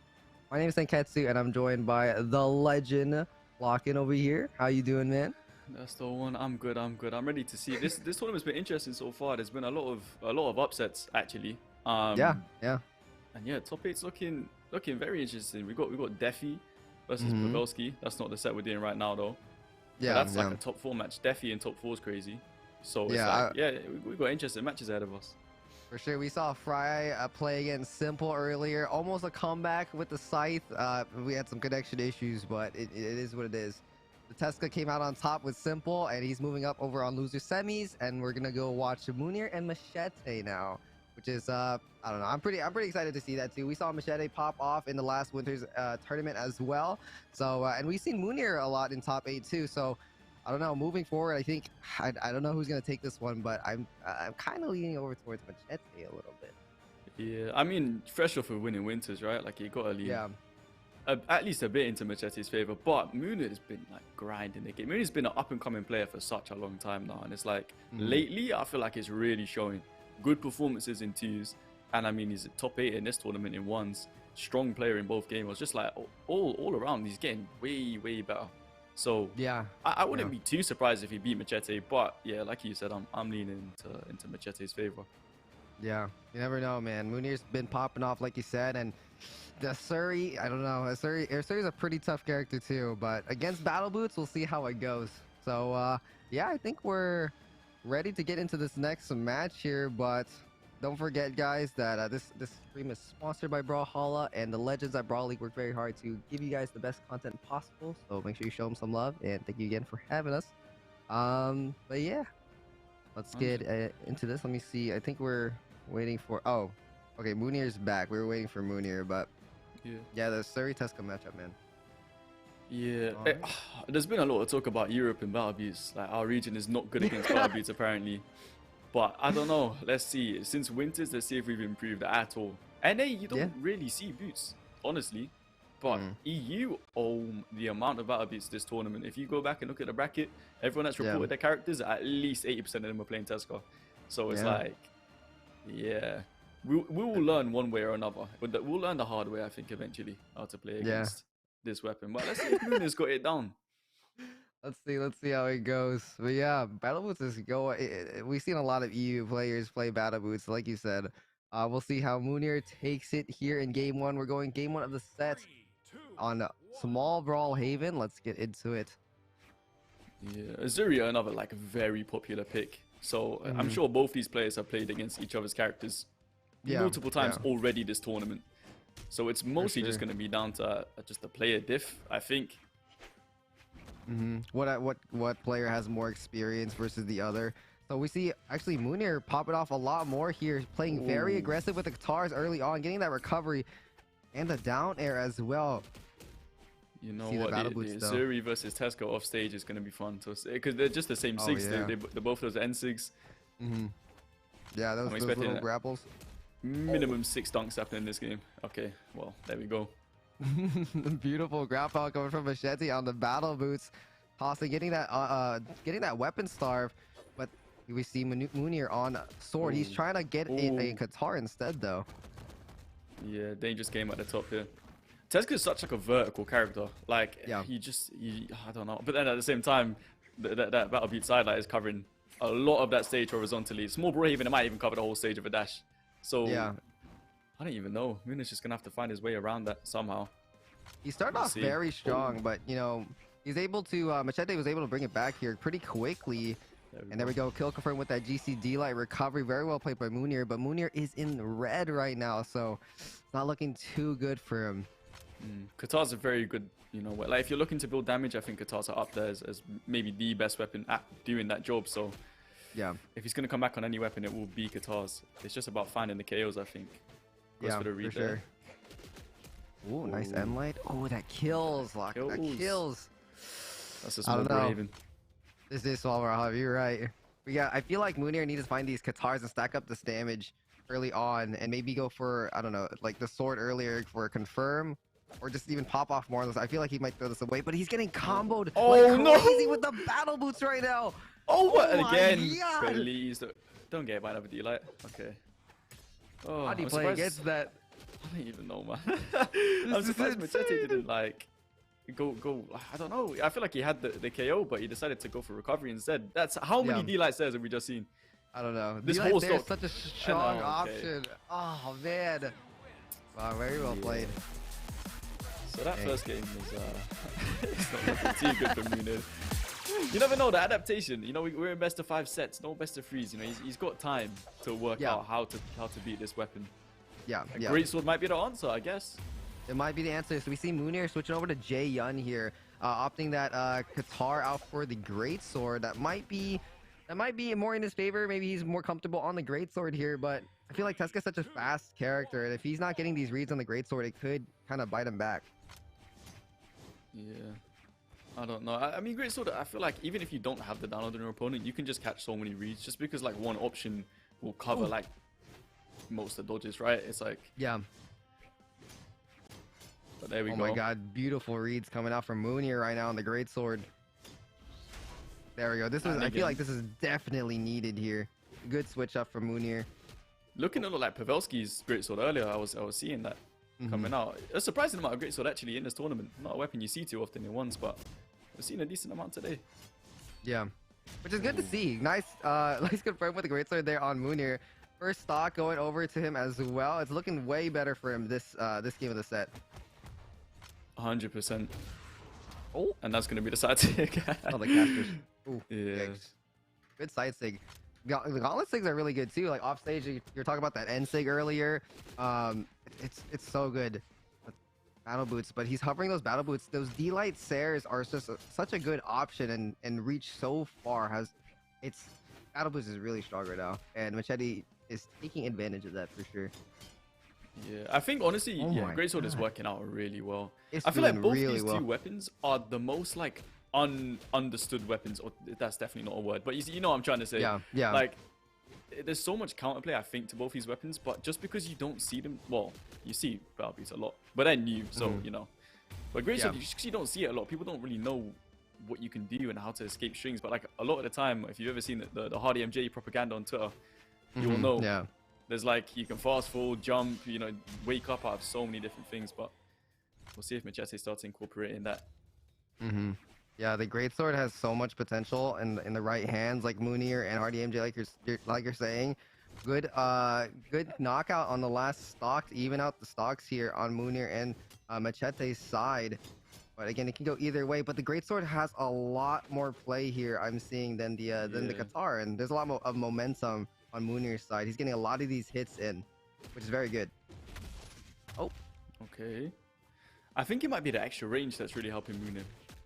My name is Senketsu and I'm joined by the legend Lockin over here. How you doing, man? That's the one. I'm good. I'm ready to see it. This tournament's been interesting so far. There's been a lot of upsets actually. Yeah. And yeah, top 8's looking very interesting. We got Defy versus Pavelski. That's not the set we're doing right now though. Yeah, but that's like a top 4 match. Defy in top 4 is crazy. So it's we got interesting matches ahead of us. For sure. We saw Fry play against Simple earlier. Almost a comeback with the Scythe. We had some connection issues, but it is what it is. The Tesca came out on top with Simple, and he's moving up over on loser semis, and we're gonna go watch Munir and Machete now, which is I don't know. I'm pretty excited to see that too. We saw Machete pop off in the last winter's tournament as well. So and we've seen Munir a lot in top 8 too. So I don't know. Moving forward, I think I don't know who's gonna take this one, but I'm kind of leaning over towards Machete a little bit. Yeah, I mean, fresh off of winning winters, right? Like you got to lean. Yeah. At least a bit into Machete's favor, but Munir has been like grinding the game. Munir's been an up-and-coming player for such a long time now, and it's like lately I feel like it's really showing good performances in 2s, and I mean he's a top 8 in this tournament in 1s. Strong player in both games. Just like all around, he's getting way better. So yeah, I wouldn't be too surprised if he beat Machete, but yeah, like you said, I'm leaning into Machete's favor. Yeah, you never know, man. Munir's been popping off like you said, and the Surrey, I don't know. Surrey's a pretty tough character too, but against Battle Boots, we'll see how it goes. So yeah, I think we're ready to get into this next match here, but don't forget, guys, that this stream is sponsored by Brawlhalla, and the legends at Brawl League work very hard to give you guys the best content possible. So make sure you show them some love, and thank you again for having us. But yeah, let's get into this. Let me see. I think we're waiting for. Oh, okay. Munir's back. We were waiting for Munir, but yeah, the Surrey Tesca matchup, man. Yeah, there's been a lot of talk about Europe and Battle Beats. Like our region is not good against Battle Beats apparently. But I don't know. Let's see. Since winters, let's see if we've improved at all. NA, you don't really see boots, honestly. But EU, the amount of Battle Beats this tournament. If you go back and look at the bracket, everyone that's reported their characters, at least 80% of them are playing Tesca. So it's like, yeah, we will learn one way or another. But we'll learn the hard way, I think, eventually, how to play against this weapon. But let's see if Munir's got it down. Let's see how it goes. But yeah, Battle Boots is going. We've seen a lot of EU players play Battle Boots, like you said. We'll see how Munir takes it here in game 1. We're going game 1 of the set on Small Brawl Haven. Let's get into it. Yeah, Azuria, another like very popular pick. So I'm sure both these players have played against each other's characters multiple times already this tournament. So it's mostly just going to be down to just a player diff, I think. What player has more experience versus the other? So we see actually Munir popping off a lot more here, playing very aggressive with the guitars early on, getting that recovery and the down air as well. You know what? The Zuri versus Tesco off stage is going to be fun because they're just the same SIGs. They're both those N SIGs. Yeah, those little grapples. Minimum 6 dunks happening in this game. Okay, well, there we go. Beautiful grapple coming from Machete on the Battle Boots, tossing, getting that weapon starve, but we see Munir on sword. He's trying to get a guitar instead, though. Yeah, dangerous game at the top here. Tesca is such like a vertical character. Like he I don't know. But then at the same time, that Battle Beat sidelight is covering a lot of that stage horizontally. Small Brawl Haven, it might even cover the whole stage of a dash. So I don't even know. Munir's just gonna have to find his way around that somehow. He started off very strong, but you know, he's able to Machete was able to bring it back here pretty quickly. There we go. Kill confirmed with that GCD light recovery. Very well played by Munir, but Munir is in red right now, so it's not looking too good for him. Qatar's a very good, you know, like if you're looking to build damage, I think Qatar's are up there as maybe the best weapon at doing that job. So yeah, if he's gonna come back on any weapon, it will be Qatar's. It's just about finding the KOs, I think. For sure. Ooh, nice end light. Oh, that kills, Lock. That kills. That's a Small Brawl Haven. This is Small Brawl Haven. You're right. I feel like Munir needs to find these guitars and stack up this damage early on, and maybe go for, I don't know, like the sword earlier for a confirm, or just even pop off more of those. I feel like he might throw this away, but he's getting comboed Oh, like crazy with the battle boots right now. Oh, what my again? God. Please don't get by another D-Light. Okay. Oh, How do you I'm play surprised- against that? I don't even know, man. I'm surprised Machete didn't like go. I don't know. I feel like he had the KO, but he decided to go for recovery instead. That's how many D-Light stairs have we just seen? I don't know. This D-Light whole there is stock- such a strong okay. option. Oh man. Wow, very well played. So that Dang. first game was it's not looking too good for Munir. You never know, the adaptation. You know, we're in best of 5 sets, no best of 3s. You know, he's got time to work out how to beat this weapon. Yeah, A yeah. greatsword might be the answer, I guess. It might be the answer. So we see Munir switching over to Jae Yun here, opting that Qatar out for the greatsword. That might be more in his favor. Maybe he's more comfortable on the greatsword here, but I feel like Teska's such a fast character, and if he's not getting these reads on the greatsword, it could kind of bite him back. Yeah. I don't know. I mean, greatsword, I feel like even if you don't have the download on your opponent, you can just catch so many reads just because like one option will cover like most of the dodges, right? It's like, Yeah. but there we go. Oh my god, beautiful reads coming out from Munir right now on the greatsword. There we go. This was. And I again- feel like this is definitely needed here. Good switch up from Munir. Looking at like Pavelski's greatsword earlier, I was seeing that coming out. A surprising amount of greatsword actually in this tournament. Not a weapon you see too often in ones, but we've seen a decent amount today. Yeah, which is good to see. Nice, nice confirm with the greatsword there on Munir. First stock going over to him as well. It's looking way better for him this this game of the set. 100%. Oh, And that's going to be the side sig. oh the casters. Ooh, Yeah. yikes. Good side sig. The gauntlet sigs are really good too. Like off stage, you're talking about that end sig earlier. It's so good. Battle boots, but he's hovering those battle boots. Those D-Light Sares are just such a good option and reach so far. Battle boots is really strong right now, and Machete is taking advantage of that for sure. Yeah, I think honestly, Oh yeah, my greatsword is God. working out really well. It's I feel like doing both really these well. two weapons are the most like understood weapons, or that's definitely not a word, but you know what I'm trying to say. Yeah, yeah. Like, there's so much counterplay, I think, to both these weapons, but just because you don't see them, well, you see battle beats a lot, but they're new, so you know. But greatsword, Yeah. just 'cause you don't see it a lot, people don't really know what you can do and how to escape strings. But like a lot of the time, if you've ever seen the Hardy MJ propaganda on Twitter, you will know. Yeah. There's like, you can fast forward, jump, you know, wake up out of so many different things, but we'll see if Machete starts incorporating that. Yeah, the greatsword has so much potential in the right hands, like Munir and Hardy MJ, like you're saying. Good good knockout on the last stock to even out the stocks here on Munir and Machete's side. But again, it can go either way. But the greatsword has a lot more play here, I'm seeing, than the Qatar, and there's a lot more of momentum on Munir's side. He's getting a lot of these hits in, which is very good. Oh, Okay. I think it might be the extra range that's really helping Munir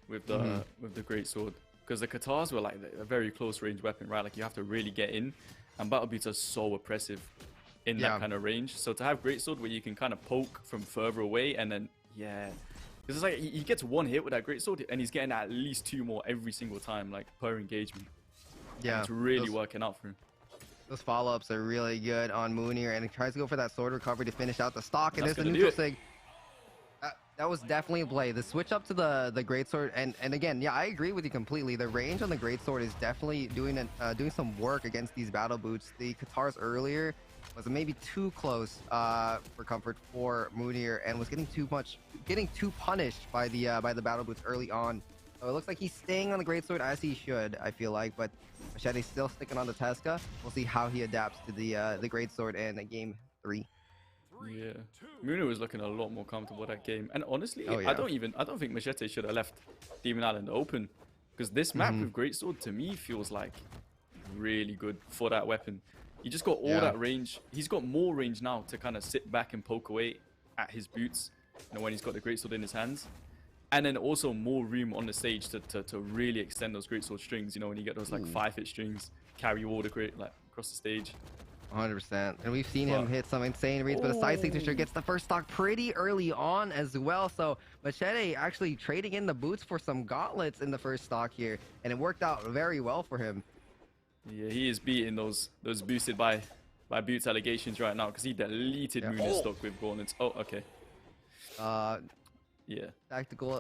with the greatsword, because the Qatars were like a very close range weapon, right? Like you have to really get in, and battle beats are so oppressive in that kind of range. So to have greatsword where you can kind of poke from further away, and then because it's like he gets one hit with that greatsword, and he's getting at least 2 more every single time, like per engagement. yeah. And it's really working out for him. Those follow-ups are really good on Munir, and he tries to go for that sword recovery to finish out the stock, and That's there's a gonna do neutral it. sig. That was definitely a play. The switch up to the greatsword, and again, yeah, I agree with you completely. The range on the greatsword is definitely doing some work against these battle boots. The Qatars earlier was maybe too close for comfort for Munir, and was getting too punished by the battle boots early on. So it looks like he's staying on the greatsword as he should, I feel like, but Machete's still sticking on the Teska. We'll see how he adapts to the greatsword in game 3. Yeah, Munir was looking a lot more comfortable that game, and honestly, Oh, yeah. I don't think Machete should have left Demon Island open, because this map with greatsword to me feels like really good for that weapon. He just got all that range. He's got more range now to kind of sit back and poke away at his boots, you know, when he's got the greatsword in his hands, and then also more room on the stage to really extend those greatsword strings. You know, when you get those like 5-hit strings, carry all the great like across the stage. 100%. And we've seen him hit some insane reads, but the side signature gets the first stock pretty early on as well. So Machete actually trading in the boots for some gauntlets in the first stock here, and it worked out very well for him. Yeah, he is beating those boosted by boots allegations right now, because he deleted Munir's stock with gauntlets. Oh, okay. Yeah. Tactical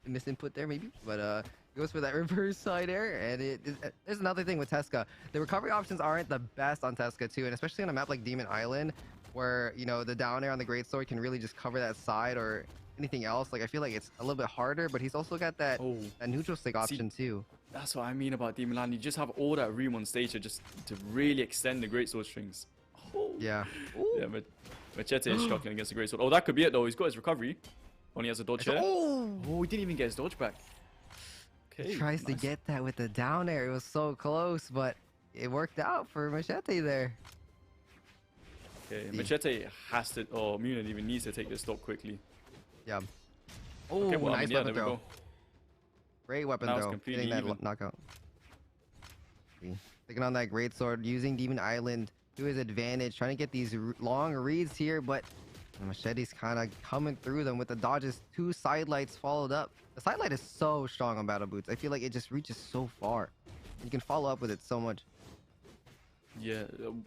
misinput there maybe, but goes for that reverse side air, and there's another thing with Tesca. The recovery options aren't the best on Tesca too, and especially on a map like Demon Island, where the down air on the Greatsword can really just cover that side or anything else. Like I feel like it's a little bit harder, but he's also got that neutral stick option too. That's what I mean about Demon Island. You just have all that room on stage to really extend the Greatsword strings. Oh. Yeah. Yeah, but Machete is struggling against the Greatsword. Oh, that could be it though. He's got his recovery. Only has a dodge here. Oh, he didn't even get his dodge back. Okay, he tries to get that with the down air. It was so close, but it worked out for Machete there. Okay, Machete has to, or Munir even needs to take this stock quickly. Yeah. Oh, okay, well, nice weapon throw. Great weapon throw. Getting that knockout. Taking on that Greatsword, using Demon Island to his advantage, trying to get these long reads here, but Machete's kind of coming through them with the dodges. 2 side lights followed up. The side light is so strong on Battle Boots. I feel like it just reaches so far. You can follow up with it so much. Yeah,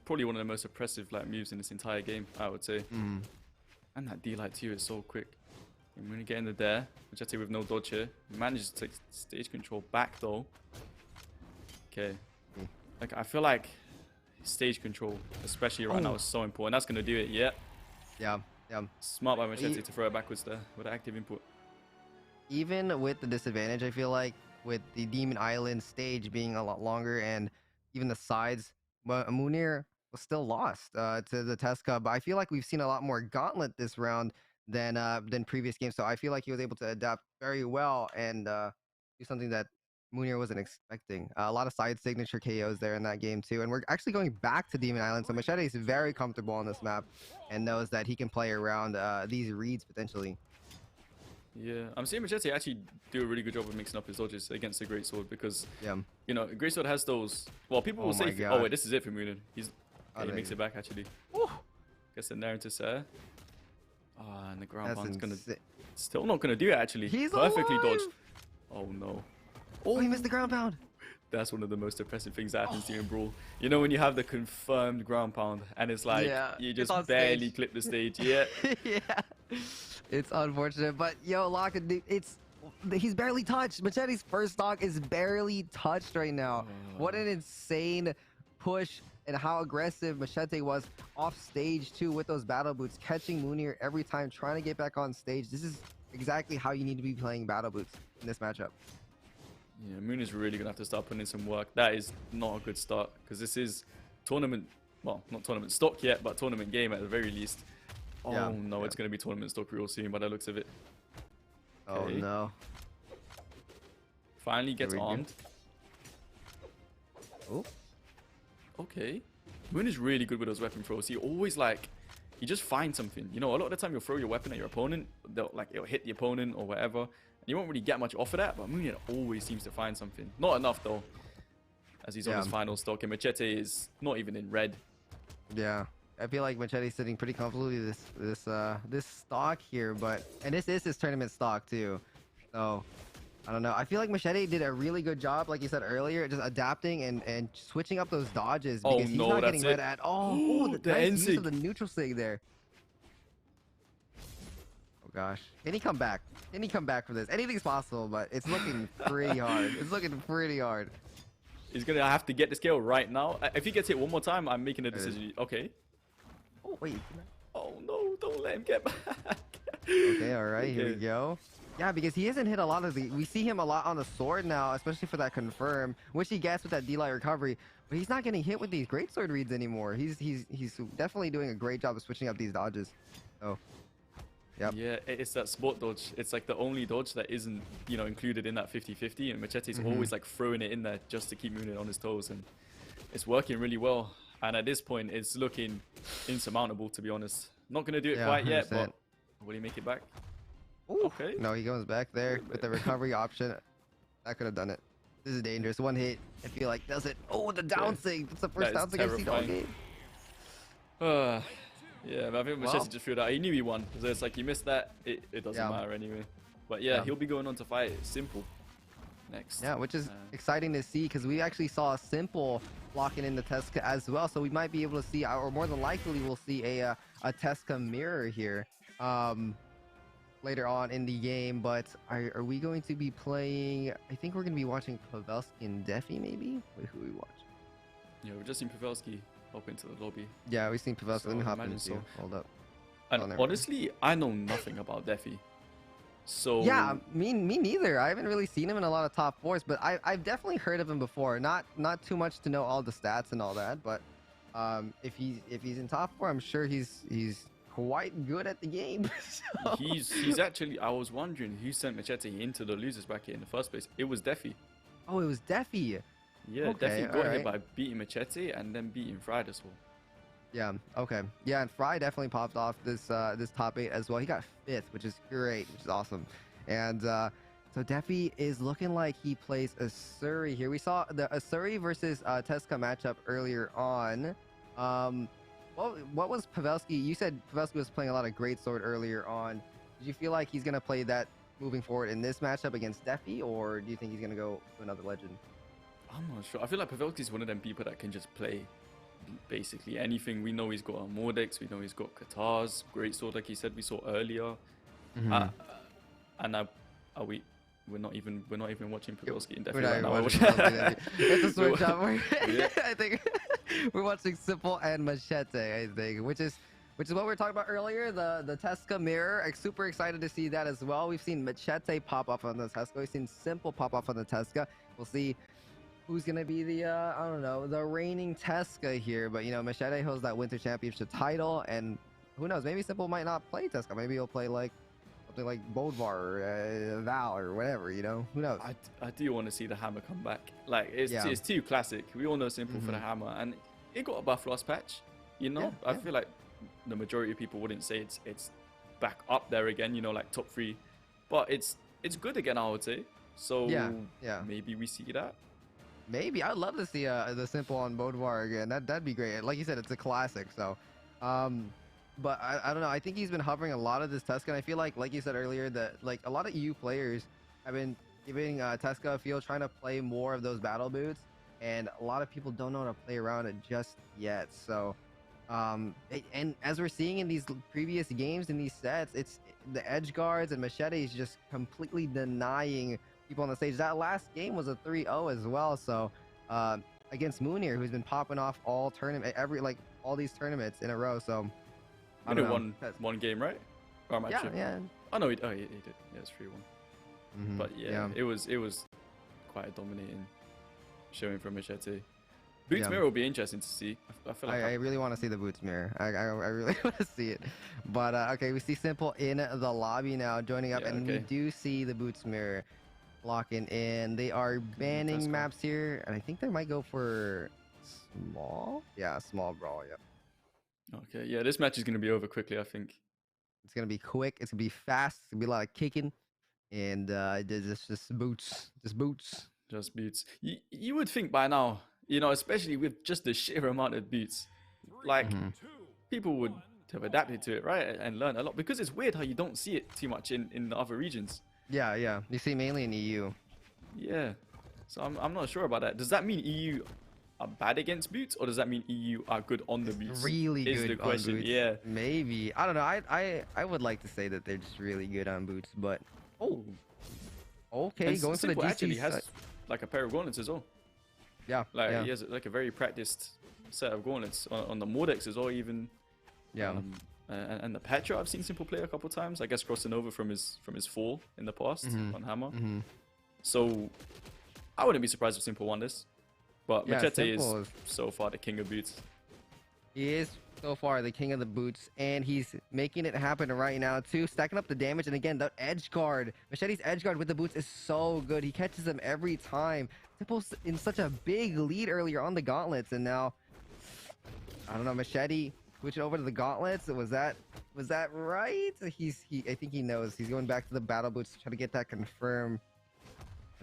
probably one of the most oppressive moves in this entire game, I would say. And that D-light too is so quick. I'm going to get into there. Machete with no dodge here. Manages to take stage control back though. Okay. Like I feel like stage control, especially right now, is so important. That's going to do it. Yeah. Yeah. Smart by Machete to throw it backwards there with active input. Even with the disadvantage, I feel like with the Demon Island stage being a lot longer and even the sides, but Munir was still lost to the Tesca. But I feel like we've seen a lot more Gauntlet this round than previous games. So I feel like he was able to adapt very well and do something that Munir wasn't expecting. A lot of side signature KOs there in that game too. And we're actually going back to Demon Island. So Machete is very comfortable on this map and knows that he can play around these reads potentially. Yeah, I'm seeing Machete actually do a really good job of mixing up his dodges against the Greatsword because, Greatsword has those. Well, people will say, oh wait, this is it for Munir. He makes it back actually. Gets the nair into Sir. And the ground pound's gonna still not gonna do it actually. He's perfectly alive. dodged. Oh no. Oh, he missed the ground pound. That's one of the most oppressive things that happens to you in Brawl. You know when you have the confirmed ground pound and it's like you just barely clip the stage. Yeah. Yeah. It's unfortunate, but Lock, he's barely touched. Machete's first stock is barely touched right now. What an insane push and how aggressive Machete was off stage too with those battle boots, catching Munir every time, trying to get back on stage. This is exactly how you need to be playing battle boots in this matchup. Yeah, Munir's really gonna have to start putting in some work. That is not a good start because this is tournament, well, not tournament stock yet, but tournament game at the very least. Oh no, it's gonna be tournament stock real soon by the looks of it. Oh no. Finally gets armed. Oh. Okay. Munir's really good with those weapon throws. He always he just finds something. A lot of the time you'll throw your weapon at your opponent, it'll hit the opponent or whatever. And you won't really get much off of that, but Munir always seems to find something. Not enough though, as he's on his final stock, and Machete is not even in red. Yeah. I feel like Machete's sitting pretty comfortably this stock here, and this is his tournament stock too. So I don't know. I feel like Machete did a really good job, like you said earlier, just adapting and switching up those dodges because he's not getting red at all. Oh, the nice use of the neutral sig there. Oh gosh. Can he come back? Can he come back from this? Anything's possible, but it's looking pretty hard. It's looking pretty hard. He's gonna have to get the scale right now. If he gets hit one more time, I'm making a decision. Okay. Oh wait. Oh no! Don't let him get back. Okay, all right, here we go. Yeah, because he hasn't hit a lot of we see him a lot on the sword now, especially for that confirm, which he gets with that D-light recovery. But he's not getting hit with these greatsword reads anymore. He's definitely doing a great job of switching up these dodges. So, yep. Yeah, it's that sport dodge. It's like the only dodge that isn't, included in that 50-50, and Machete's always throwing it in there just to keep Munir on his toes, and it's working really well. And at this point, it's looking insurmountable, to be honest. Not gonna do it quite 100%. Yet, but will he make it back? Ooh. Okay. No, he goes back there with the recovery option. That could have done it. This is dangerous. One hit, I feel like, does it. Oh, the down sig. It's the first down sig I've seen all game. Yeah, but I think Machete just figured out. He knew he won. So it's like, he missed that. It doesn't matter anyway. But yeah, he'll be going on to fight Simple next. Yeah, which is exciting to see because we actually saw Simple locking in the Tesca as well. So we might be able to see, or more than likely, we'll see a Tesca mirror here. later on in the game. But are we going to be playing? I think we're going to be watching Pavelski and Defy, maybe. Wait, who we watch? Yeah, we've just seen Pavelski hop into the lobby. Yeah, we've seen Pavelski. So Let me hop in imagine too. so. Hold up. And Oh, never mind. honestly, I know nothing about Defy. So Yeah, me neither. I haven't really seen him in a lot of top fours, but I've definitely heard of him before. Not too much to know all the stats and all that, but if he's in top four, I'm sure he's quite good at the game. So- he's actually. I was wondering who sent Machete into the losers bracket in the first place. It was Defy. Oh, it was Defy. Yeah, Okay, Defy got alright. here by beating Machete and then beating Fried as well. Yeah. Okay. Yeah, and Fry definitely popped off this top 8 as well. He got 5th, which is great, which is awesome. And so Defy is looking like he plays a Surrey here. We saw the Surrey versus Teska matchup earlier on. What was Pavelski? You said Pavelski was playing a lot of greatsword earlier on. Did you feel like he's gonna play that moving forward in this matchup against Defy, or do you think he's gonna go to another legend? I'm not sure. I feel like Pavelski's one of them people that can just play basically anything. We know he's got Mordex, we know he's got Katars, greatsword like he said we saw earlier. And we're not even watching Pavelski in Defy We're not right even now. watching Pavelski. It's a switch up. Yeah. I think we're watching Simple and Machete. I think, which is what we were talking about earlier. The Teska mirror. I'm super excited to see that as well. We've seen Machete pop off on the Teska. We've seen Simple pop off on the Teska. We'll see who's gonna be the I don't know, the reigning Teska here. But you know, Machete holds that Winter Championship title, and who knows? Maybe Simple might not play Teska. Maybe he'll play like something like Bodvar or Val or whatever. You know, who knows? I do want to see the hammer come back. Like it's Yeah. it's too classic. We all know Simple for the hammer, and it got a buff loss patch. You know, Yeah, I yeah. feel like the majority of people wouldn't say it's back up there again. You know, like top 3, but it's good again. I would say. So Yeah. maybe we see that. Maybe I'd love to see the Simple on Bodvar again. That'd be great. Like you said, it's a classic. So, but I don't know. I think he's been hovering a lot of this Teska, and I feel like you said earlier, that like a lot of EU players have been giving Teska a feel, trying to play more of those battle boots, and a lot of people don't know how to play around it just yet. So, and as we're seeing in these previous games in these sets, it's the edge guards and Machetes just completely denying people on the stage. That last game was a 3-0 as well. So against Munir, who's been popping off all these tournaments in a row. So I He don't won know. one game, right? Or am I Yeah, tripping? yeah. Oh no, he did. Yeah, it's 3-1. Mhm, But yeah, it was quite a dominating showing from Machete. Boots Yeah. mirror will be interesting to see. I feel like I really want to see the boots mirror. I really want to see it. But okay, we see Simple in the lobby now, joining up, Yeah, and we okay. do see the boots mirror locking in. They are banning Teska. maps here, and I think they might go for small. Yeah, small brawl. Yeah, okay, yeah, this match is gonna be over quickly. I think. it's gonna be quick. It's gonna be fast. It's gonna be a lot of kicking, and just boots, just boots. Just boots. You would think by now, you know, especially with just the sheer amount of boots, like people would have adapted to it, right, and learn a lot. Because it's weird how you don't see it too much in the other regions. Yeah, yeah. You see mainly in EU. Yeah. So I'm not sure about that. Does that mean EU are bad against boots, or does that mean EU are good on the boots? Really is good the question. on boots. Yeah. Maybe. I don't know. I would like to say that they're just really good on boots, but okay, And going for the Simple DC actually side. has like a pair of gauntlets as well. Yeah, Like yeah, he has like a very practiced set of gauntlets on the Mordex as well, even. yeah. And the Petra I've seen Simple play a couple times. I guess crossing over from his fall in the past on Hammer. So I wouldn't be surprised if Simple won this. But Yeah, Machete is Simple is- so far the king of boots. He is so far the king of the boots, and he's making it happen right now too, stacking up the damage. And again, the edge guard, Machete's edge guard with the boots is so good. He catches them every time. Simple's in such a big lead earlier on the gauntlets, and now I don't know. Machete switch over to the gauntlets. Was that right? I think he knows. He's going back to the battle boots to try to get that confirmed.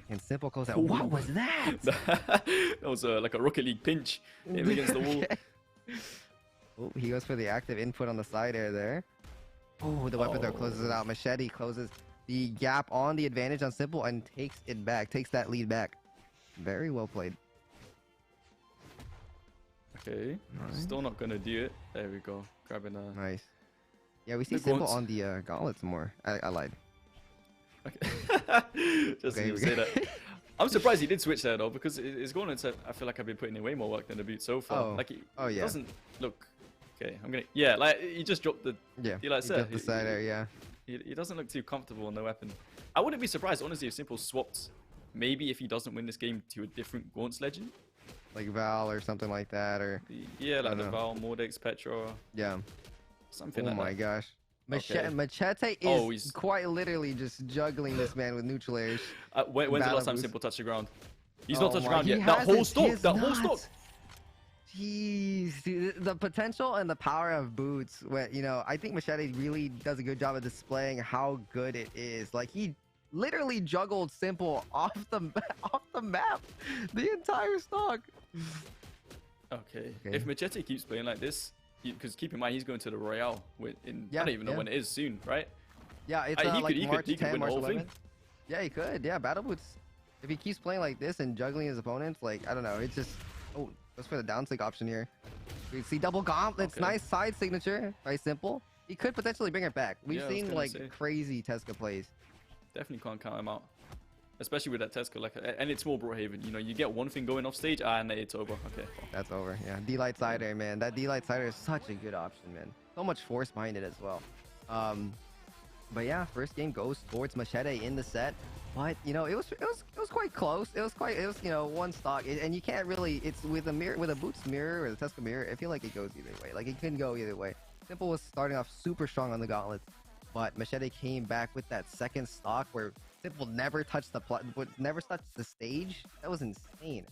Can Simple close out? What was that? That was like a Rocket League pinch in against the wall. Oh, he goes for the active input on the side air there. Oh, the weapon throw closes it out. Machete closes the gap on the advantage on Simple and takes it back, takes that lead back. Very well played. Okay, still not gonna do it. There we go, grabbing a. Nice. Yeah, we see The Simple gaunts. on the gauntlets more. I lied. Okay. Just Okay, to say that. I'm surprised he did switch there though, because his gauntlets, I feel like I've been putting in way more work than the boots so far. Oh. Like he Yeah. doesn't look. Okay, I'm gonna. Yeah, like he just dropped the. Yeah. He like he said. got the side air, yeah. He doesn't look too comfortable on the weapon. I wouldn't be surprised, honestly, if Simple swapped. Maybe if he doesn't win this game to a different Gaunts legend. Like Val or something like that, or Yeah, like the know. Val, Mordex, Petra, yeah. something Oh like my that. gosh. Okay. Machete is Oh, he's- quite literally just juggling this man with neutral airs. When's the Battle last time boost. Simple touched the ground? He's Oh not touched the my- ground he yet. That hasn't, whole stock, he is that whole not. stock. Jeez, dude, the potential and the power of boots. You know, I think Machete really does a good job of displaying how good it is. Like he literally juggled Simple off the map, the entire stock. Okay. Okay. If Machete keeps playing like this, because keep in mind he's going to the Royale I Yeah, don't even know yeah. when it is soon, right? Yeah, it's He like could- March he could 10, win the March whole thing. 11. Yeah, he could. Yeah, Battle Boots. If he keeps playing like this and juggling his opponents, like I don't know, it's just let's for the down stick option here. We see double gauntlets, Okay. nice side signature, very simple. He could potentially bring it back. We've Yeah, I was seen gonna like say. crazy Tesca plays. Definitely can't count him out. Especially with that Tesco, like, and it's more Brookhaven. You know, you get one thing going off stage, and it's over. Okay. That's over. Yeah, D-Light Cider, man. That D-Light Cider is such a good option, man. So much force behind it as well. But yeah, first game goes towards Machete in the set. But you know, it was quite close. It was you know, one stock, and you can't really. It's with a mirror, with a Boots mirror or the Tesco mirror. I feel like it goes either way. Like it can go either way. Simple was starting off super strong on the gauntlets, but Machete came back with that second stock where Simple never touched never touched the stage. That was insane.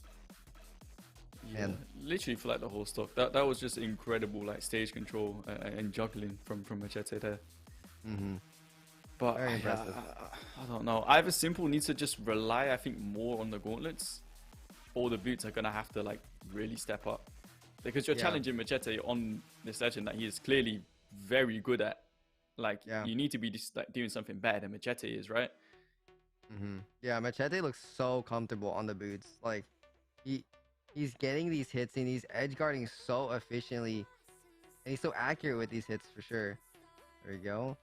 Yeah, Man. literally for like the whole stock. That was just incredible, like stage control and juggling from Machete there. Mm-hmm. But Very impressive. I don't know. Either Simple needs to just rely, I think, more on the gauntlets, or the boots are gonna have to like really step up, because you're Yeah. challenging Machete on this legend that he is clearly very good at. Like Yeah. you need to be just like doing something better than Machete is, right? Mm-hmm. Yeah, Machete looks so comfortable on the boots. Like he's getting these hits and he's edge guarding so efficiently, and he's so accurate with these hits for sure. There we go.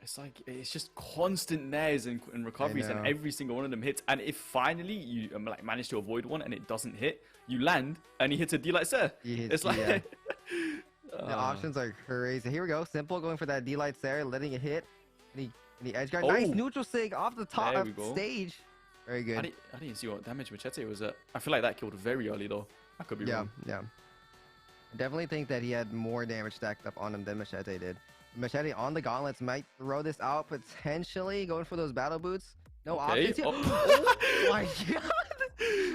It's like it's just constant nairs and recoveries, and know. every single one of them hits. And if finally you like manage to avoid one and it doesn't hit, you land and he hits a D like sir. He hits, It's like yeah. The options are crazy. Here we go. Simple going for that D-Light there, letting it hit. And he edge guard. Nice Oh. neutral sig off the top There of we go. stage. Very good. I didn't see what damage Machete was at. I feel like that killed very early though. I could be Yeah, wrong. yeah. I definitely think that he had more damage stacked up on him than Machete did. Machete on the gauntlets might throw this out potentially, going for those battle boots. No Okay. options here. Oh. Oh my god!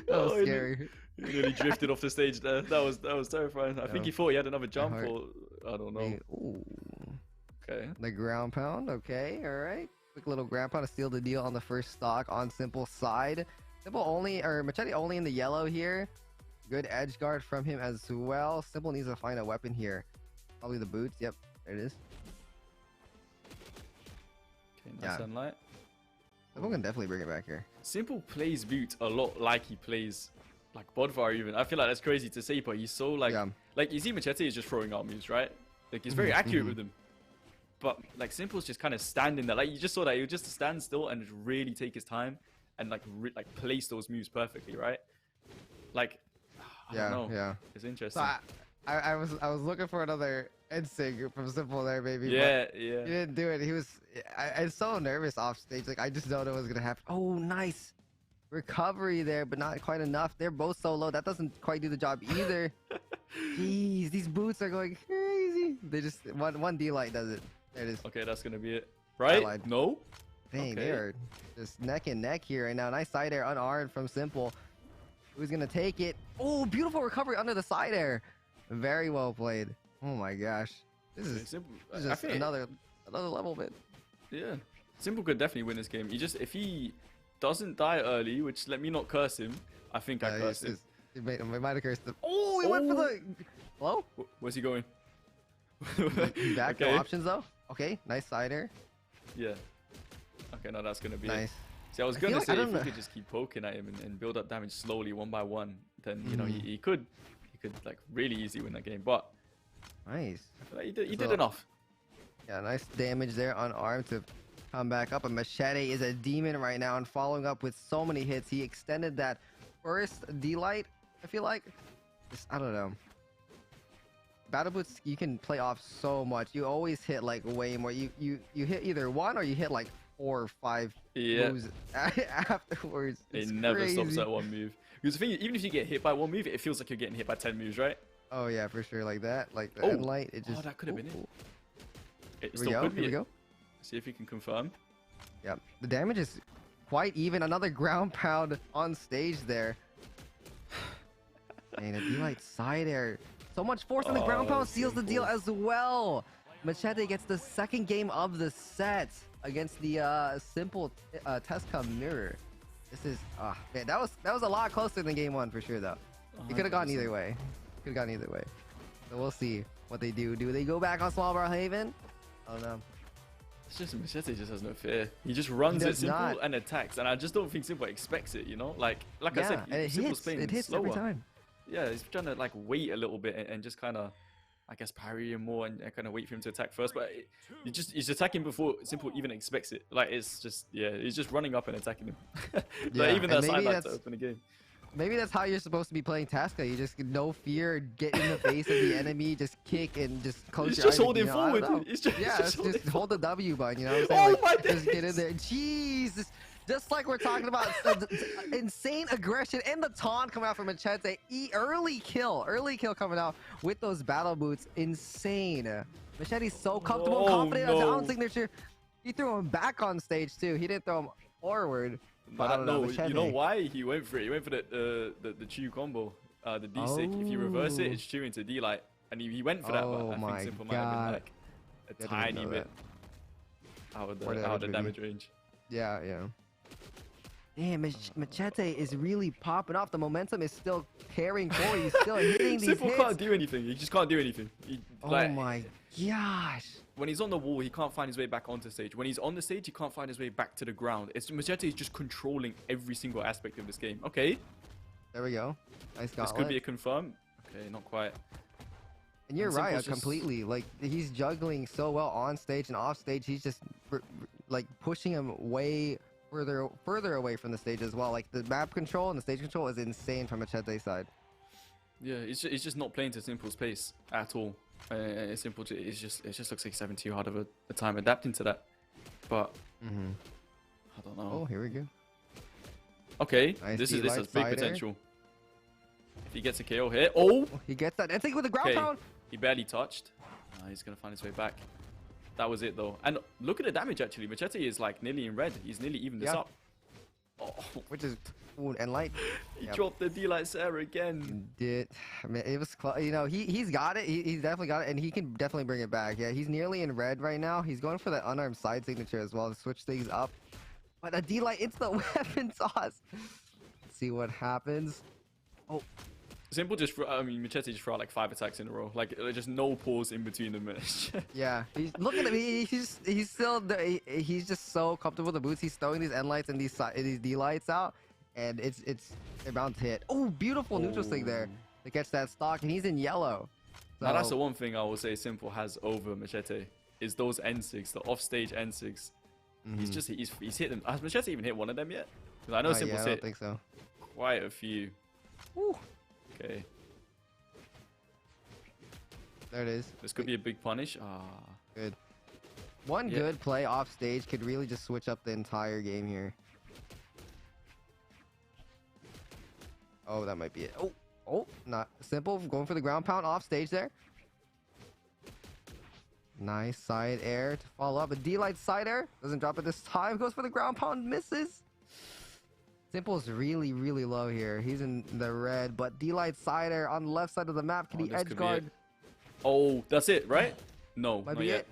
That was Oh, scary. He nearly drifted off the stage there. That was terrifying. I think he thought he had another jump, hurt. or I don't know. Ooh. Okay. The ground pound. Okay, all right. Quick little ground pound to steal the deal on the first stock on Simple's side. Simple only, or Machete only in the yellow here. Good edge guard from him as well. Simple needs to find a weapon here. Probably the boots. Yep, there it is. Okay. Nice Yeah. sunlight. Simple can definitely bring it back here. Simple plays Boot a lot like he plays like Bodvar even. I feel like that's crazy to say, but he's so like Yeah. like you see Machete is just throwing out moves, right? Like he's very accurate with them. But like Simple's just kind of standing there. Like you just saw that he would just stand still and just really take his time and like place those moves perfectly, right? Like I Yeah, don't know. yeah. It's interesting. So I was looking for another NSYNC from Simple there, maybe. yeah, But yeah. he didn't do it. He was. I'm so nervous off stage. Like I just don't know what's gonna happen. Oh, nice recovery there, but not quite enough. They're both so low. That doesn't quite do the job either. Jeez, these boots are going crazy. They just one D-Light does it. There it is. Okay, that's gonna be it. Right? lied. No? Dang, they Okay. are just neck and neck here right now. Nice side air unarmed from Simple. Who's gonna take it? Oh, beautiful recovery under the side air. Very well played. Oh my gosh, this is Simple. This is I just think another level bit. yeah. Simple could definitely win this game. If he doesn't die early, which let me not curse him. I think I cursed him. He might have cursed him. Oh, he went for the. Hello? Where's he going? He's back. Okay. No options though. Okay, nice side air. Yeah. Okay, no, that's gonna be Nice. it. See, I was I gonna feel like- say I if don't he know. could just keep poking at him and build up damage slowly one by one, then you know he could like really easy win that game. But Nice. He did So- enough. Yeah, nice damage there on Arm to come back up. And Machete is a demon right now and following up with so many hits. He extended that first D-Light, I feel like. Just, I don't know. Battle Boots, you can play off so much. You always hit like way more. You hit either one or you hit like 4 or 5 Yeah. moves afterwards. It It's never stops crazy. at one move. Because the thing, even if you get hit by one move, it feels like you're getting hit by 10 moves, right? Oh yeah, for sure. Like that. Like the Oh. end light. It just. That could have been it. Ooh. It Here we still go. could be Here we it. go. See if you can confirm. Yeah, the damage is quite even. Another ground pound on stage there. And a D-Light side air. So much force on the ground pound seals the deal as well. Machete gets the second game of the set against the simple Tesca mirror. This is man, that was a lot closer than game 1 for sure though. It could have gone either way. Could have gone either way. So we'll see what they do. Do they go back on Small Bar Haven? I don't know. It's just Machete just has no fear. He just runs He at does Simple not. and attacks, and I just don't think Simple expects it. You know, like I Yeah, said, and it Simple's hits. playing It hits slower. every time. Yeah, he's trying to like wait a little bit and just kind of, I guess, parry him more and kind of wait for him to attack first. But he's attacking before Simple even expects it. Like it's just he's just running up and attacking him. Yeah, Even and that maybe sideline to that's- open the game. Maybe that's how you're supposed to be playing Tasca. You just no fear, get in the face of the enemy, just kick and just close He's your just eyes, holding you know, I don't forward. know. He's just, Yeah, he's it's holding just hold forward. the W button, you know what I'm saying? Oh my Just get in days. there. Jeez, just like we're talking about insane aggression and the taunt coming out from Machete. Early kill coming out with those battle boots. Insane. Machete's so comfortable and Oh, confident. A no. down signature. He threw him back on stage too. He didn't throw him forward. But I don't know, No, Machete. you know why he went for it? He went for the chew combo, the D stick. If you reverse it, Oh. it's chew into D light, and he went for that. Oh But I my think Simple might have God. been like a Didn't tiny know bit that. out of Where the, the out of the damage would be. damage range. Yeah, yeah. Damn, Machete is really popping off. The momentum is still carrying forward. He's still hitting these Simple hits. can't do anything. He just can't do anything. Oh Like, my gosh. when he's on the wall, he can't find his way back onto stage. When he's on the stage, he can't find his way back to the ground. Machete is just controlling every single aspect of this game. Okay, There we go. Nice this gauntlet. could be a confirm. Okay, not quite. And you're and right, Simple's just- completely. Like, he's juggling so well on stage and off stage. He's just like pushing him way further away from the stage as well. Like the map control and the stage control is insane from Machete's side. Yeah, it's just not playing to Simple's pace at all. It's Simple. It just looks like he's having too hard of a time adapting to that. But I don't know. Oh, here we go. Okay, Nice this D-light has big side air. potential. If he gets a KO here, oh, He gets that. And take with the ground okay, pound. he barely touched. He's gonna find his way back. That was it though. And look at the damage actually. Machete is like nearly in red. He's nearly evened this Yeah. up. Oh, Which is and light. he Yep. dropped the D-Light Sarah again. Did I mean it was close? You know he's got it. He's definitely got it, and he can definitely bring it back. Yeah, he's nearly in red right now. He's going for that unarmed side signature as well to switch things up. But a D-Light into the weapon toss. Let's see what happens. Oh, Simple Machete just threw out like 5 attacks in a row. Like just no pause in between them. yeah. Look at him. He's still he's just so comfortable with the boots. He's throwing these end lights and these D-Lights out, and they're bound to hit. Oh, beautiful neutral stick there to catch that stock, and he's in yellow. Now that's So- the one thing I will say Simple has over Machete is those N6, the offstage N6. He's hit them. Has Machete even hit one of them yet? Because I know Simple's yeah, I don't hit think so. quite a few. Woo. Okay, There it is. this could be a big punish. Good. One Yeah. good play off stage could really just switch up the entire game here. Oh, that might be it. Oh, not simple. Going for the ground pound off stage there. Nice side air to follow up. A D-Light side air. Doesn't drop it this time. Goes for the ground pound. Misses. Simple's really, really low here. He's in the red, but D-Light side air on the left side of the map. Can Oh, he this edge could be it. guard? Oh, that's it, right? No, Might not be yet. it.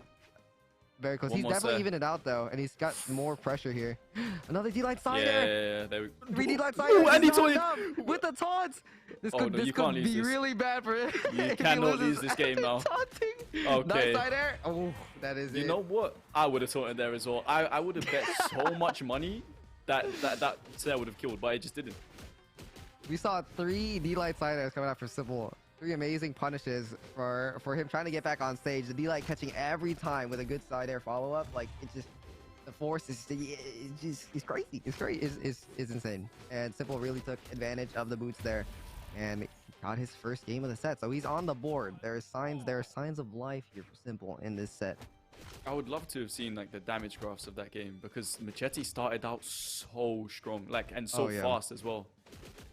Very close. One He's more definitely set. even it out though, and he's got more pressure here. Another D-Light side Yeah, air. there we 3D light side Ooh, air. and he He's told knocked him. up with the taunts. This Oh, could, no, this you could can't lose be this. really bad for him. if he cannot loses. lose this game now. Taunting. Okay. Nice side air. Oh, that is You it. know what? I would have taunted there as well. I would have bet so much money that Sarah would have killed, but it just didn't. We saw 3 D-Light side airs coming out for Simple. 3 amazing punishes for him trying to get back on stage. The D-Light catching every time with a good side air follow-up. Like, it's just, the force is just, it's crazy. It's great. It's insane. And Simple really took advantage of the boots there and got his first game of the set. So he's on the board. There are signs of life here for Simple in this set. I would love to have seen like the damage graphs of that game because Machete started out so strong, like, and so fast as well.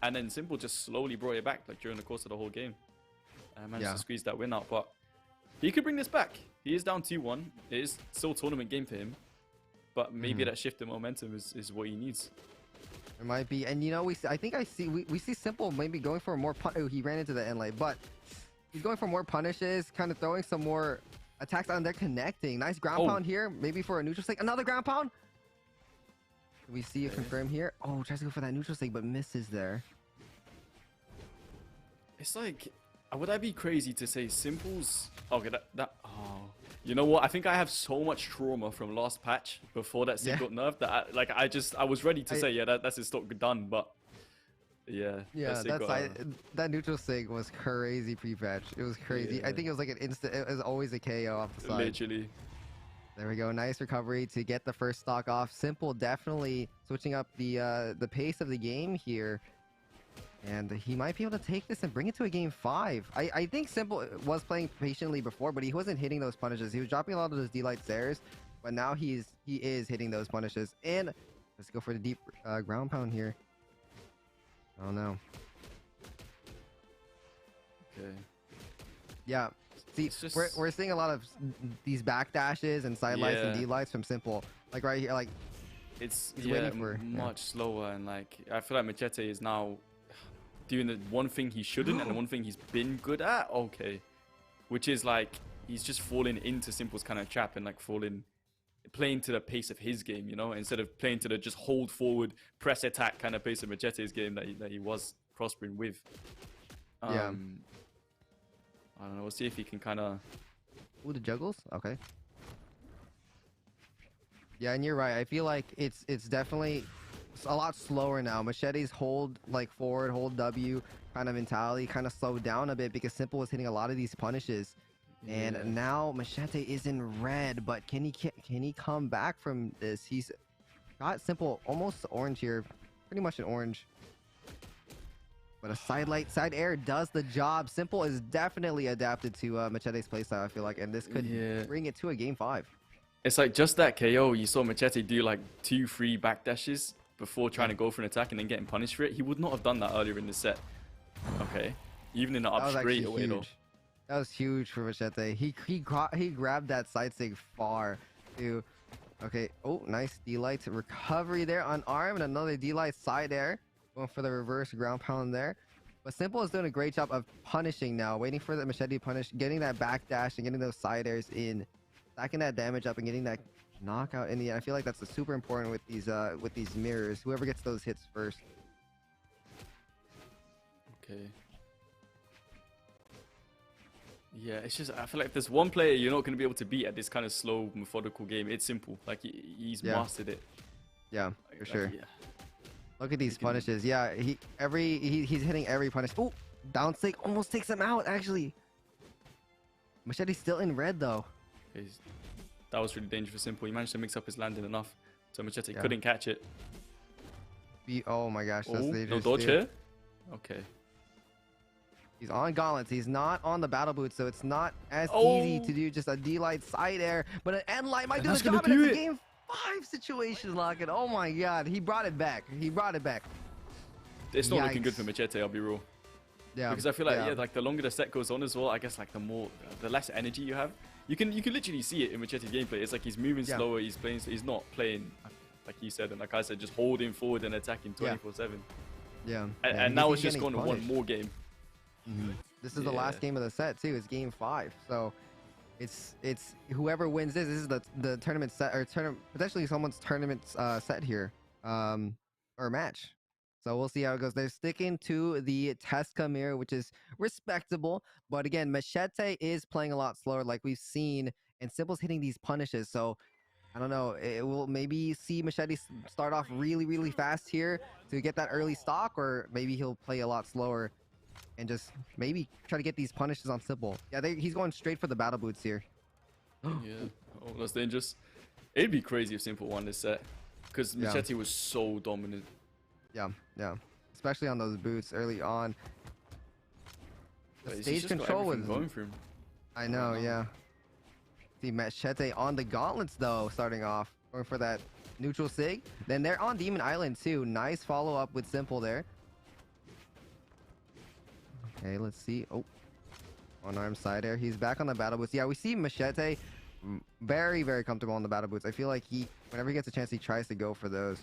And then Simple just slowly brought it back like during the course of the whole game. Managed to squeeze that win out, but he could bring this back. He is down 2-1. It is still a tournament game for him, but maybe that shift in momentum is what he needs. It might be, and you know, we see Simple maybe going for more oh, he ran into the end lane, but he's going for more punishes, kind of throwing some more attacks on there, connecting. Nice ground pound here, maybe for a neutral stake. Another ground pound. We see it confirm here. Oh, tries to go for that neutral stake, but misses there. It's like, would I be crazy to say Simple's... Okay, you know what? I think I have so much trauma from last patch before that Sim got nerfed that I was ready to say, that's his stock done, but that neutral sig was crazy pre-patch. It was crazy. I think it was like an instant. It was always a KO off the side. Literally. There we go. Nice recovery to get the first stock off. Simple definitely switching up the pace of the game here. And he might be able to take this and bring it to a game 5. I think Simple was playing patiently before, but he wasn't hitting those punishes. He was dropping a lot of those D-Light stairs, but now he is hitting those punishes. And let's go for the deep ground pound here. Oh no. Okay. Yeah. See, we're seeing a lot of these backdashes and side lights and D-Lights from Simple. Like right here, like it's waiting for much slower, and like I feel like Machete is now doing the one thing he shouldn't and the one thing he's been good at. Okay, which is like he's just falling into Simple's kind of trap and like playing to the pace of his game, you know, instead of playing to the just hold forward, press attack kind of pace of Machete's game that he was prospering with. I don't know. We'll see if he can kind of. Ooh, the juggles. Okay. Yeah, and you're right. I feel like it's definitely a lot slower now. Machete's hold forward, hold W kind of mentality kind of slowed down a bit because Simple was hitting a lot of these punishes. And now Machete is in red, but can he come back from this? He's got Simple almost orange here, pretty much an orange. But a side air does the job. Simple is definitely adapted to Machete's playstyle, I feel like, and this could bring it to a game 5. It's like just that KO, you saw Machete do like 2-3 backdashes before trying to go for an attack and then getting punished for it. He would not have done that earlier in the set. Okay, even in the up straight away though. That was huge for Machete. He grabbed that side sig far too. Okay. Oh, nice D-Light recovery there on arm and another D-Light side air. Going for the reverse ground pound there. But Simple is doing a great job of punishing now. Waiting for the Machete punish, getting that backdash and getting those side airs in. Stacking that damage up and getting that knockout in the end. I feel like that's super important with these mirrors. Whoever gets those hits first. Okay. Yeah, it's just, I feel like there's one player you're not going to be able to beat at this kind of slow, methodical game. It's Simple. Like, he's mastered it. Yeah, for sure. Look at these punishes. Yeah, he's hitting every punish. Oh, down stake almost takes him out, actually. Machete's still in red, though. That was really dangerous for Simple. He managed to mix up his landing enough, so Machete couldn't catch it. Oh my gosh, that's dangerous. No dodge here? Okay. He's on gauntlets. He's not on the battle boots, so it's not as easy to do just a D-Light side air. But an end light might do the job, and it's a game 5 situation, Lockett. Oh my god, he brought it back. He brought it back. It's not looking good for Machete, I'll be real. Yeah. Because I feel like like the longer the set goes on as well, I guess like the less energy you have. You can literally see it in Machete's gameplay. It's like he's moving slower. He's not playing like you said, and like I said, just holding forward and attacking 24/7. Yeah. And now it's just gone to one more game. This is the last game of the set too. It's game 5, so it's whoever wins this is the tournament set, or potentially someone's tournament set here, or match. So we'll see how it goes. They're sticking to the Tesca mirror, which is respectable, but again, Machete is playing a lot slower, like we've seen, and Simple's hitting these punishes. So I don't know. It will maybe see Machete start off really fast here to get that early stock, or maybe he'll play a lot slower and just maybe try to get these punishes on Simple. Yeah, he's going straight for the battle boots here. Yeah. Oh, that's dangerous. It'd be crazy if Simple won this set, because Machete was so dominant. Yeah, yeah. Especially on those boots early on. The stage control was going for him. I know, yeah. See Machete on the gauntlets though, starting off. Going for that neutral sig. Then they're on Demon Island too. Nice follow-up with Simple there. Okay, let's see. Oh, on arm side air. He's back on the battle boots. Yeah, we see Machete very, very comfortable on the battle boots. I feel like whenever he gets a chance, he tries to go for those.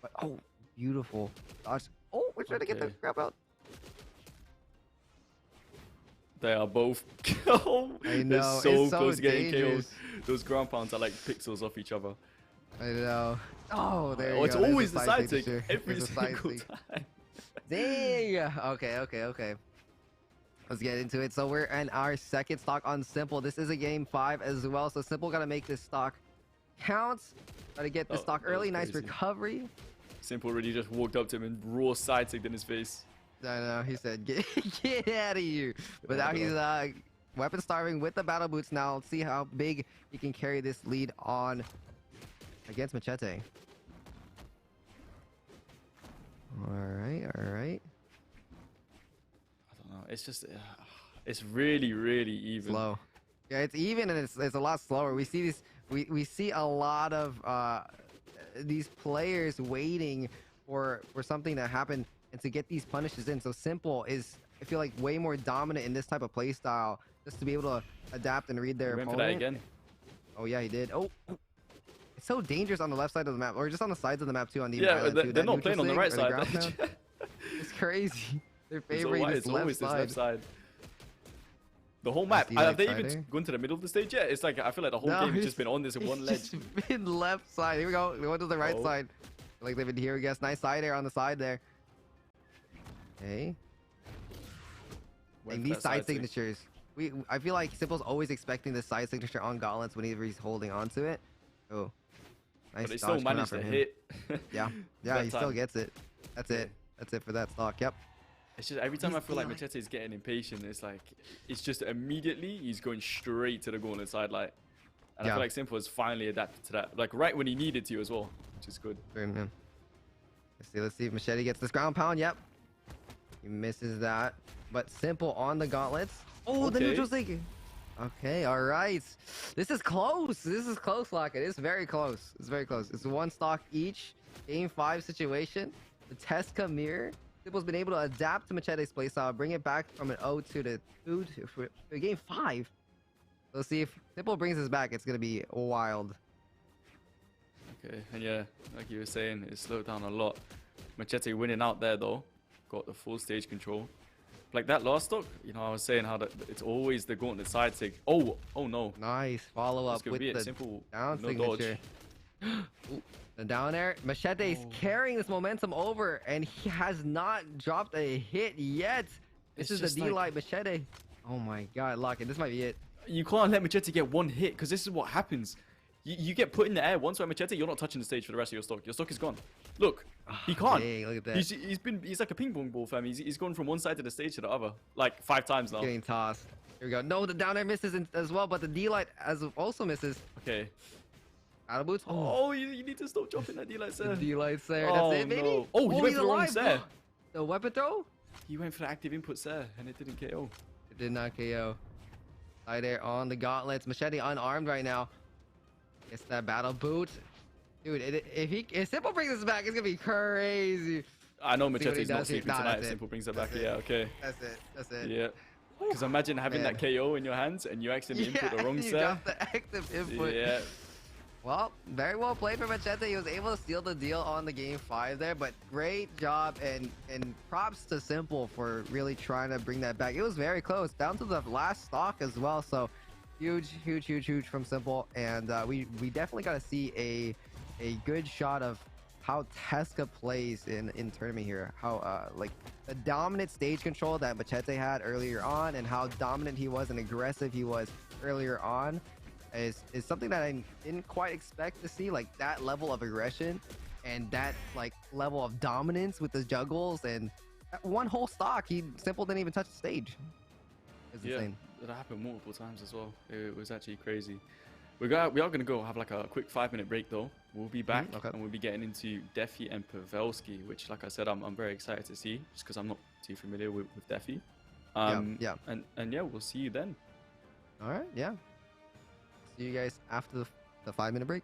But, oh, beautiful dodge. Oh, we're trying to get the grab out. They are both. Oh, I know. They're so it's close to getting dangerous. KO'd. Those ground pounds are like pixels off each other. I know. Oh, there you go. It's There's always a the side signature. take. Every There's a side single take. time. Dang. Okay. Let's get into it. So we're in our second stock on Simple. This is a game 5 as well. So Simple got to make this stock count. Try to get the stock early. Nice recovery. Simple really just walked up to him and raw side tagged in his face. I know. He said, get out of here. But now he's weapon starving with the battle boots now. Let's see how big he can carry this lead on against Machete. All right. I don't know. It's just, it's really, really even. Slow. Yeah, it's even and it's a lot slower. We see this. We see a lot of these players waiting for something to happen and to get these punishes in. So Simple is, I feel like, way more dominant in this type of play style, just to be able to adapt and read their opponent. Went for that again. Oh yeah, he did. Oh, it's so dangerous on the left side of the map, or just on the sides of the map too. On the they're not playing on the right side. It's crazy. They're It's favoring this always left this left side. side. The whole map. Have they even gone to the middle of the stage yet? It's like I feel like the whole game has just been on this one ledge. It's just been left side. Here we go. We went to the right side. Like they've been here, I guess. Nice side air on the side there. Okay. And these side signatures. I feel like Simple's always expecting the side signature on gauntlets whenever he's holding onto it. Oh, nice. But they still managed to hit. Yeah, he still gets it. That's it. That's it for that stock. Yep. It's just every time I feel like Machete is getting impatient, it's like it's just immediately he's going straight to the gauntlet side light. And I feel like Simple has finally adapted to that, like right when he needed to as well, which is good. Man. Let's see if Machete gets this ground pound. Yep. He misses that. But Simple on the gauntlets. Oh, the neutral sig. Okay, all right. This is close. This is close, Lockett. It's very close. It's very close. It's one stock each. Game 5 situation. The Tesca mirror. Simple's been able to adapt to Machete's playstyle, bring it back from an 0-2 to 2 to game 5. Let's see if Simple brings this back. It's going to be wild. Okay, and yeah, like you were saying, it slowed down a lot. Machete winning out there though. Got the full stage control. Like that last stock, you know, I was saying how it's always the gauntlet side sig. Oh no. Nice follow up with the Simple down no signature. Ooh, the down air. Machete's carrying this momentum over, and he has not dropped a hit yet. This is the D-Light Machete. Oh my god, Lockett, this might be it. You can't let Machete get one hit, because this is what happens. You get put in the air once by Machete, you're not touching the stage for the rest of your stock. Your stock is gone. Look, he can't. Dang, look at that. He's like a ping pong ball, fam. He's gone from one side of the stage to the other, like 5 times now. Getting tossed. Here we go. No, the down air misses as well, but the D-Light also misses. Okay. Out of boots. Oh, you need to stop dropping that D-Light, sir. The D-Light, sir. That's it, baby. No. Oh, he went for the wrong sir. The weapon throw? He went for the active input, sir, and it didn't KO. It did not KO. Side air on the gauntlets. Machete unarmed right now. It's that battle boot. Dude, if Simple brings this back, it's gonna be crazy. I know Machete's not sleeping tonight if Simple brings it back. Yeah, okay. That's it. Yeah. Because imagine having that KO in your hands and you accidentally input the wrong set. You got the active input. Yeah. Well, very well played for Machete. He was able to seal the deal on the game 5 there, but great job and props to Simple for really trying to bring that back. It was very close, down to the last stock as well. So huge from Simple, and we definitely got to see a good shot of how Tesca plays in tournament here. How like the dominant stage control that Machete had earlier on, and how dominant he was and aggressive he was earlier on, is something that I didn't quite expect to see. Like that level of aggression and that like level of dominance with the juggles, and one whole stock, he simple didn't even touch the stage. It's Yeah, insane. that happened multiple times as well. It was actually crazy. We are gonna go have like a quick 5-minute break though. We'll be back okay. and we'll be getting into Defy and Pavelski, which, like I said, I'm very excited to see, just because I'm not too familiar with Defy. Yeah. And yeah, we'll see you then. All right, yeah. See you guys after the 5-minute break.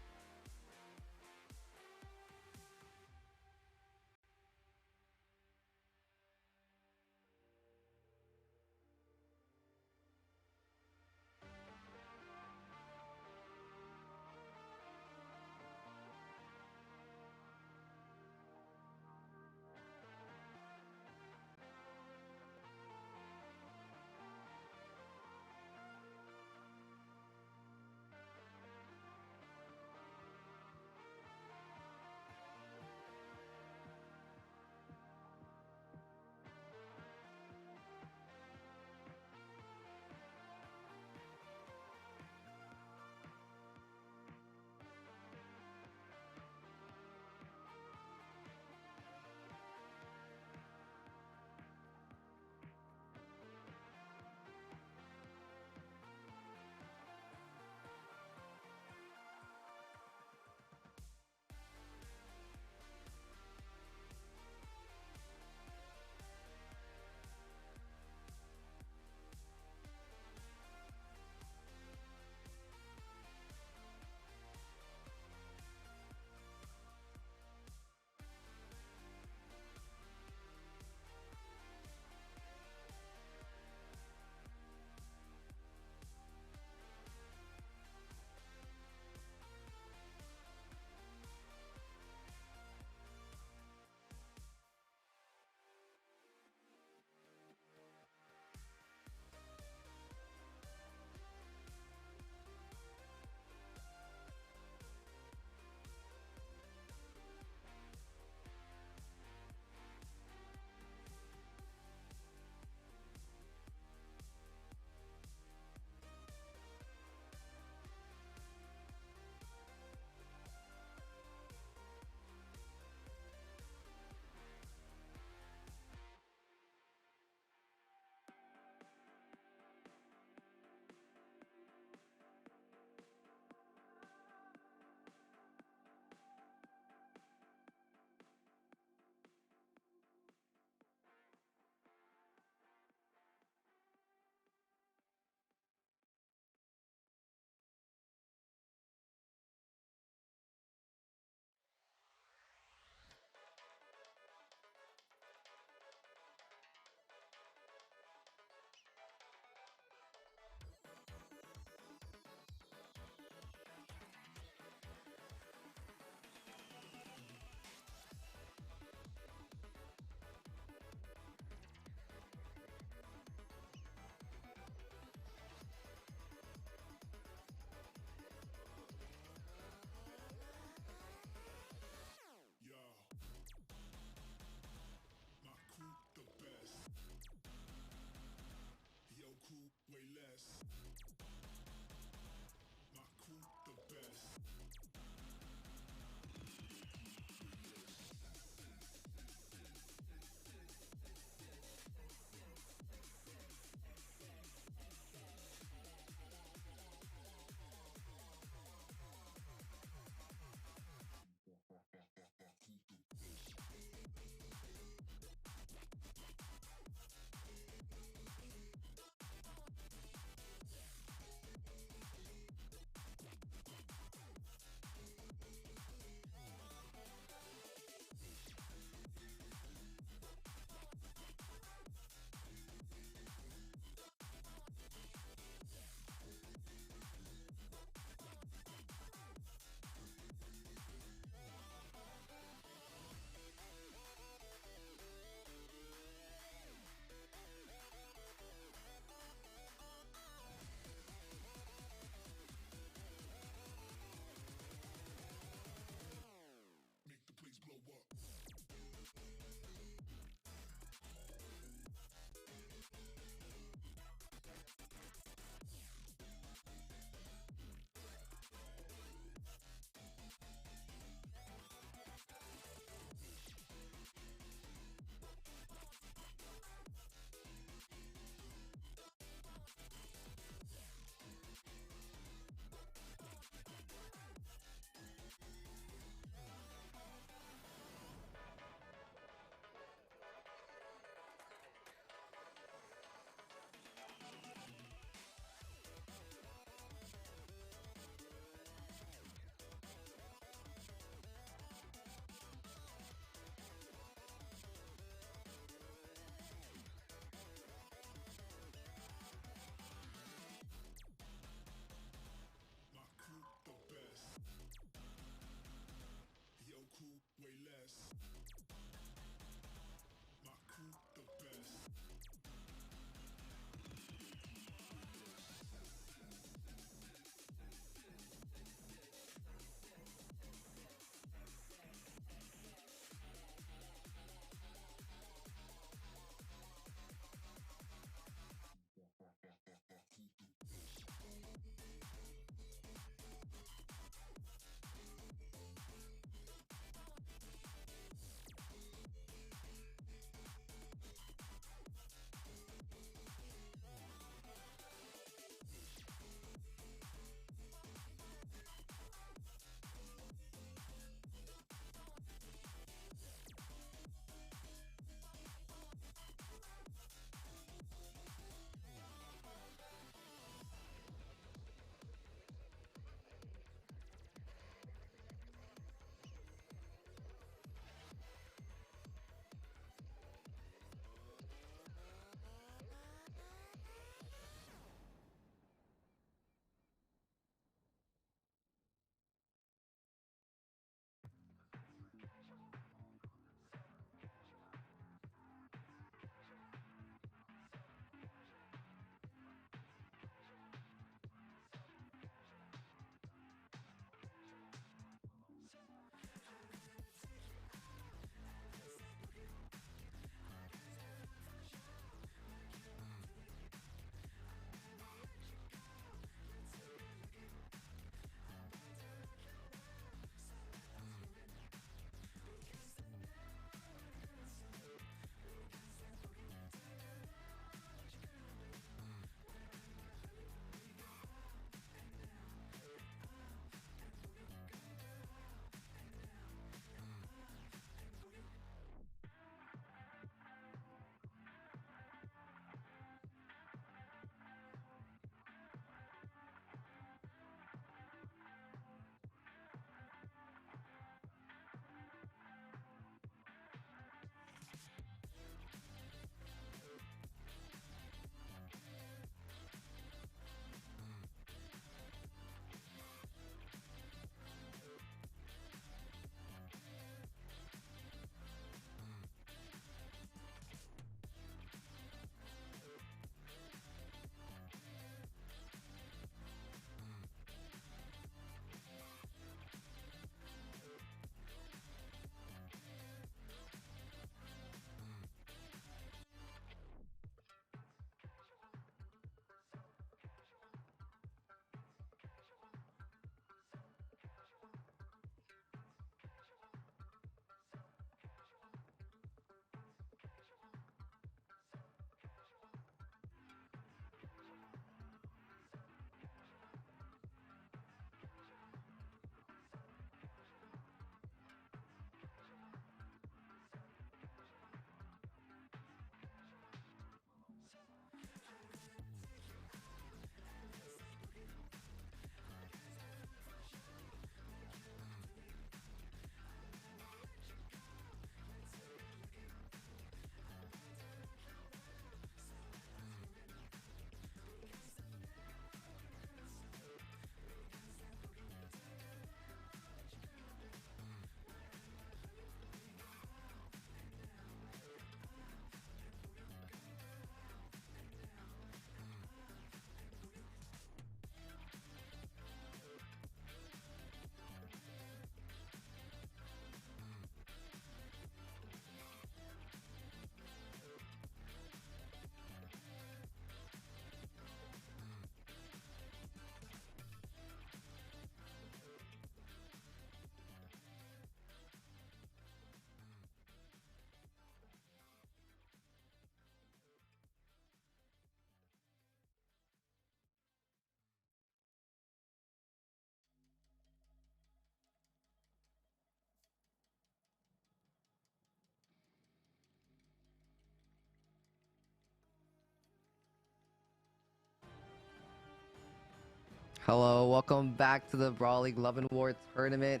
Hello, welcome back to the Brawl League Love and War tournament.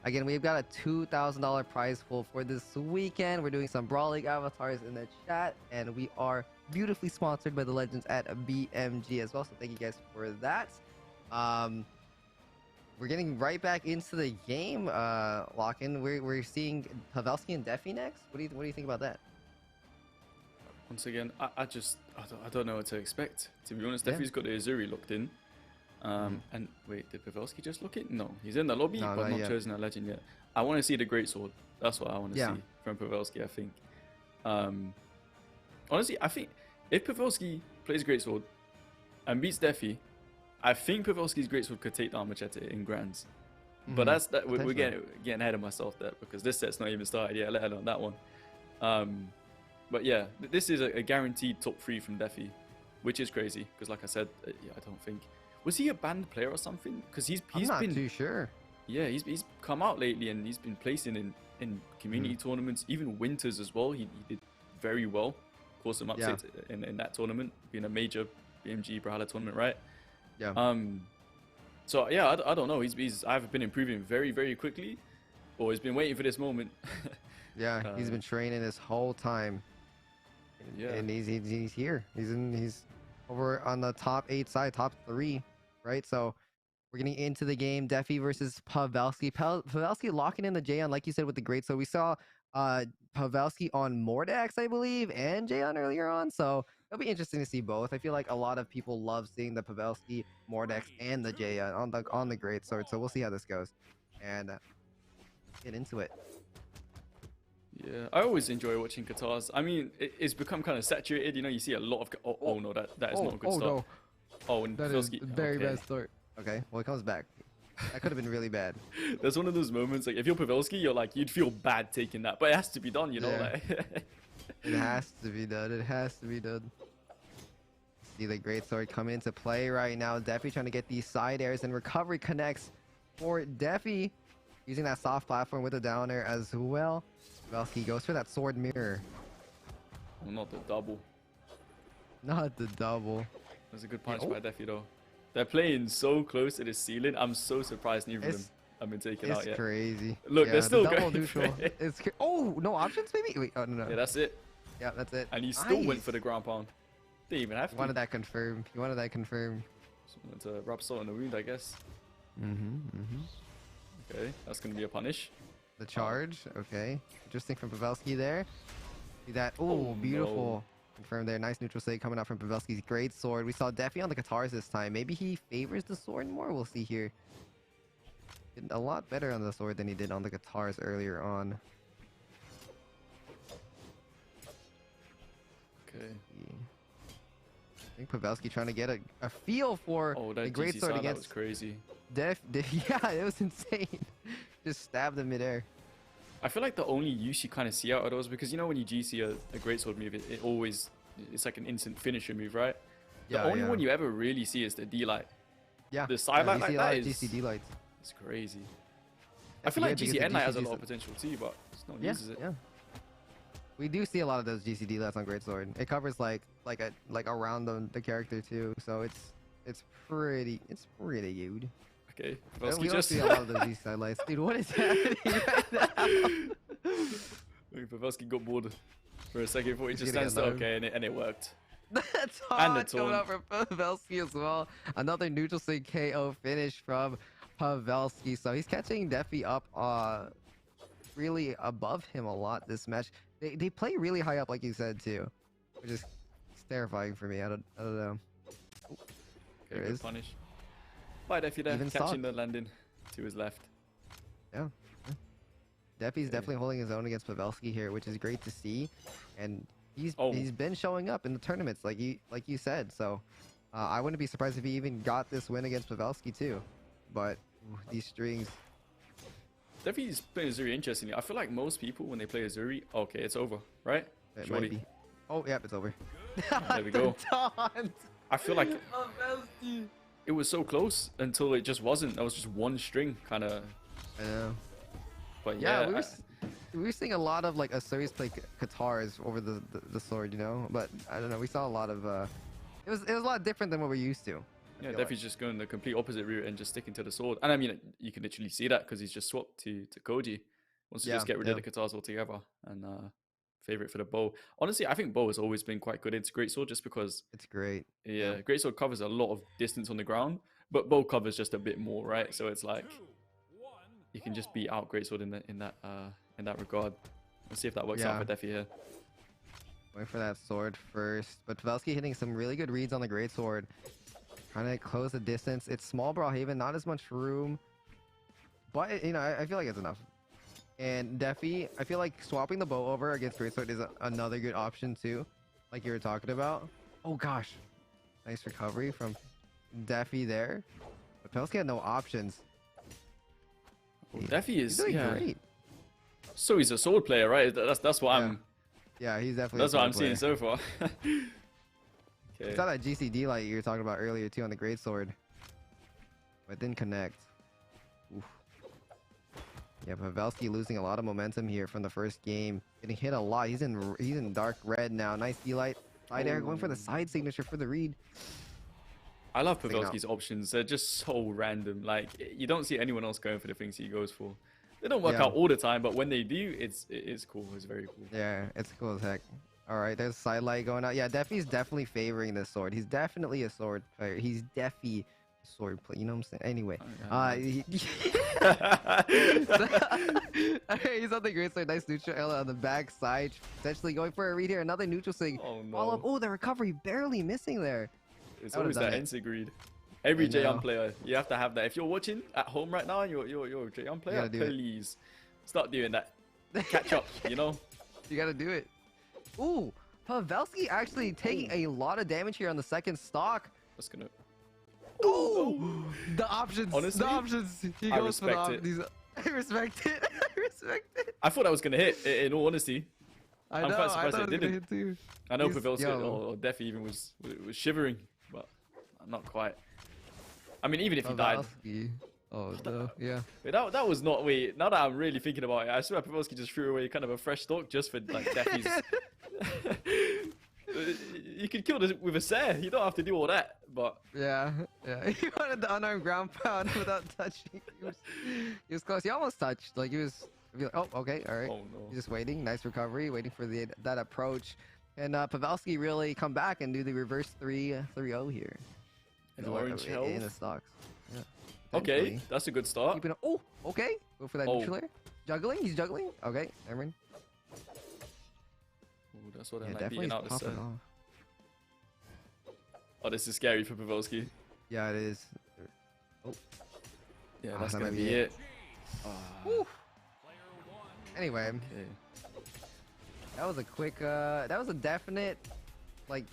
Again, we've got a $2,000 prize pool for this weekend. We're doing some Brawl League avatars in the chat, and we are beautifully sponsored by the legends at BMG as well. So thank you guys for that. We're getting right back into the game. Lock-in. We're seeing Pavelski and Defy next. What do you think about that? Once again, I don't know what to expect. To be honest, Defy's got the Azuri locked in. And wait, did Pavelski just look it? No, he's in the lobby, but not chosen a legend yet. I want to see the greatsword. That's what I want to see from Pavelski, I think. Honestly, I think if Pavelski plays greatsword and beats Defy, I think Pavelski's greatsword could take down Machete in grands. But we're getting ahead of myself there because this set's not even started yet, let alone that one. But yeah, this is a guaranteed top 3 from Defy, which is crazy because, like I said, I don't think. Was he a banned player or something? Because he's I'm not been too sure. Yeah, he's come out lately and he's been placing in community tournaments, even winters as well. He did very well. Of course, some upsets in that tournament, being a major BMG Brawlhalla tournament, right? Yeah. So yeah, I don't know. He's either been improving very, very quickly, or he's been waiting for this moment. Yeah, he's been training this whole time. Yeah, and he's here. He's over on the top 8 side, top 3, right? So we're getting into the game. Defy versus Pavelski. Pavelski locking in the Jayon, like you said, with the great. So we saw Pavelski on Mordax, I believe, and Jayon earlier on. So it'll be interesting to see both. I feel like a lot of people love seeing the Pavelski, Mordax, and the Jayon on the great sword. So we'll see how this goes, and get into it. Yeah, I always enjoy watching Katars. I mean, it's become kind of saturated. You know, you see a lot of. Oh no, that is not a good start. No. Oh, and That Pavelski, is very bad start. Okay, well, it comes back. That could have been really bad. That's one of those moments, like, if you're Pavelski, you're like, you'd feel bad taking that, but it has to be done, you know? Yeah. Like... It has to be done. It has to be done. See the great sword come into play right now. Defy trying to get these side airs, and recovery connects for Defy. Using that soft platform with a down air as well. Pavelski goes for that sword mirror. Well, not the double. Not the double. That's a good punch by Defy, though. They're playing so close to the ceiling. I'm so surprised neither of them have been taken out yet. It's crazy. Look, they're still double going. neutral. Oh, no options maybe? Wait, oh, no. Yeah, that's it. Yeah, that's it. And he still went for the ground pound. Didn't even have to. He wanted that confirmed. He wanted that confirmed. Just wanted to rub salt in the wound, I guess. Okay, that's going to be a punish. The charge, okay. Interesting from Pavelski there. See that? Oh, beautiful. No. Confirmed there. Nice neutral save coming out from Pavelski's great sword. We saw Defy on the Katars this time. Maybe he favors the sword more. We'll see here. Did a lot better on the sword than he did on the Katars earlier on. Okay. I think Pavelski trying to get a feel for the great sword against. That was crazy. Yeah, it was insane. Just stabbed him midair. I feel like the only use you kind of see out of those, because you know when you GC a greatsword move, it's like an instant finisher move, right? The only one you ever really see is the D-light. Yeah. The side light like that is GC D-lights. It's crazy. I feel like GC N light has a lot of potential too, but just no one uses it. Yeah. We do see a lot of those GC D-lights on greatsword. It covers like around the character too, so it's pretty good. Okay. We don't see a lot of those GC highlights. Dude, what is happening right now? Pavelski got bored for a second before he just stands there. Okay, and it worked. That's hard coming out from Pavelski as well. Another neutral sig KO finish from Pavelski. So he's catching Defy up really above him a lot this match. They play really high up, like you said too, which is terrifying for me. I don't know. Oh, there it is. Punish. By Defy there, catching the landing to his left. Yeah. Defy's definitely holding his own against Pavelski here, which is great to see. And he's been showing up in the tournaments, like you said. So I wouldn't be surprised if he even got this win against Pavelski too. But these strings. Defy's playing Azuri interestingly. I feel like most people when they play Azuri, okay, it's over, right? It might be. Oh, yeah, it's over. There we go. I feel like it was so close until it just wasn't. That was just one string, kind of. I know. But yeah, we were seeing a lot of like Asuris play Katars over the sword, you know. But I don't know. We saw a lot of. It was a lot different than what we're used to. Yeah, Defy's just going the complete opposite route and just sticking to the sword. And I mean, you can literally see that because he's just swapped to Koji. Wants to just get rid of the katars altogether and favorite for the bow. Honestly, I think bow has always been quite good into greatsword just because It's great. yeah, greatsword covers a lot of distance on the ground, but bow covers just a bit more, right? So it's like you can just beat out greatsword in that regard. Let's see if that works out for Defy here. Going for that sword first, but Pavelski hitting some really good reads on the greatsword. Trying to close the distance. It's small Brawlhaven, not as much room, but you know, I feel like it's enough. And Defy, I feel like swapping the bow over against greatsword is another good option too, like you were talking about. Oh gosh, nice recovery from Defy there. But Pavelski had no options. Well, Defy is doing great. So he's a sword player, right? That's what I'm. Yeah, he's definitely. That's what I'm seeing so far. Okay. Saw that GCD light you were talking about earlier too on the greatsword, but didn't connect. Oof. Yeah, Pavelski losing a lot of momentum here from the first game. Getting hit a lot. He's in dark red now. Nice D-light. Side air going for the side signature for the read. I love Pavelski's options. They're just so random. Like, you don't see anyone else going for the things he goes for. They don't work out all the time, but when they do, it is cool. It's very cool. Yeah, it's cool as heck. All right, there's side light going out. Yeah, Defy's definitely favoring this sword. He's definitely a sword player. He's Defy sword player. You know what I'm saying? Anyway, he's on the greatsword. Nice neutral L on the back side. Potentially going for a read here. Another neutral swing. Oh no! Follow up. Oh, the recovery barely missing there. It's always that insig read. Every J-Young player, you have to have that. If you're watching at home right now and you're a J-Young player, please start doing that. Catch up, you know? You gotta do it. Ooh, Pavelski actually taking a lot of damage here on the second stock. That's gonna... Oh! The options. Honestly, the options. He goes for the options. I respect it. I respect it. I thought that was gonna hit, in all honesty. I'm quite surprised it didn't. Hit too. I know Pavelski or Defy even was shivering, but not quite. I mean, even if he died. Oh, no. Yeah. Wait, that was not... Wait, now that I'm really thinking about it, I swear Pavelski just threw away kind of a fresh stock just for, like, Defy's... You could kill this with a Sair. You don't have to do all that, but... Yeah. He wanted the unarmed ground pound without touching. He was close. He almost touched. Like, he was... Oh, okay. All right. Oh, no. He's just waiting. Nice recovery. Waiting for that approach. And Pavelski really come back and do the reverse 3-0 here. An orange health. In the stocks. Yeah. Okay, that's a good start. Oh, okay. Go for that neutral air. Juggling. He's juggling. Okay, Emerin. Ooh, that's what I like beating out this. Oh, this is scary for Pavelski. Yeah, it is. Oh. Yeah, that's gonna be it. Anyway. Okay. That was a quick. That was a definite, like,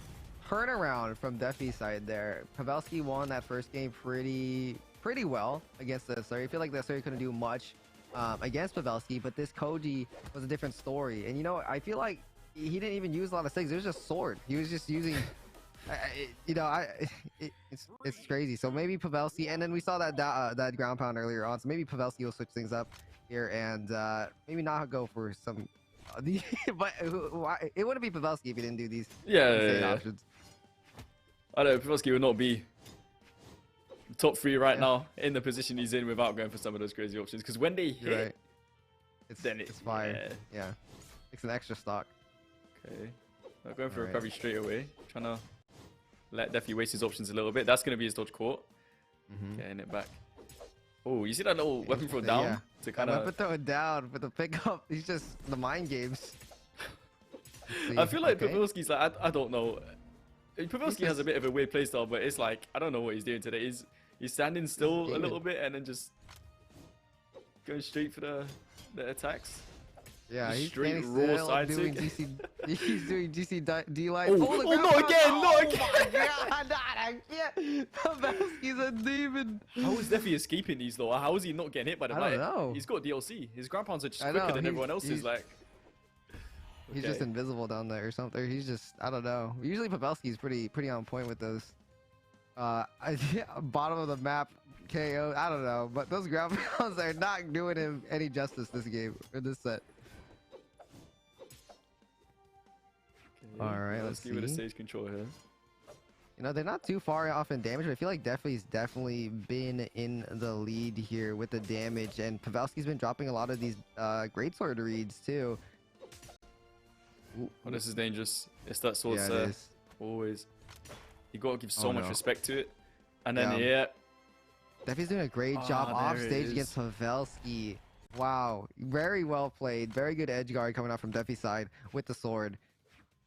turnaround from Defy's side there. Pavelski won that first game pretty well against the Surrey. I feel like the Surrey couldn't do much against Pavelski, but this Koji was a different story. And you know, I feel like he didn't even use a lot of things. It was just sword. He was just using, it's crazy. So maybe Pavelski, and then we saw that ground pound earlier on. So maybe Pavelski will switch things up here and maybe not go for some. But it wouldn't be Pavelski if he didn't do these options. I know Pavelski would not be top 3 right now in the position he's in without going for some of those crazy options. Because when they hit, it's fire. Yeah, it's an extra stock. Okay, not going for recovery straight away. Trying to let Defy waste his options a little bit. That's going to be his dodge caught. Getting it back. Oh, you see that little weapon throw down? To kind of weapon throw it down for the pickup. He's just the mind games. I feel like Pavelski's like, I don't know. Pavelski has a bit of a weird playstyle, but it's like, I don't know what he's doing today. He's standing still a little bit and then just going straight for the attacks. Yeah, he's straight raw side doing DC. He's doing DC D-light. Oh, not again, not again! Oh my god, I can't. Pavelski's a demon. How is Defy escaping these though? How is he not getting hit by the light? I don't know. He's got DLC. His ground pounds are just quicker than everyone else's. Like, he's just invisible down there or something. He's just, I don't know. Usually Pavelski's pretty on point with those. Bottom of the map KO. I don't know, but those ground pounds are not doing him any justice this game or this set. All right, let's see. With a stage control here. You know, they're not too far off in damage, but I feel like Defy's definitely been in the lead here with the damage, and Pavelski's been dropping a lot of these greatsword reads too. Ooh, Oh, this is dangerous. It's that sword, yeah, it sir. is. Always. You gotta give so Oh, much no. respect to it. And then, Yeah. yeah. Defy's doing a great job Ah, off there it stage is. against Pavelski. Wow, very well played. Very good edge guard coming out from Defy's side with the sword.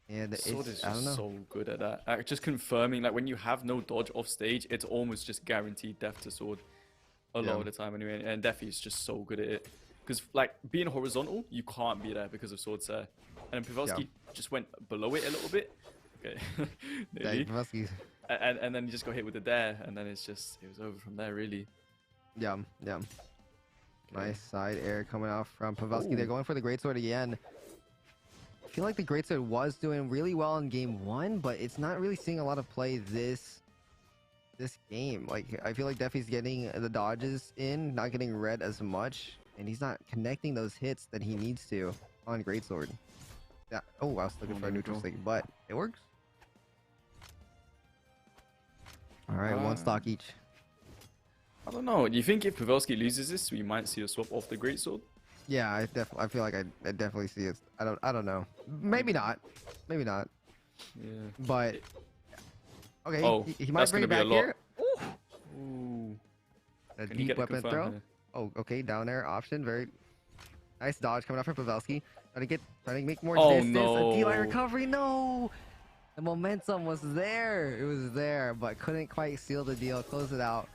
And Sword it's, is I don't just know. so good at that. Just confirming, like when you have no dodge off stage, it's almost just guaranteed death to sword. A lot of the time anyway. And Defy is just so good at it. Because like being horizontal, you can't be there because of sword sir. And then Pavelski just went below it a little bit. Okay. Yeah, Nearly. Pavelski's. And then you just got hit with the dare, and then it was over from there really. Yeah. Okay. Nice side air coming out from Pavelski. Ooh. They're going for the greatsword again. I feel like the greatsword was doing really well in game 1, but it's not really seeing a lot of play this game. Like I feel like Defy's getting the dodges in, not getting red as much, and he's not connecting those hits that he needs to on greatsword. Yeah. Oh, I was looking for a neutral stick, but it works. All right, one stock each. I don't know. Do you think if Pavelski loses this, we might see a swap off the greatsword? Yeah, I feel like I definitely see it. I don't know. Maybe not. Maybe not. Yeah. But okay, Oh, he might that's bring gonna it be back a lot. here. Ooh. A Can you deep get a weapon confirm throw. here? Oh, okay, down air option. Very nice dodge coming out from Pavelski. Trying to make more Oh, distance. A D-line no. recovery. No, the momentum was there. It was there, but couldn't quite seal the deal. Close it out.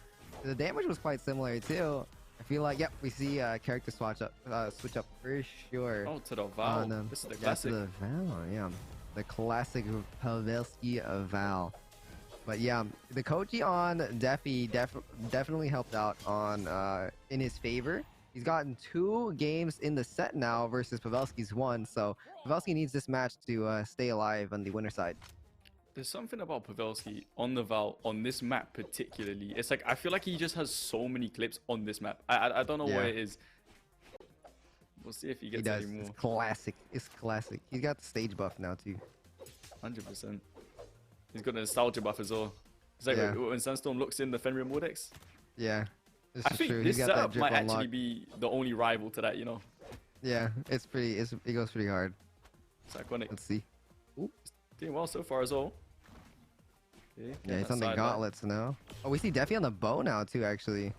The damage was quite similar too. I feel like we see character switch up for sure. Oh, to the Val. This is the classic. To the Val, yeah. The classic Pavelski Val. But yeah, the Koji on Defy definitely helped out on in his favor. He's gotten 2 games in the set now versus Pavelski's 1, so Pavelski needs this match to stay alive on the winner side. There's something about Pavelski on the Val, on this map particularly. It's like, I feel like he just has so many clips on this map. I don't know what it is. We'll see if he He gets does. any more. It's classic. It's classic. He's got the stage buff now too. 100%. He's got a nostalgia buff as well. It's like when Sandstorm looks in the Fenrir Mordex. Yeah, this I is think true. this He's got that setup drip might unlock. actually be the only rival to that, you know? Yeah, it goes pretty hard. It's iconic. Let's see. Doing well so far as well. Okay, Yeah, he's on the gauntlets now. Oh, we see Defy on the bow now too, actually,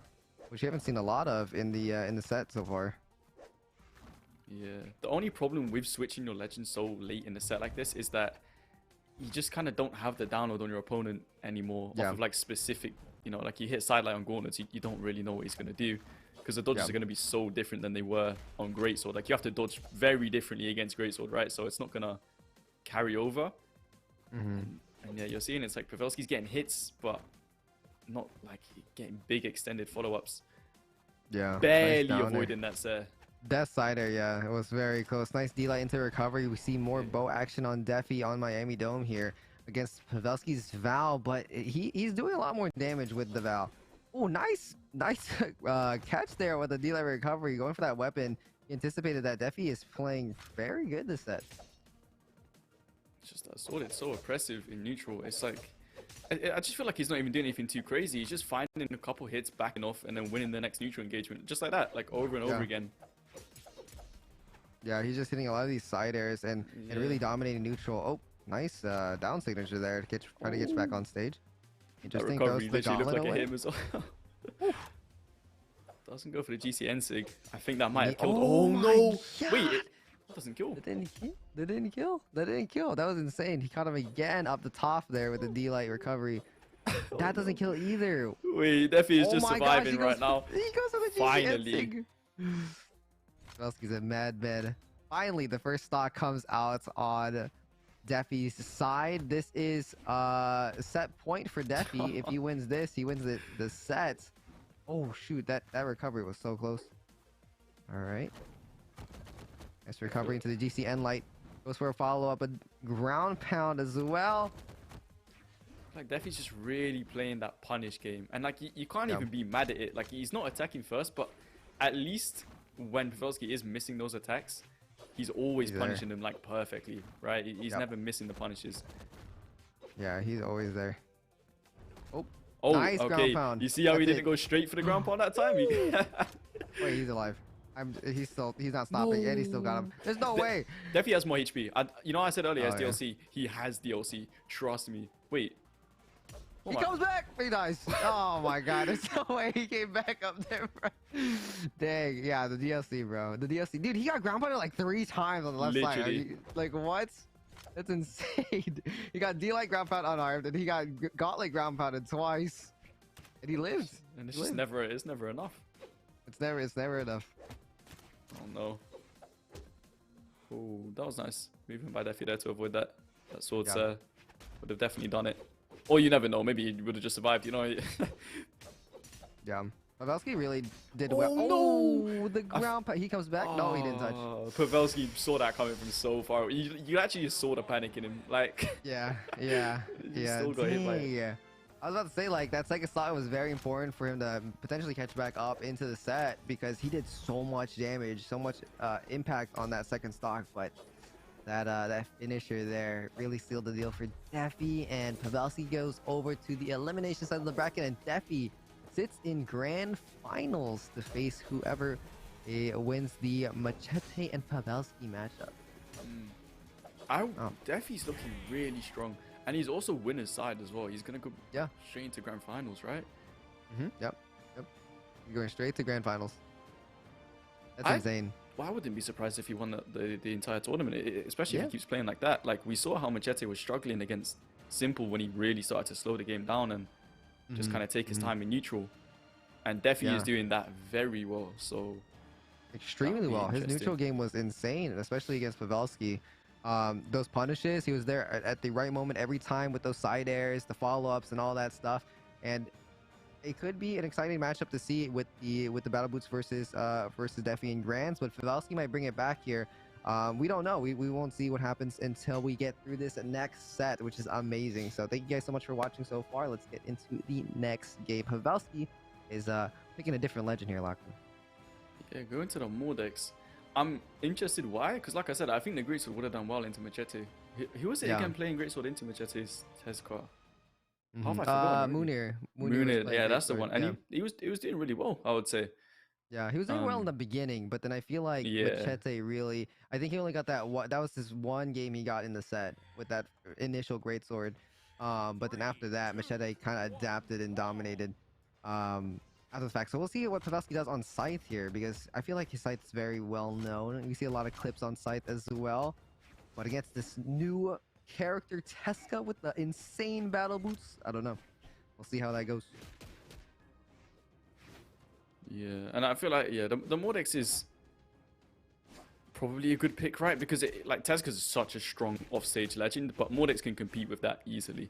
which we haven't seen a lot of in the set so far. Yeah, the only problem with switching your legend so late in the set like this is that you just kind of don't have the download on your opponent anymore off of like specific, you know, like you hit sidelight on gauntlets, you don't really know what he's going to do because the dodges are going to be so different than they were on greatsword. Like you have to dodge very differently against greatsword, right? So it's not going to carry over. And yeah, you're seeing it's like Pavelski's getting hits, but not like getting big extended follow-ups. Yeah, Barely nice avoiding that set. That sider, yeah, it was very close. Nice D-light into recovery. We see more bow action on Defy on Miami Dome here against Pavelski's Val, but he's doing a lot more damage with the Val. Oh, nice catch there with the D-light recovery, going for that weapon. He anticipated that. Defy is playing very good this set. It's just that sword, it's so oppressive in neutral. It's like, I just feel like he's not even doing anything too crazy. He's just finding a couple hits, backing off, and then winning the next neutral engagement. Just like that, like over and over again. Yeah, he's just hitting a lot of these side airs and really dominating neutral. Oh, nice down signature there to try to get you back on stage. Interesting, That goes recovery the literally looked gauntlet like a away. him as well. Doesn't go for the GCN sig. I think that might have killed. Oh no! Wait, it doesn't kill. That didn't kill. That was insane. He caught him again up the top there with the D-light recovery. That doesn't kill either. Wait, Defy is just my surviving gosh, right now. He goes for the GCN Finally. sig. Pavelski's a mad bed. Finally, the first stock comes out on Defy's side. This is a set point for Defy. If he wins this, he wins the set. Oh shoot, that recovery was so close. All right. Nice recovery into the GCN light. Goes for a follow-up, a ground pound as well. Like Defy's just really playing that punish game, and like you can't even be mad at it. Like he's not attacking first, but at least when Pavelski is missing those attacks, he's always punishing them like perfectly, right? He's never missing the punishes. Yeah, he's always there. Oh, nice okay. ground pound. You see how he That's didn't it. go straight for the ground pound that time? Wait, he's alive. He's not stopping, and he still got him. There's no way. Defy has more HP. You know, I said earlier, Oh, as yeah. DLC, he has DLC. Trust me. Wait. Oh He my- comes back. He dies. Oh my god, there's no way he came back up there, bro. Dang, yeah, the DLC, bro. The DLC, dude. He got ground pounded like 3 times on the left side. Are Literally. you- like what? That's insane. He got D-like ground pound unarmed, and he got gauntlet ground pounded twice, and he lived. And it's He just lived. it's never enough. It's never enough. Oh no. Oh, that was nice. Moving by Defy there to avoid that. That sword Yeah. would have definitely done it. Or you never know. Maybe he would have just survived. You know. Yeah. Pavelski really did well. no! Oh, the ground pound. He comes back. No, he didn't touch. Pavelski saw that coming from so far. You actually saw the panic in him. Like. Yeah. He Yeah. still got hit by it. Yeah. I was about to say, like, that second slot was very important for him to potentially catch back up into the set because he did so much damage, so much impact on that second stock. But that finisher there really sealed the deal for Defy, and Pavelski goes over to the elimination side of the bracket, and Defy sits in grand finals to face whoever wins the Machete and Pavelski matchup. Defy's looking really strong. And he's also winner's side as well. He's going to go straight into grand finals, right? Yep. You're going straight to grand finals. That's insane. Well, I wouldn't be surprised if he won the entire tournament, especially if he keeps playing like that. Like, we saw how Machete was struggling against Simple when he really started to slow the game down and just kind of take his time in neutral. And Defy is doing that very well, so... Extremely well. His neutral game was insane, especially against Pavelski. Those punishes, he was there at the right moment every time with those side airs, the follow-ups, and all that stuff. And it could be an exciting matchup to see with the Battle Boots versus Defy and Grands, but Pavelski might bring it back here. We don't know. We won't see what happens until we get through this next set, which is amazing. So thank you guys so much for watching so far. Let's get into the next game. Pavelski is picking a different legend here, Lockman. Yeah, going to the Mordex. I'm interested why, because like I said, I think the Greatsword would have done well into Machete. Who was it again playing Greatsword into Machete's Tezcar? How have I forgotten already? Munir. Munir, yeah, that's the Greatsword, one. And he was doing really well, I would say. Yeah, he was doing well in the beginning, but then I feel like Machete really... I think he only got that one... That was his one game he got in the set with that initial Greatsword. But then after that, Machete kind of adapted and dominated after the fact. So we'll see what Pavelski does on Scythe here, because I feel like his Scythe's very well known. We see a lot of clips on Scythe as well. But against this new character, Tesca, with the insane battle boots, I don't know. We'll see how that goes. Yeah, and I feel like, the Mordex is probably a good pick, right? Because Tezca is such a strong offstage legend, but Mordex can compete with that easily.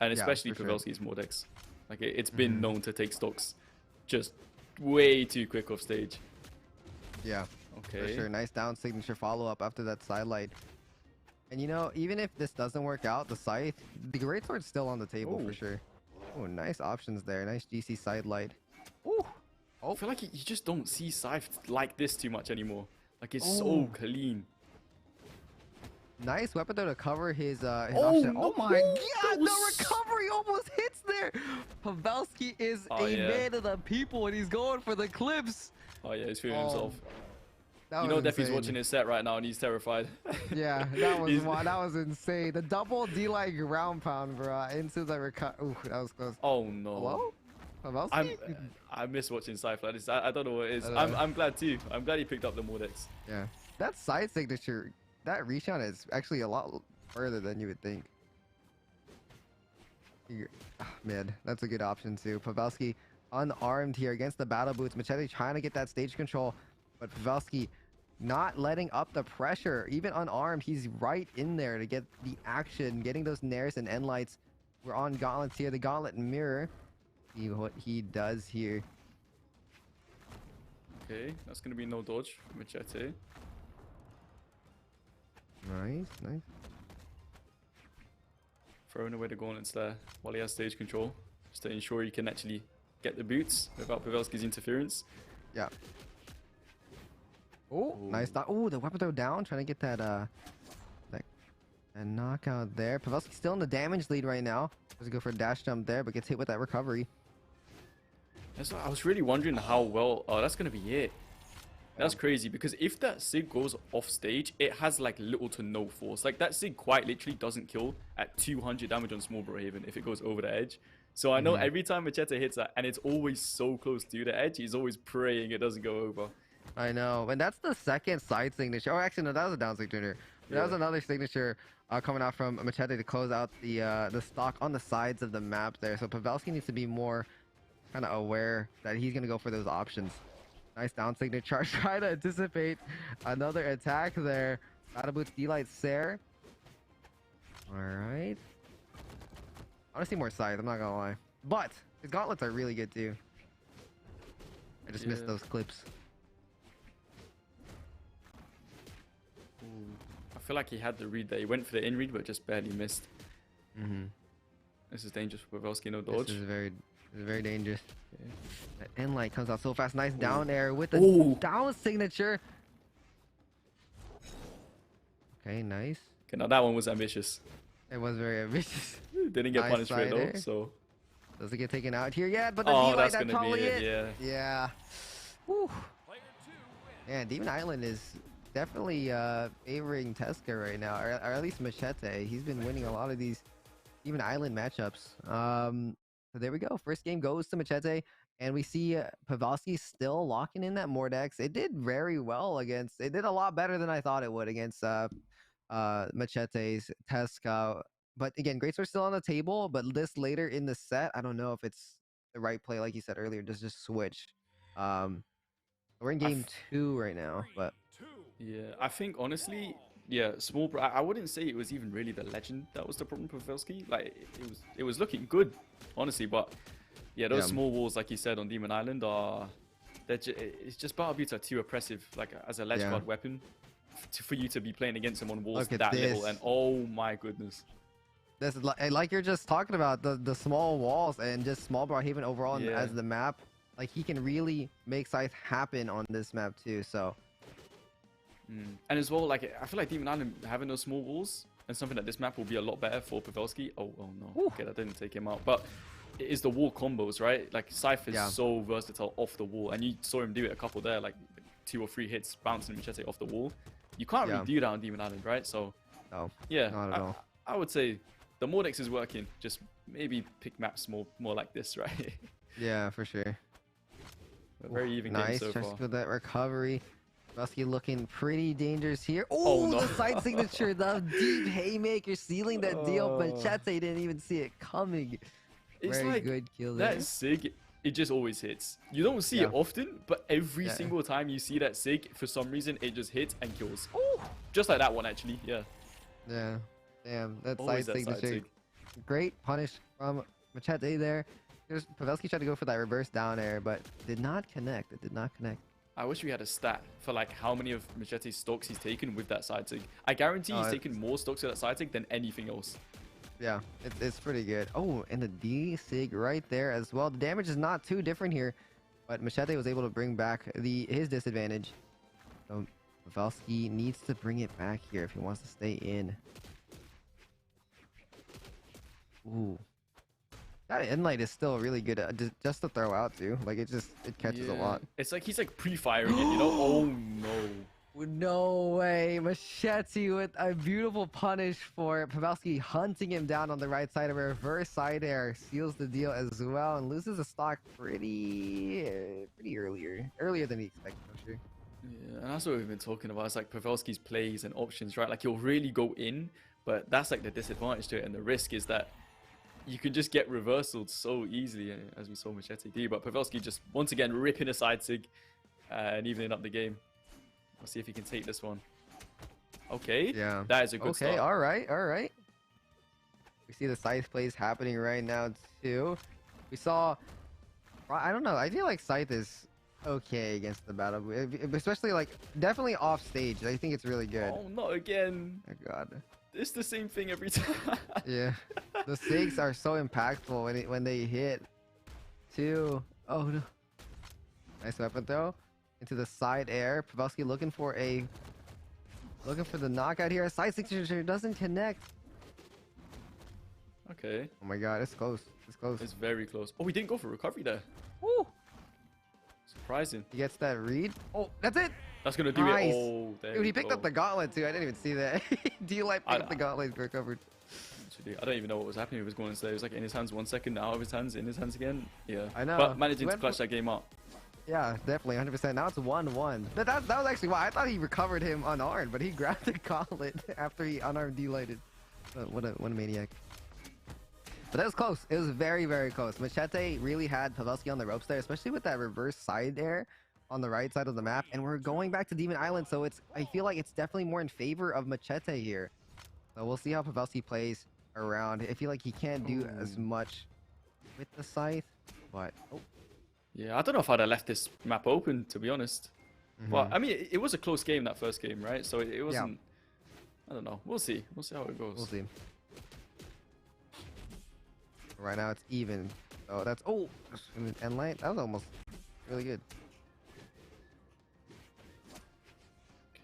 And especially Pavelski's Mordex. Like, it's been known to take stocks just way too quick off stage. Yeah. Okay. For sure. Nice down signature follow-up after that sidelight. And you know, even if this doesn't work out, the Scythe, the Greatsword's still on the table for sure. Oh, nice options there. Nice GC sidelight. Ooh. I feel like you just don't see Scythe like this too much anymore. Like, it's so clean. Nice weapon though to cover his no, oh my god, the recovery almost hits there. Pavelski is a man of the people, and he's going for the clips. Oh yeah, he's feeling himself. You know Defy's watching his set right now and he's terrified. Yeah, that was insane. The double D-like ground pound, bro, into the recovery. Ooh, that was close. Oh no. Hello? Pavelski? I miss watching Scythe like this. I don't know what it is. I'm glad too. I'm glad he picked up the Mordex. Yeah. That side signature, that reach on is actually a lot further than you would think. Man, that's a good option too. Pavelski unarmed here against the battle boots. Machete trying to get that stage control, but Pavelski not letting up the pressure. Even unarmed, he's right in there to get the action, getting those nairs and end lights. We're on gauntlets here. The gauntlet mirror. See what he does here. Okay, that's gonna be no dodge for Machete. Nice. Throwing away the gauntlets there while he has stage control, just to ensure he can actually get the boots without Pavelski's interference. Yeah. Oh, nice. Oh, the weapon throw down, trying to get that And knockout there. Pavelski still in the damage lead right now. Does go for a dash jump there, but gets hit with that recovery. That's what I was really wondering how well. Oh, that's gonna be it. That's crazy because if that Sig goes off stage, it has like little to no force. Like that Sig quite literally doesn't kill at 200 damage on Small Haven if it goes over the edge. So I know every time Machete hits that, and it's always so close to the edge, he's always praying it doesn't go over. I know, and that's the second side signature. Oh, actually, no, that was a down signature. That was another signature coming out from Machete to close out the stock on the sides of the map there. So Pavelski needs to be more kind of aware that he's gonna go for those options. Nice down signature. Try to anticipate another attack there. Battle Boots Delight Sair. Alright. I want to see more sides, I'm not gonna lie. But his gauntlets are really good too. I just missed those clips. Ooh. I feel like he had the read there. He went for the in read, but just barely missed. This is dangerous for Pavelski, no dodge. This is very dangerous. Okay. That end light comes out so fast. Nice down air with the down signature. Okay, nice. Okay, now that one was ambitious. It was very ambitious. Didn't get Nice punished for it though, sider. so. Doesn't get taken out here yet, but the Oh, D-light, that's that's gonna probably be it. it, Yeah. Whew. Player 2 wins. Man, Demon Island is definitely favoring Teska right now, or at least Machete. He's been winning a lot of these Demon Island matchups. So there we go. First game goes to Machete, and we see Pavelski still locking in that Mordex. It did very well against. It did a lot better than I thought it would against Machete's Teska. But again, Greatsword's still on the table. But this later in the set, I don't know if it's the right play, like you said earlier. Just switch. We're in game 2 right now, but. Yeah, I think honestly, yeah, I wouldn't say it was even really the legend that was the problem for Pavelski. Like it was looking good, honestly, but yeah, those small walls, like you said, on Demon Island are it's just battle beats are too oppressive, like as a ledge guard weapon, for you to be playing against them on walls that little. And oh my goodness, this is like you're just talking about the small walls and just small Brawlhaven overall as the map. Like he can really make Scythe happen on this map too. So. And as well, like I feel like Demon Island having those small walls and something that this map will be a lot better for Pavelski. Oh no, okay, that didn't take him out. But it is the wall combos, right? Like Scythe is so versatile off the wall, and you saw him do it a couple there, like 2 or 3 hits bouncing Machete off the wall. You can't really do that on Demon Island, right? So yeah, not at all. I would say the Mordex is working. Just maybe pick maps more like this, right? Yeah, for sure. A very even game so far. Nice, with that recovery. Pavelski looking pretty dangerous here. Oh, no. The side signature, the deep haymaker sealing that deal. Machete didn't even see it coming. It's very like good kill there. That Sig, it just always hits. You don't see it often, but every single time you see that Sig, for some reason, it just hits and kills. Ooh. Just like that one, actually. Yeah. Yeah. Damn, that always side signature. Sig. Great punish from Machete there. Pavelski tried to go for that reverse down air, but did not connect. It did not connect. I wish we had a stat for like how many of Machete's stocks he's taken with that side sig. I guarantee he's taken more stocks with that side sig than anything else. Yeah, it's pretty good. Oh, and the D-Sig right there as well. The damage is not too different here, but Machete was able to bring back his disadvantage. So Pavelski needs to bring it back here if he wants to stay in. Ooh. That end light is still really good just to throw out too. Like it catches a lot. It's like he's like pre-firing it, you know? Oh no. No way. Machete with a beautiful punish for Pavelski, hunting him down on the right side. A reverse side air seals the deal as well and loses the stock pretty earlier than he expected, I'm sure. Yeah, and that's what we've been talking about. It's like Pavelski's plays and options, right? Like he'll really go in, but that's like the disadvantage to it, and the risk is that you can just get reversaled so easily, as we saw Machete do. But Pavelski just, once again, ripping a side sig and evening up the game. Let's see if he can take this one. Okay. Yeah. That is a good start. Okay, all right. We see the Scythe plays happening right now, too. We saw... I don't know. I feel like Scythe is okay against the battle. Especially, like, definitely off stage. I think it's really good. Oh, not again. Oh, God. It's the same thing every time. Yeah. The SIGs are so impactful when they hit, too. Oh, no. Nice weapon throw into the side air. Pavelski looking for a Looking for the knockout here. Side signature doesn't connect. Okay. Oh my god, it's close. It's close. It's very close. Oh, we didn't go for recovery there. Woo! Surprising. He gets that read. Oh, that's it. That's gonna do Nice. it. Oh, there Dude, we he picked go. up the gauntlet too. I didn't even see that. D-Light picked up the gauntlet, recovered. Actually, I don't even know what was happening with his gauntlets there. It was like in his hands 1 second, out of his hands, in his hands again. Yeah. I know. But managing to Went clutch that game up. Yeah, definitely, 100%. Now it's 1-1. But that was actually why I thought he recovered him unarmed, but he grabbed the gauntlet after he unarmed D-lighted. What a maniac. But that was close. It was very, very close. Machete really had Pavelski on the ropes there, especially with that reverse side air on the right side of the map. And we're going back to Demon Island, so I feel like it's definitely more in favor of Machete here. So we'll see how Pavelski plays around. I feel like he can't do as much with the scythe, but Yeah, I don't know if I'd have left this map open, to be honest. But I mean, it was a close game, that first game, right? So it wasn't. I don't know. We'll see. We'll see how it goes. We'll see. Right now it's even. Oh, that's end light. That was almost really good.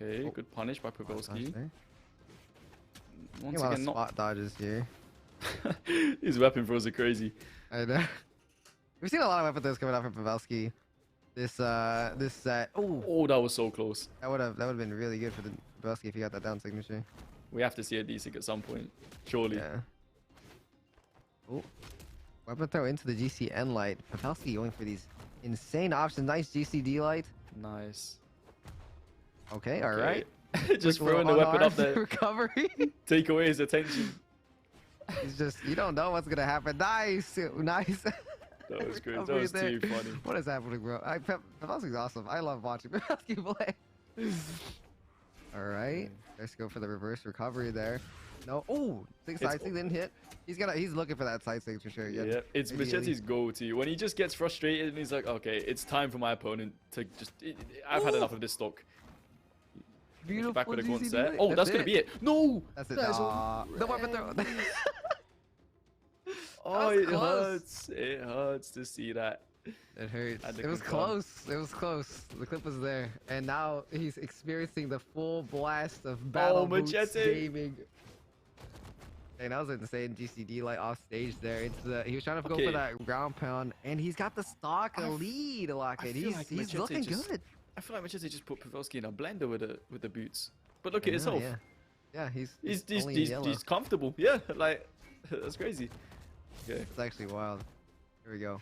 Okay, good punish by Pavelski. Once A lot of again, spot dodges here. his weapon throws are crazy. I know. We've seen a lot of weapon throws coming out from Pavelski. This set. Oh, that was so close. That would have been really good for the Pavelski if he got that down signature. We have to see a D-Sig at some point, surely. Yeah. Oh, weapon throw into the GCN light. Pavelski going for these insane options. Nice GCD light. Nice. Okay, all right. Just Quick throwing the little weapon up unarmed there. Recovery. Take away his attention. He's just, you don't know what's gonna happen. Nice, nice. That was great. That Recovery was there. too funny. What is happening, bro? Pavelski's awesome. I love watching Pavelski play. All right, let's go for the reverse recovery there. No, side sig didn't hit. He's looking for that side sig for sure. Yeah, it's Machete's go-to. When he just gets frustrated and he's like, okay, it's time for my opponent to just. I've had enough of this stock. Beautiful Back with a grunt GCD set. light. Oh, that's gonna be it. No. That's it. That is The weapon throw. Oh, was it close. hurts. It hurts to see that. It hurts. Had to It was confirm. close. It was close. The clip was there, and now he's experiencing the full blast of battle boots Machete. gaming. And that was an insane GCD light off stage there. He was trying to go Okay. for that ground pound, and he's got the stock lead. Lockett. feel He's like he's Machete looking just- good. I feel like Machete just put Pavelski in a blender with the boots. But look I at his know, health. Yeah, he's He's only in yellow. comfortable. Yeah, like that's crazy. Okay. It's actually wild. Here we go.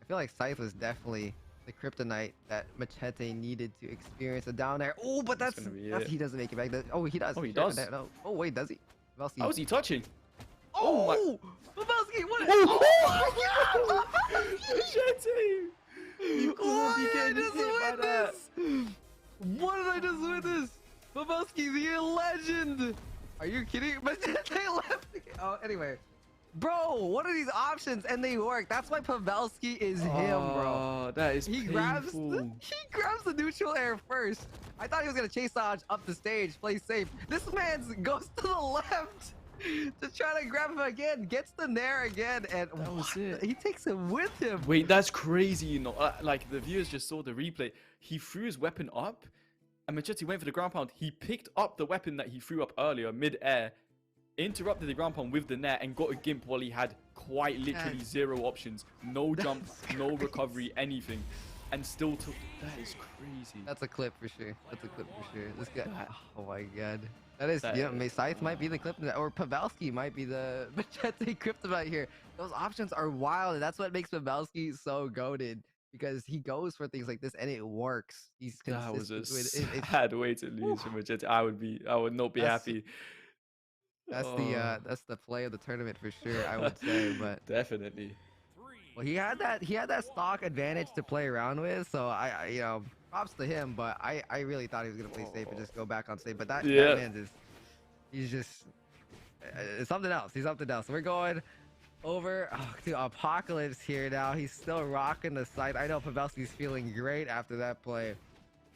I feel like Scythe was definitely the kryptonite that Machete needed to experience a down air. Oh, but That's gonna be it. he doesn't make it back. Oh, he does. Oh, he Shit, does. No. Oh, wait, does he? Pavelski. How is he touching? Oh, my- Pavelski, what? Oh, my God! Machete! You What can't be did I getting just hit by that. witness? What did I just witness? Pavelski, the legend. Are you kidding? Machete left. Oh, anyway. Bro, what are these options? And they work. That's why Pavelski is him, bro. Oh, that is He painful. grabs the neutral air first. I thought he was gonna chase dodge up the stage, play safe. This man goes to the left to try to grab him again, gets the nair again, and That was it. he takes him with him. Wait, that's crazy, you know. Like, the viewers just saw the replay. He threw his weapon up, and Machete went for the ground pound. He picked up the weapon that he threw up earlier, mid-air, interrupted the ground pound with the net, and got a gimp while he had quite literally zero options. No jump, no recovery, anything. And still took... That is crazy. That's a clip for sure. That's a clip for sure. This guy, oh my god. That is, Scythe might be the clip, or Pavelski might be the Machete kryptonite here. Those options are wild, and that's what makes Pavelski so goated. Because he goes for things like this, and it works. He's That was consistent a with it. sad way to lose from Machete. I would not be That's- happy. That's Oh, that's the play of the tournament for sure, I would say. But definitely. well, he had that stock advantage to play around with, so I you know, props to him. But I really thought he was gonna play safe and just go back on safe. But that man is, he's just something else. He's something else. We're going over to Apocalypse here now. He's still rocking the side. I know Pavelski's feeling great after that play,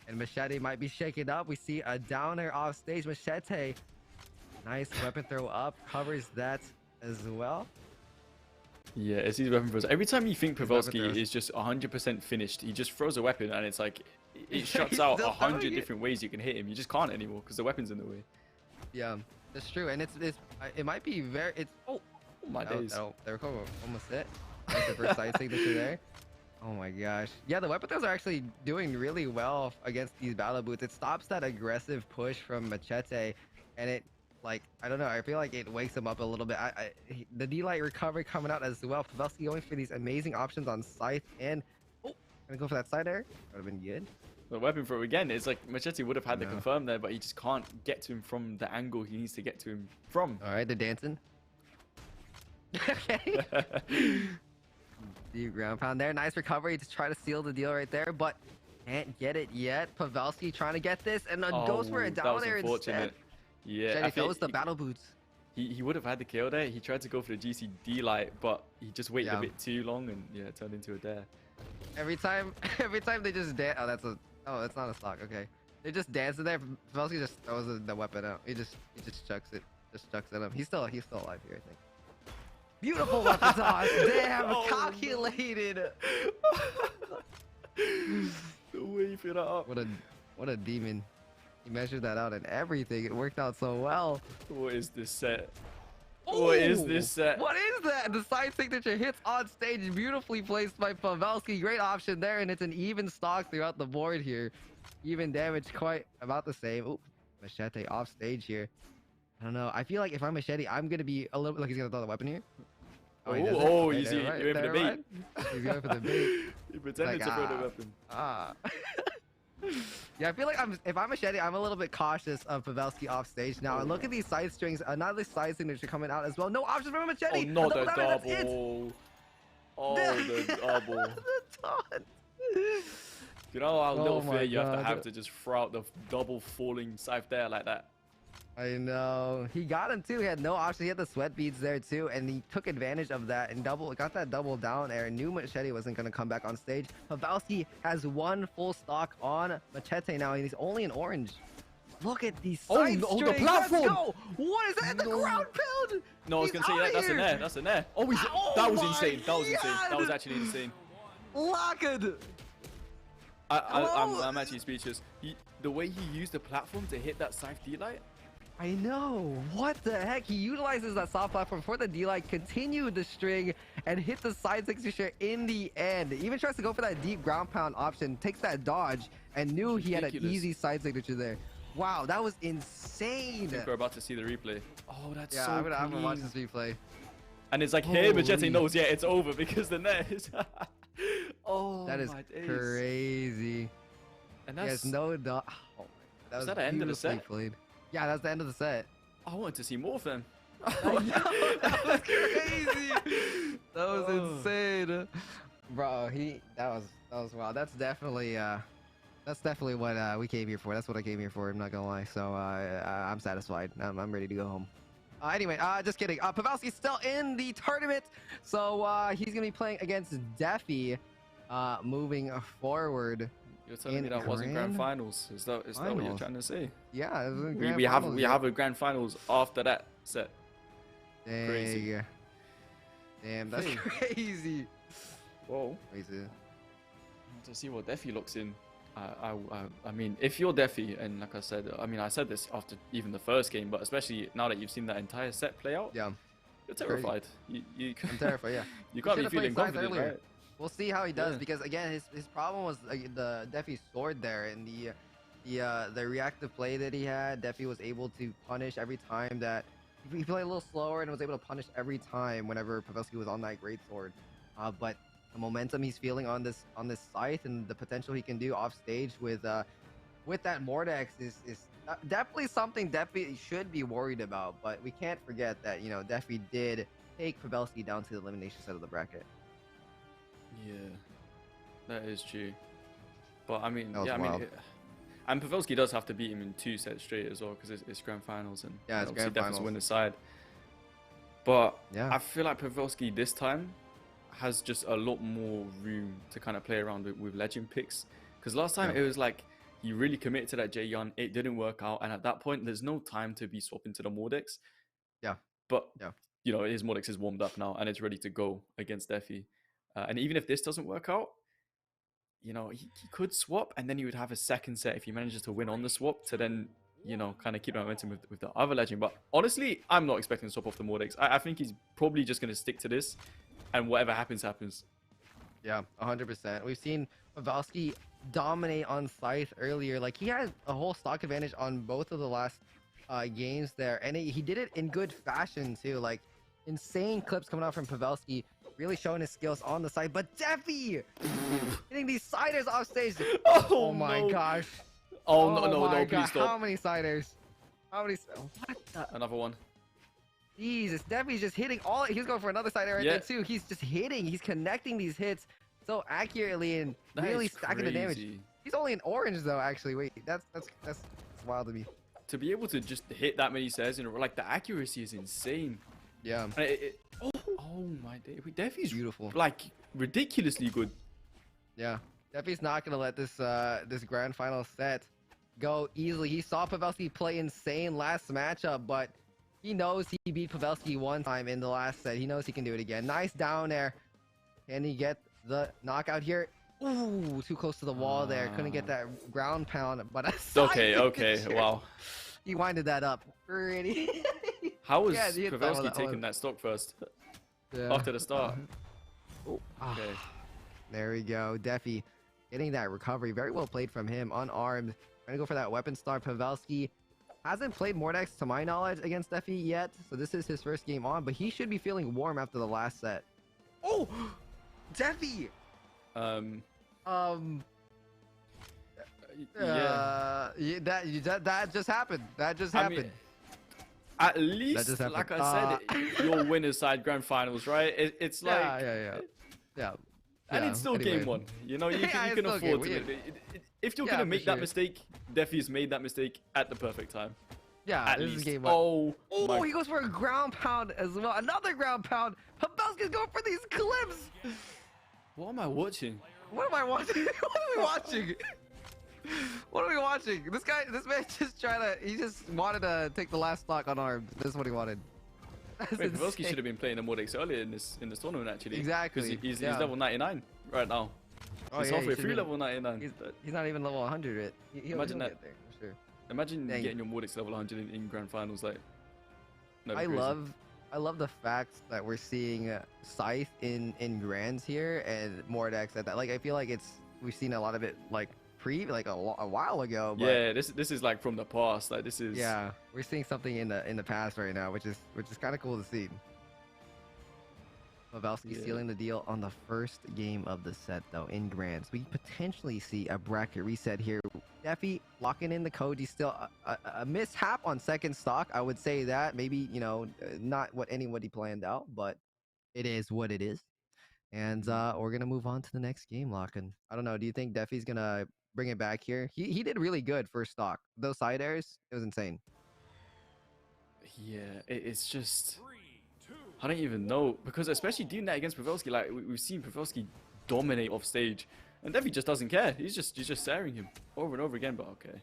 and Machete might be shaken up. We see a downer off stage. Machete. Nice weapon throw up, covers that as well. Yeah, it's his weapon throws. Every time you think His weapon Pavelski throws. is just 100% finished, he just throws a weapon and it's like it shuts out Still 100 throwing it. different ways you can hit him. You just can't anymore because the weapon's in the way. Yeah, that's true, and it might be very. It's Oh my days. They're almost it. That's the first side signature there. Oh my gosh. Yeah, the weapon throws are actually doing really well against these battle boots. It stops that aggressive push from Machete, and it, like, I don't know, I feel like it wakes him up a little bit. The D-Light recovery coming out as well. Pavelski going for these amazing options on Scythe, and gonna go for that side air. Would have been good. The weapon throw again, it's like Machete would have had the No. confirm there, but he just can't get to him from the angle he needs to get to him from. All right, they're dancing. Okay. Deep ground pound there. Nice recovery to try to seal the deal right there, but can't get it yet. Pavelski trying to get this and goes for a that down was air instead. unfortunate. Yeah, I Machete think throws the battle boots. he would have had the kill there. He tried to go for the GCD light, but he just waited Yeah. a bit too long and yeah, it turned into a dare. Every time they just dance. Oh, that's not a stock. Okay, they just dance in there. Pavelski just throws the weapon out. He just chucks it. Just chucks at him. He's still alive here, I think. Beautiful weapon toss. Damn, Oh, no. calculated. The way you feel that up. What a demon. He measured that out and everything. It worked out so well. What is this set? What is this set? What is that? The side signature hits on stage, beautifully placed by Pavelski. Great option there, and it's an even stock throughout the board here. Even damage, quite about the same. Ooh, Machete off stage here. I don't know. I feel like if I'm Machete, I'm gonna be a little. Look, he's gonna throw the weapon here. He does it. Oh, Okay, you see, never mind, you went for the never bait. mind. He's going for the bait. He pretended Like, to throw the weapon. Yeah, I feel like if I'm Machete, I'm a little bit cautious of Pavelski off stage now. And look at these side strings, another side signature coming out as well. No options for Oh, Machete. not the A down, that's it. double. Oh, the double. The taunt. You know how little Oh my fear you have God. to just throw out the double falling scythe there like that. I know. He got him too. He had no option. He had the sweat beads there too, and he took advantage of that and got that double down air. Knew Machete wasn't gonna come back on stage. Pavelski has one full stock on Machete now, and he's only in orange. Look at these side no, the strings. platform! Let's go. What is that? The No. ground pound. No, I was He's gonna say outta that's an here. air. That's an air. Oh, Oh that was my insane. That was insane. That was God. actually insane. Locked. I'm actually speechless. The way he used the platform to hit that scythe D-light. I know. What the heck? He utilizes that soft platform for the D-Light, continued the string, and hit the side signature in the end. Even tries to go for that deep ground pound option, takes that dodge, and knew he had an Ridiculous. easy side signature there. Wow, that was insane. I think we're about to see the replay. Oh, that's Yeah, so I'm gonna watch clean. this replay. And it's like, hey, Machete Holy. knows, yeah, it's over because the net is... Oh, That is my days. crazy. And He has that's... no dodge. Oh, that Was was that the end of the beautifully set? played. Yeah, that's the end of the set. I wanted to see more of them. I know, that was crazy. That was Oh. insane, bro. That was wild. That's definitely what we came here for. That's what I came here for. I'm not gonna lie. So I'm satisfied. I'm ready to go home. Anyway, just kidding. Pavelski's still in the tournament, so he's gonna be playing against Defy, moving forward. You're telling me In that wasn't grand grand finals? Is that what you're finals. trying to say? Yeah, it was in We grand have finals, we yeah. have a grand finals after that set. Crazy. Dang. Damn, that's Hey. crazy. Whoa. Crazy. To see what Defy looks in. I mean, if you're Defy, and like I said, I mean, I said this after even the first game, but especially now that you've seen that entire set play out, Yeah, you're terrified. You I'm terrified. Yeah. you can't be should've feeling played Scythe confident, earlier. right? We'll see how he does Yeah. because again, his problem was the Defy sword there and the reactive play that he had. Defy was able to punish every time that he played a little slower and was able to punish every time whenever Pavelski was on that great sword. But the momentum he's feeling on this scythe and the potential he can do off stage with that Mordex is definitely something Defy should be worried about. But we can't forget that Defy did take Pavelski down to the elimination set of the bracket. Yeah, that is true. But I mean, That was yeah, I mean, wild. and Pavelski does have to beat him in 2 sets straight as well because it's grand finals and Yeah, it's obviously grand Defy's finals. win the side. But Yeah. I feel like Pavelski this time has just a lot more room to kind of play around with legend picks. Because last time Yeah. it was like he really committed to that Jaehyun, it didn't work out, and at that point there's no time to be swapping to the Mordex. Yeah. But Yeah. you know, his Mordex is warmed up now and it's ready to go against Defy. And even if this doesn't work out, you know, he could swap and then he would have a second set if he manages to win on the swap to then, you know, kind of keep the momentum with the other legend. But honestly, I'm not expecting to swap off the Mordex. I think he's probably just going to stick to this, and whatever happens, happens. Yeah, 100%. We've seen Pavelski dominate on Scythe earlier. Like, he had a whole stock advantage on both of the last games there, and he did it in good fashion too. Like, insane clips coming out from Pavelski, really showing his skills on the side. But Defy hitting these siders off stage. Oh my gosh. Oh no, please stop. How many siders? How many? What the? Another one. Jesus, Defy's just hitting all. He's going for another sider right there too. He's just hitting. He's connecting these hits so accurately and really stacking the damage. He's only in orange though. Actually, wait, that's wild to me. To be able to just hit that many says in a row, like the accuracy is insane. Yeah. Oh my day, Defy's beautiful. Like ridiculously good. Yeah, Defy's not gonna let this this grand final set go easily. He saw Pavelski play insane last matchup, but he knows he beat Pavelski one time in the last set. He knows he can do it again. Nice down air. Can he get the knockout here? Ooh, too close to the wall there. Couldn't get that ground pound, but okay, wow. He winded that up pretty. How was Pavelski taking that stock first? Yeah. After the start. Okay. There we go. Defy getting that recovery. Very well played from him. Unarmed. Trying to go for that weapon star. Pavelski hasn't played Mordex to my knowledge against Defy yet. So this is his first game on, but he should be feeling warm after the last set. Oh! Defy! That just happened. That just happened. Mean, at least, like I said, your winner's side grand finals, right? It's like yeah. And it's still game one. You know, you can afford to. If you're gonna make that mistake, Defy's made that mistake at the perfect time. Yeah, at this least. Is game one. Oh, he goes for a ground pound as well. Another ground pound. Pavelski's going for these clips. What am I watching? What am I watching? What are we watching? What are we watching? This man he just wanted to take the last stock unarmed. This is what he wanted. Pavelski should have been playing the Mordex earlier in this tournament actually. Exactly. Because he's level 99 right now. He's halfway through level 99. He's not even level 100 yet. Imagine that. Get there, for sure. Imagine getting your Mordex level 100 in grand finals. Like, I love the fact that we're seeing Scythe in grands here and Mordex at that. Like, I feel like we've seen a lot of it like a while ago. But yeah, this is like from the past. Like this is. Yeah, we're seeing something in the past right now, which is kind of cool to see. Pavelski sealing the deal on the first game of the set though in grands. We potentially see a bracket reset here. Defy locking in the Koji. Still a mishap on second stock. I would say that maybe not what anybody planned out, but it is what it is. And we're gonna move on to the next game, Locken. I don't know. Do you think Defy's gonna bring it back here? He did really good first stock. Those side airs, it was insane. Yeah, it's just I don't even know, because especially doing that against Pavelski, like we've seen Pavelski dominate off stage, and Defy just doesn't care. He's just staring him over and over again. But okay,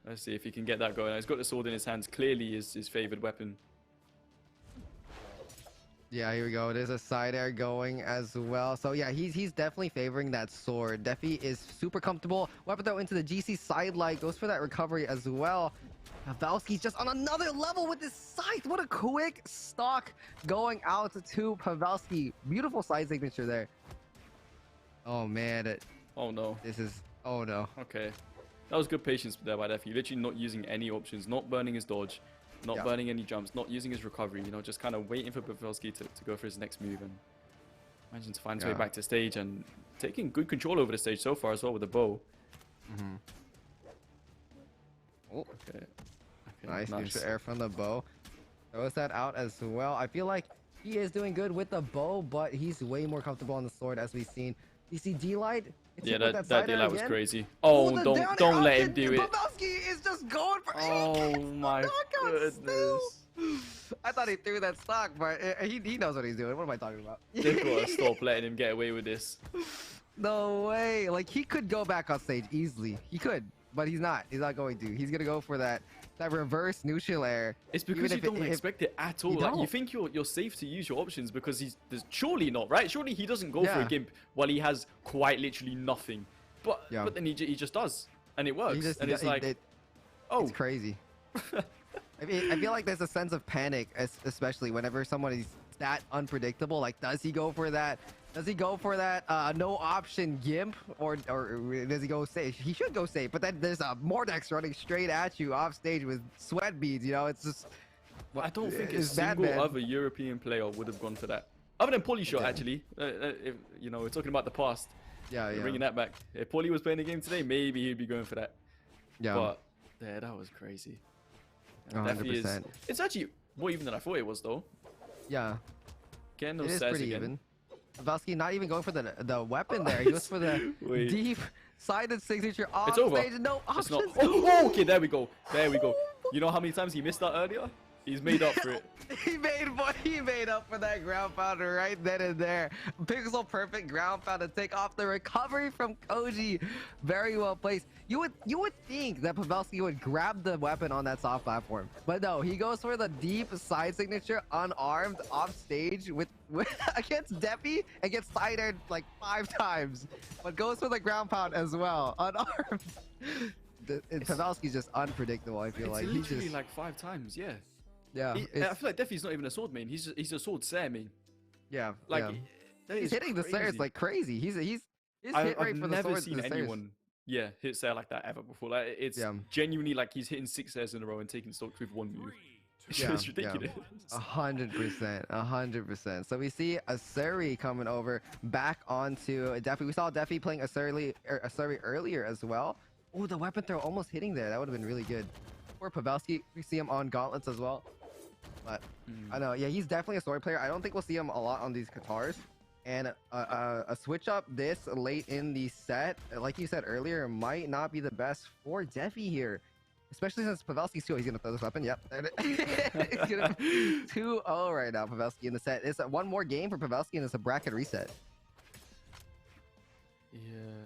let's see if he can get that going. He's got the sword in his hands. Clearly, his favored weapon. Yeah, here we go. There's a side air going as well. So yeah, he's definitely favoring that sword. Defy is super comfortable. Weapon throw into the GC side light. Goes for that recovery as well. Pavelski's just on another level with this scythe. What a quick stock going out to Pavelski. Beautiful side signature there. Oh man. Oh no. Oh no. Okay. That was good patience there by Defy. Literally not using any options, not burning his dodge. Not burning any jumps, not using his recovery, just kind of waiting for Pavelski to go for his next move and imagine to find his way back to stage and taking good control over the stage so far as well with the bow. Oh, okay. Nice neutral air from the bow. Throws that out as well. I feel like he is doing good with the bow, but he's way more comfortable on the sword as we've seen. You see D-Light? Yeah, that D-Light was crazy. Oh, don't let him do it. Pavelski is just going for my goodness. I thought he threw that stock, but he knows what he's doing. What am I talking about? They've got to stop letting him get away with this. No way. Like, he could go back on stage easily. He could, but he's not. He's not going to. He's going to go for that that reverse neutral air. It's because you don't expect it at all. Like, you think you're safe to use your options because there's surely not, right? Surely he doesn't go for a gimp while he has quite literally nothing. But then he just does, and it works. And it's like, it's crazy. I mean, I feel like there's a sense of panic, especially whenever someone is that unpredictable. Like, does he go for that? Does he go for that no option gimp, or does he go safe? He should go safe, but then there's a Mordex running straight at you off stage with sweat beads. You know, it's just. I don't think a single other European player would have gone for that, other than Polyshot actually. If, you know, we're talking about the past. Yeah, yeah. Bringing that back. If Poly was playing the game today, maybe he'd be going for that. Yeah. But yeah, that was crazy. 100%. It's actually more even than I thought it was, though. Yeah. Getting those it is stats pretty again. even. Pavelski not even going for the weapon there. He goes for the deep sided signature off It's over. stage. No options. Oh, okay, there we go. There we go. You know how many times he missed that earlier? He's made up for it. He made up for that ground pounder right then and there. Pixel perfect ground pound to take off the recovery from Koji. Very well placed. You would think that Pavelski would grab the weapon on that soft platform, but no, he goes for the deep side signature unarmed off stage with against Defy and gets side-aired like 5 times, but goes for the ground pound as well, unarmed. Pavelski's just unpredictable. I feel like he's literally just like 5 times, yeah. Yeah, I feel like Defy's not even a sword main. He's a sword Sair main. Yeah, like he's hitting the stairs like crazy. He's hit I've right for the never swords. seen anyone hit Sair like that ever before. Like it's genuinely like he's hitting 6 Sairs in a row and taking stocks with 1 move. It's ridiculous. 100%, 100%. So we see a Suri coming over back onto Defy. We saw Defy playing a Suri earlier as well. Oh, the weapon throw almost hitting there. That would have been really good. Or Pavelski, we see him on gauntlets as well. But I know, yeah, he's definitely a sword player. I don't think we'll see him a lot on these Katars. And a switch up this late in the set, like you said earlier, might not be the best for Defy here. Especially since Pavelski's 2-0. He's going to throw this weapon. Yep. It's going to be 2-0 right now, Pavelski in the set. It's one more game for Pavelski, and it's a bracket reset. Yeah.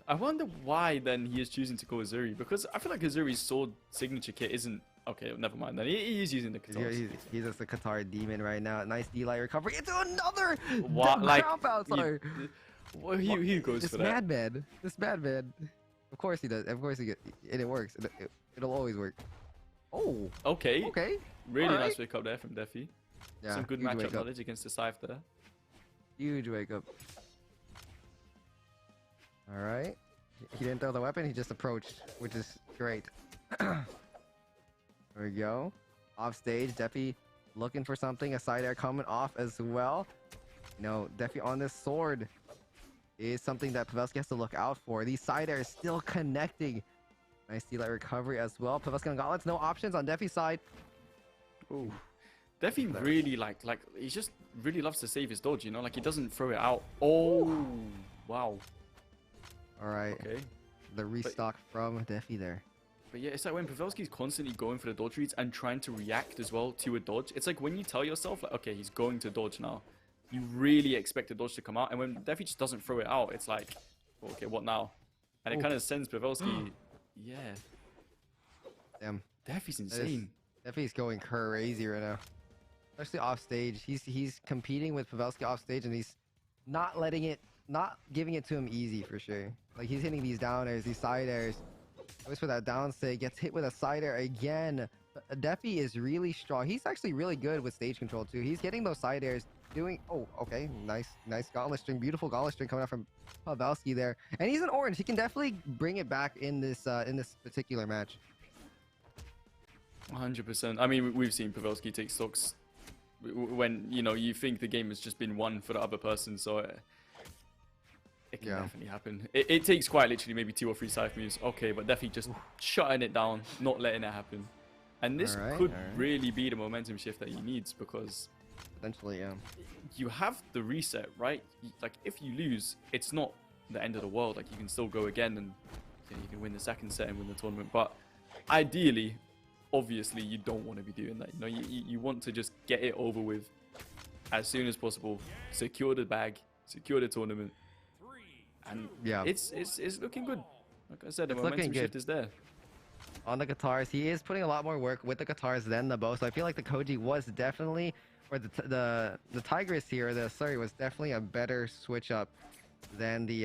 I wonder why then he is choosing to go Azuri, because I feel like Azuri's sword signature kit isn't... Okay, never mind then. He's using the Katars. He's just a Qatar demon right now. Nice D-light recovery into another ground pound. Sorry. He goes for that. This madman. Of course he does. Of course he gets... And it works. It'll always work. Oh. Okay. Okay. Really nice wake up there from Defy. Yeah. Some good matchup knowledge against the Scythe there. Huge wake up. All right. He didn't throw the weapon. He just approached, which is great. There we go. Off stage, Defy looking for something. A side air coming off as well. You know, Defy on this sword is something that Pavelski has to look out for. These side airs still connecting. Nice D-light recovery as well. Pavelski on gauntlets. No options on Defy's side. Ooh. Defy really he just really loves to save his dodge, you know? Like he doesn't throw it out. Oh, wow. All right. Okay. The restock from Defy there. But yeah, it's like when Pavelski's constantly going for the dodge reads and trying to react as well to a dodge. It's like when you tell yourself, like, okay, he's going to dodge now. You really expect the dodge to come out. And when Defy just doesn't throw it out, it's like, okay, what now? And it kind of sends Pavelski, yeah. Damn. Defy's insane. Defy's going crazy right now. Especially off stage. He's competing with Pavelski off stage and he's not giving it to him easy for sure. Like he's hitting these down airs, these side airs. Goes for that down stay, gets hit with a side air again. Defy is really strong. He's actually really good with stage control too. He's getting those side airs, doing... Oh, okay. Nice gauntlet string. Beautiful gauntlet string coming out from Pavelski there. And he's an orange. He can definitely bring it back in this particular match. 100%. I mean, we've seen Pavelski take stocks when, you know, you think the game has just been won for the other person, so it can definitely happen. It takes quite literally maybe 2 or 3 scythe moves. Okay, but Defy just shutting it down, not letting it happen. And this could really be the momentum shift that he needs, because potentially, yeah, you have the reset, right? Like if you lose, it's not the end of the world. Like you can still go again and you can win the second set and win the tournament. But ideally, obviously, you don't want to be doing that. You know, you want to just get it over with as soon as possible, secure the bag, secure the tournament. And yeah, it's looking good. Like I said, the momentum shift is there. on the guitars. He is putting a lot more work with the guitars than the bow. So I feel like the Koji was definitely, or the Tigress here, the Surrey was definitely a better switch up than the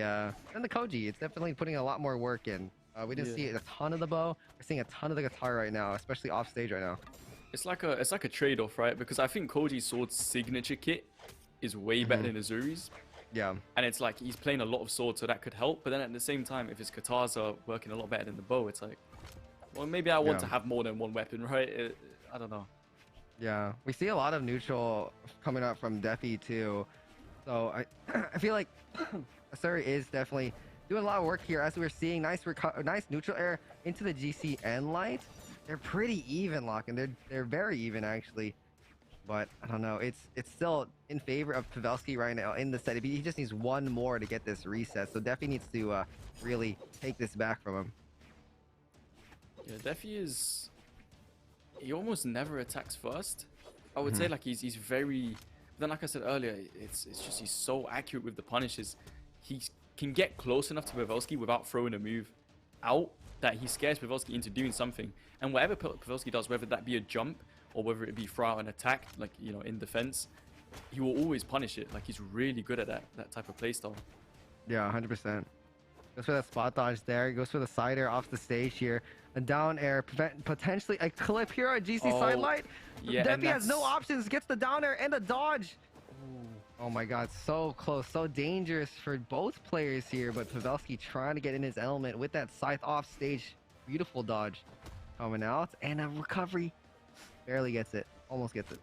Koji. It's definitely putting a lot more work in. We didn't see a ton of the bow. We're seeing a ton of the guitar right now, especially off stage right now. It's like a trade-off, right? Because I think Koji's sword's signature kit is way better than Azuri's. Yeah. And it's like he's playing a lot of swords, so that could help. But then at the same time, if his guitars are working a lot better than the bow, it's like, well, maybe I want to have more than one weapon, right? I don't know. Yeah, we see a lot of neutral coming up from Defy too. So I feel like Asuri is definitely doing a lot of work here. As we're seeing, nice neutral air into the GC and light. They're pretty even, Locke, and they're very even actually. But I don't know. It's still in favor of Pavelski right now in the set. He just needs one more to get this reset. So Defy needs to really take this back from him. Yeah, Defy is. He almost never attacks first. I would say like he's very. But then, like I said earlier, it's just he's so accurate with the punishes. He can get close enough to Pavelski without throwing a move out that he scares Pavelski into doing something. And whatever Pavelski does, whether that be a jump or whether it be throw out an attack, like, you know, in defense, he will always punish it. Like, he's really good at that type of playstyle. Yeah, 100%. Goes for that spot dodge there. Goes for the side air off the stage here. A down air, potentially a clip here on GC side light. Yeah, Defy has no options. Gets the down air and a dodge. Oh my god, so close, so dangerous for both players here. But Pavelski trying to get in his element with that scythe off stage. Beautiful dodge coming out, and a recovery. Barely gets it, almost gets it.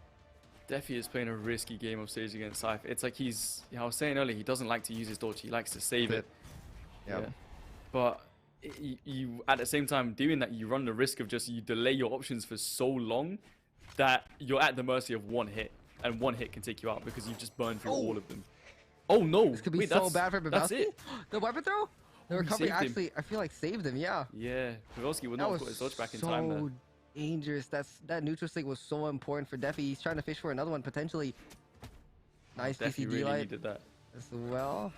Defy is playing a risky game of stage against Scythe. It's like he's, you know, I was saying earlier, he doesn't like to use his dodge, he likes to save it. Yeah. But you at the same time doing that, you run the risk of just, you delay your options for so long that you're at the mercy of one hit, and one hit can take you out because you've just burned through all of them. Oh no! This could be so bad for Pavelski. That's it. The weapon throw? The recovery actually, I feel like, saved him, yeah. Yeah, Pavelski would not have got his dodge back in time there. Dangerous. That neutral stick was so important for Defy. He's trying to fish for another one potentially. Nice Defy DCD really light needed that as well.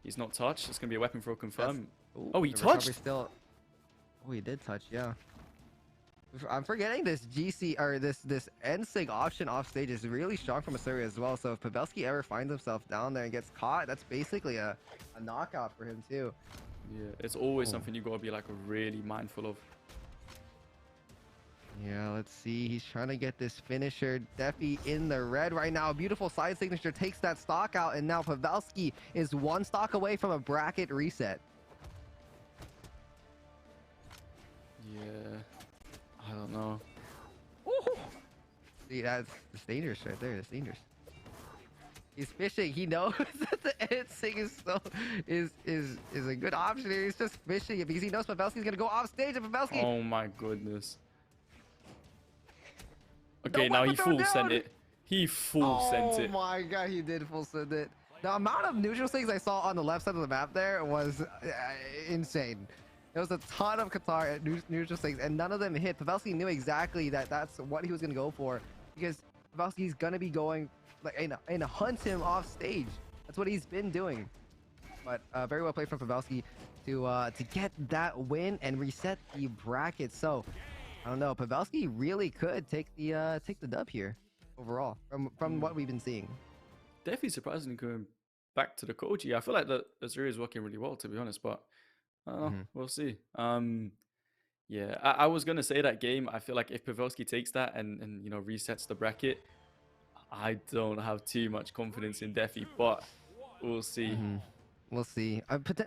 He's not touched. It's gonna be a weapon throw confirm. Ooh, oh, he the touched. recovery still. Oh, he did touch. Yeah. I'm forgetting this GC or this NSIG option off stage is really strong from Asuri as well. So if Pavelski ever finds himself down there and gets caught, that's basically a knockout for him too. Yeah, it's always something you gotta be like really mindful of. Yeah, let's see. He's trying to get this finisher. Defy in the red right now. Beautiful side signature takes that stock out, and now Pavelski is one stock away from a bracket reset. Yeah, I don't know. See, that's dangerous right there. It's dangerous. He's fishing. He knows that the NSIG is a good option here. He's just fishing it because he knows Pavelski's gonna go off stage, and Pavelski. Oh my goodness. Okay, now he full sent it. He full sent it. Oh my god, he did full send it. The amount of neutral things I saw on the left side of the map there was insane. There was a ton of Qatar neutral things, and none of them hit. Pavelski knew exactly that that's what he was going to go for, because Pavelski's going to be going like and hunt him off stage. That's what he's been doing. But very well played from Pavelski to get that win and reset the bracket. So I don't know. Pavelski really could take the dub here overall from what we've been seeing. Definitely surprisingly going back to the Koji. I feel like the Azuri is working really well, to be honest, but I don't know. We'll see. Yeah, I was gonna say that game. I feel like if Pavelski takes that and you know resets the bracket, I don't have too much confidence in Defy, but we'll see. We'll see.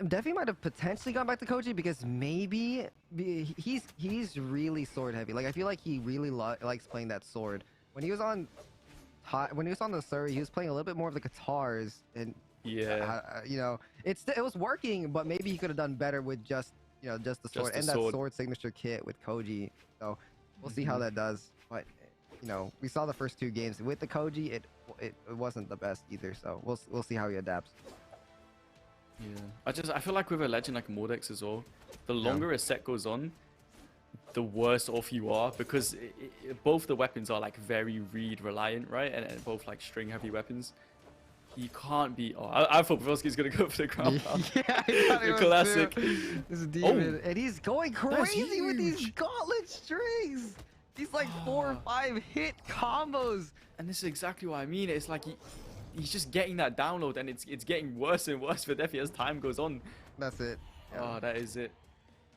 Defy might have potentially gone back to Koji because maybe he's really sword heavy. Like I feel like he really likes playing that sword. When he was on the Surrey, he was playing a little bit more of the guitars, and yeah, you know, it was working, but maybe he could have done better with just the sword and that sword signature kit with Koji. So we'll see how that does. But you know, we saw the first two games with the Koji, it wasn't the best either. So we'll see how he adapts. Yeah, I feel like with a legend like Mordex as well, the longer a set goes on, the worse off you are, because both the weapons are like very read reliant, right? And both like string heavy weapons. You can't be. Oh, I thought Pavelski's gonna go for the ground pound. Yeah, I thought it The was classic. too. This demon, and he's going That's crazy with these huge. gauntlet strings. These like 4 or 5 hit combos. And this is exactly what I mean. It's like he's just getting that download, and it's getting worse and worse for Defy as time goes on. That's it. Yeah. Oh, that is it.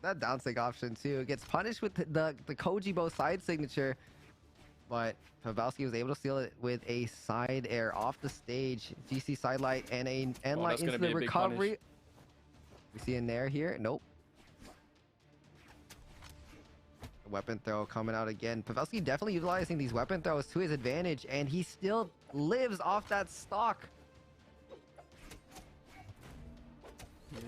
That down sig option too gets punished with the Kojibo side signature, but Pavelski was able to seal it with a side air off the stage, GC side light, and a end light that's gonna into be the a big recovery. punish. We see a nair here. Nope. The weapon throw coming out again. Pavelski definitely utilizing these weapon throws to his advantage, and he still lives off that stock. Yeah.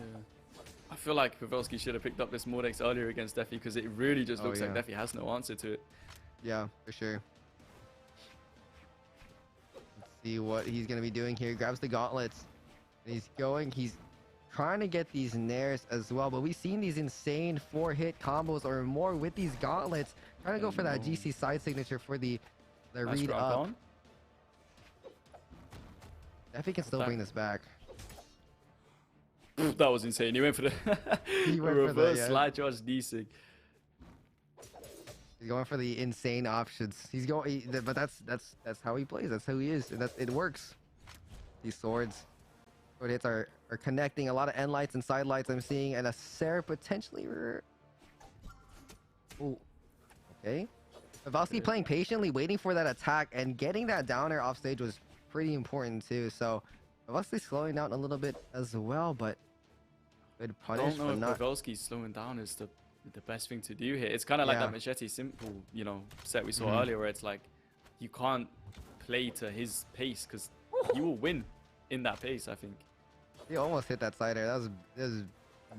I feel like Pavelski should have picked up this Mordex earlier against Defy, because it really just looks like Defy has no answer to it. Yeah, for sure. Let's see what he's going to be doing here. Grabs the gauntlets. And he's trying to get these nairs as well, but we've seen these insane 4-hit combos or more with these gauntlets. Trying to go for that GC side signature for the Nice read grab up. on. Defy can still bring this back. That was insane. He went for the He went for the, reverse yeah. slide charge D-sig. He's going for the insane options. He's going, but that's how he plays. That's who he is, and it works. These sword hits are connecting. A lot of end lights and side lights I'm seeing, and a Sarah potentially. Ooh, okay. Pavelski playing patiently, waiting for that attack, and getting that down air off stage was pretty important too. So Pavelski slowing down a little bit as well, but good I punish. don't know But if not. Pavelski slowing down is the best thing to do here. It's kind of like Yeah. that Machete simple, set we saw earlier, where it's like you can't play to his pace, because you will win in that pace, I think. He almost hit that side air. That was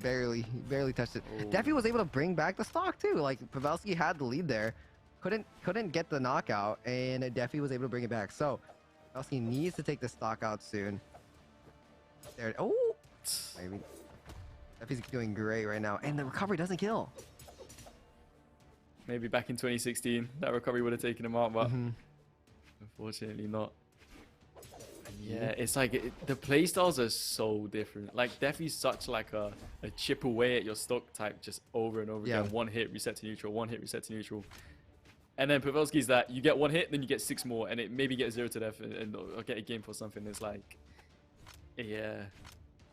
barely touched it. Oh. Defy was able to bring back the stock too. Like Pavelski had the lead there, couldn't get the knockout, and Defy was able to bring it back. So Pavelski needs to take the stock out soon. There. Oh, maybe. Defy's doing great right now, and the recovery doesn't kill. Maybe back in 2016, that recovery would have taken him out, but Mhm. unfortunately not. Yeah, it's like the playstyles are so different. Like Defy's such like a chip away at your stock type, just over and over Yeah. again. One hit, reset to neutral. One hit, reset to neutral. And then Pavelski's that you get one hit, then you get 6 more, and it maybe get 0 to death, and or get a game for something. It's like, yeah,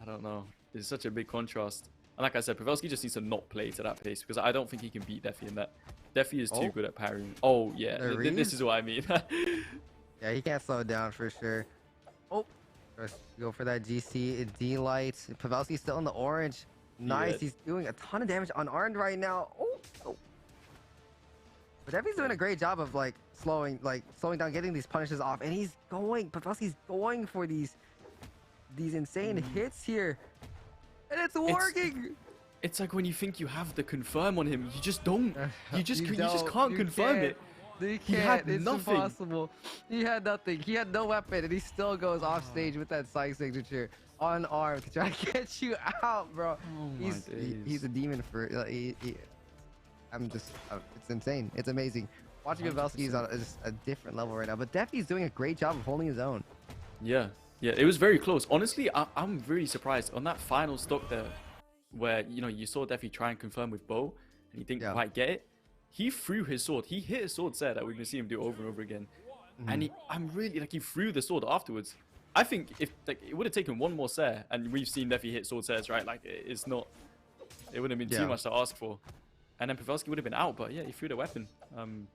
I don't know. It's such a big contrast. And like I said, Pavelski just needs to not play to that pace, because I don't think he can beat Defy in that. Defy is too good at parrying. Oh yeah, The this is what I mean. Yeah, he can't slow it down for sure. Oh, first go for that GC D light. Pavelski's still in the orange. Nice. Yeah. He's doing a ton of damage unarmed right now. Oh. But Defy's doing a great job of like slowing down, getting these punishes off, and Pavelski's going for these insane hits here, and it's working. It's like when you think you have the confirm on him, you just don't. You just don't. can't You confirm can't. it. You He can't. had It's nothing. impossible. He had nothing. He had no weapon, and he still goes off stage with that side signature unarmed to try to get you out, bro. Oh my he's days. a demon for. I'm just. It's insane. It's amazing. Watching Pavelski is on just a different level right now, but Defy's doing a great job of holding his own. Yeah, it was very close. Honestly, I'm really surprised on that final stock there, where you saw Defy try and confirm with bow, and he didn't quite get it. He threw his sword. He hit his sword set that we're gonna see him do over and over again, and I'm really like he threw the sword afterwards. I think if it would have taken one more set, and we've seen Defy hit sword sets, right? Like it wouldn't have been too much to ask for, and then Pavelski would have been out. But yeah, he threw the weapon, and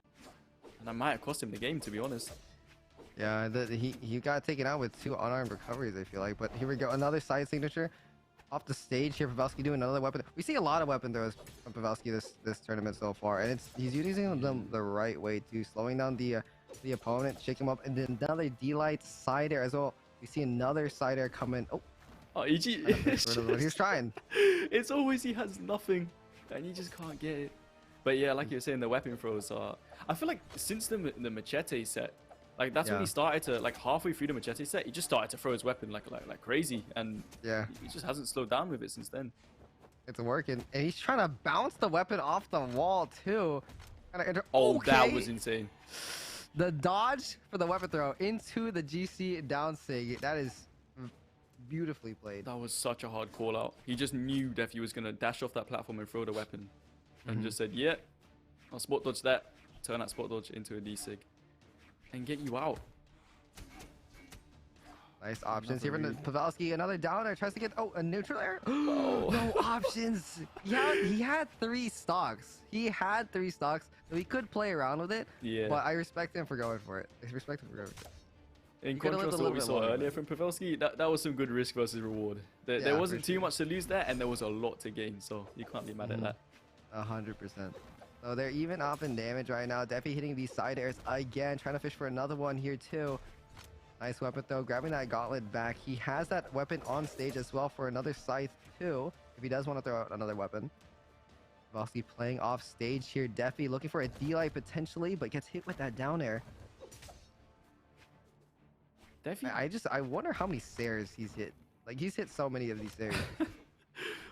that might have cost him the game, to be honest. Yeah, he got taken out with 2 unarmed recoveries, I feel like. But here we go, another side signature off the stage here. Pavelski doing another weapon. We see a lot of weapon throws from Pavelski this tournament so far, and he's using them the right way too, slowing down the opponent, shake him up, and then another D-light side air as well. We see another side air come in. Oh, EG. he's trying. It's always he has nothing, and you just can't get it. But yeah, like you were saying, the weapon throws are. I feel like since the Machete set, like that's when he started to, like halfway through the Machete set, he just started to throw his weapon like crazy, and he just hasn't slowed down with it since then. It's working, and he's trying to bounce the weapon off the wall too. Oh, that was insane. The dodge for the weapon throw into the GC down sig. That is beautifully played. That was such a hard call out. He just knew Defy was going to dash off that platform and throw the weapon. And just said, yeah, I'll spot dodge that. Turn that spot dodge into a D-Sig. And get you out. Nice options here from Pavelski. Another downer. Tries to get, a neutral air. Oh. No options. Yeah, he had 3 stocks. So he could play around with it. Yeah. But I respect him for going for it. In could've lived contrast a to what we little saw bit longer, earlier from Pavelski, that was some good risk versus reward. There Yeah, wasn't for too sure. much to lose there, and there was a lot to gain, so you can't be mad at that. 100%. So they're even up in damage right now. Defy hitting these side airs again. Trying to fish for another one here too. Nice weapon though. Grabbing that gauntlet back. He has that weapon on stage as well for another scythe too. If he does want to throw out another weapon. Pavelski playing off stage here. Defy looking for a D-light potentially, but gets hit with that down air. Defy, I wonder how many stairs he's hit. Like he's hit so many of these stairs.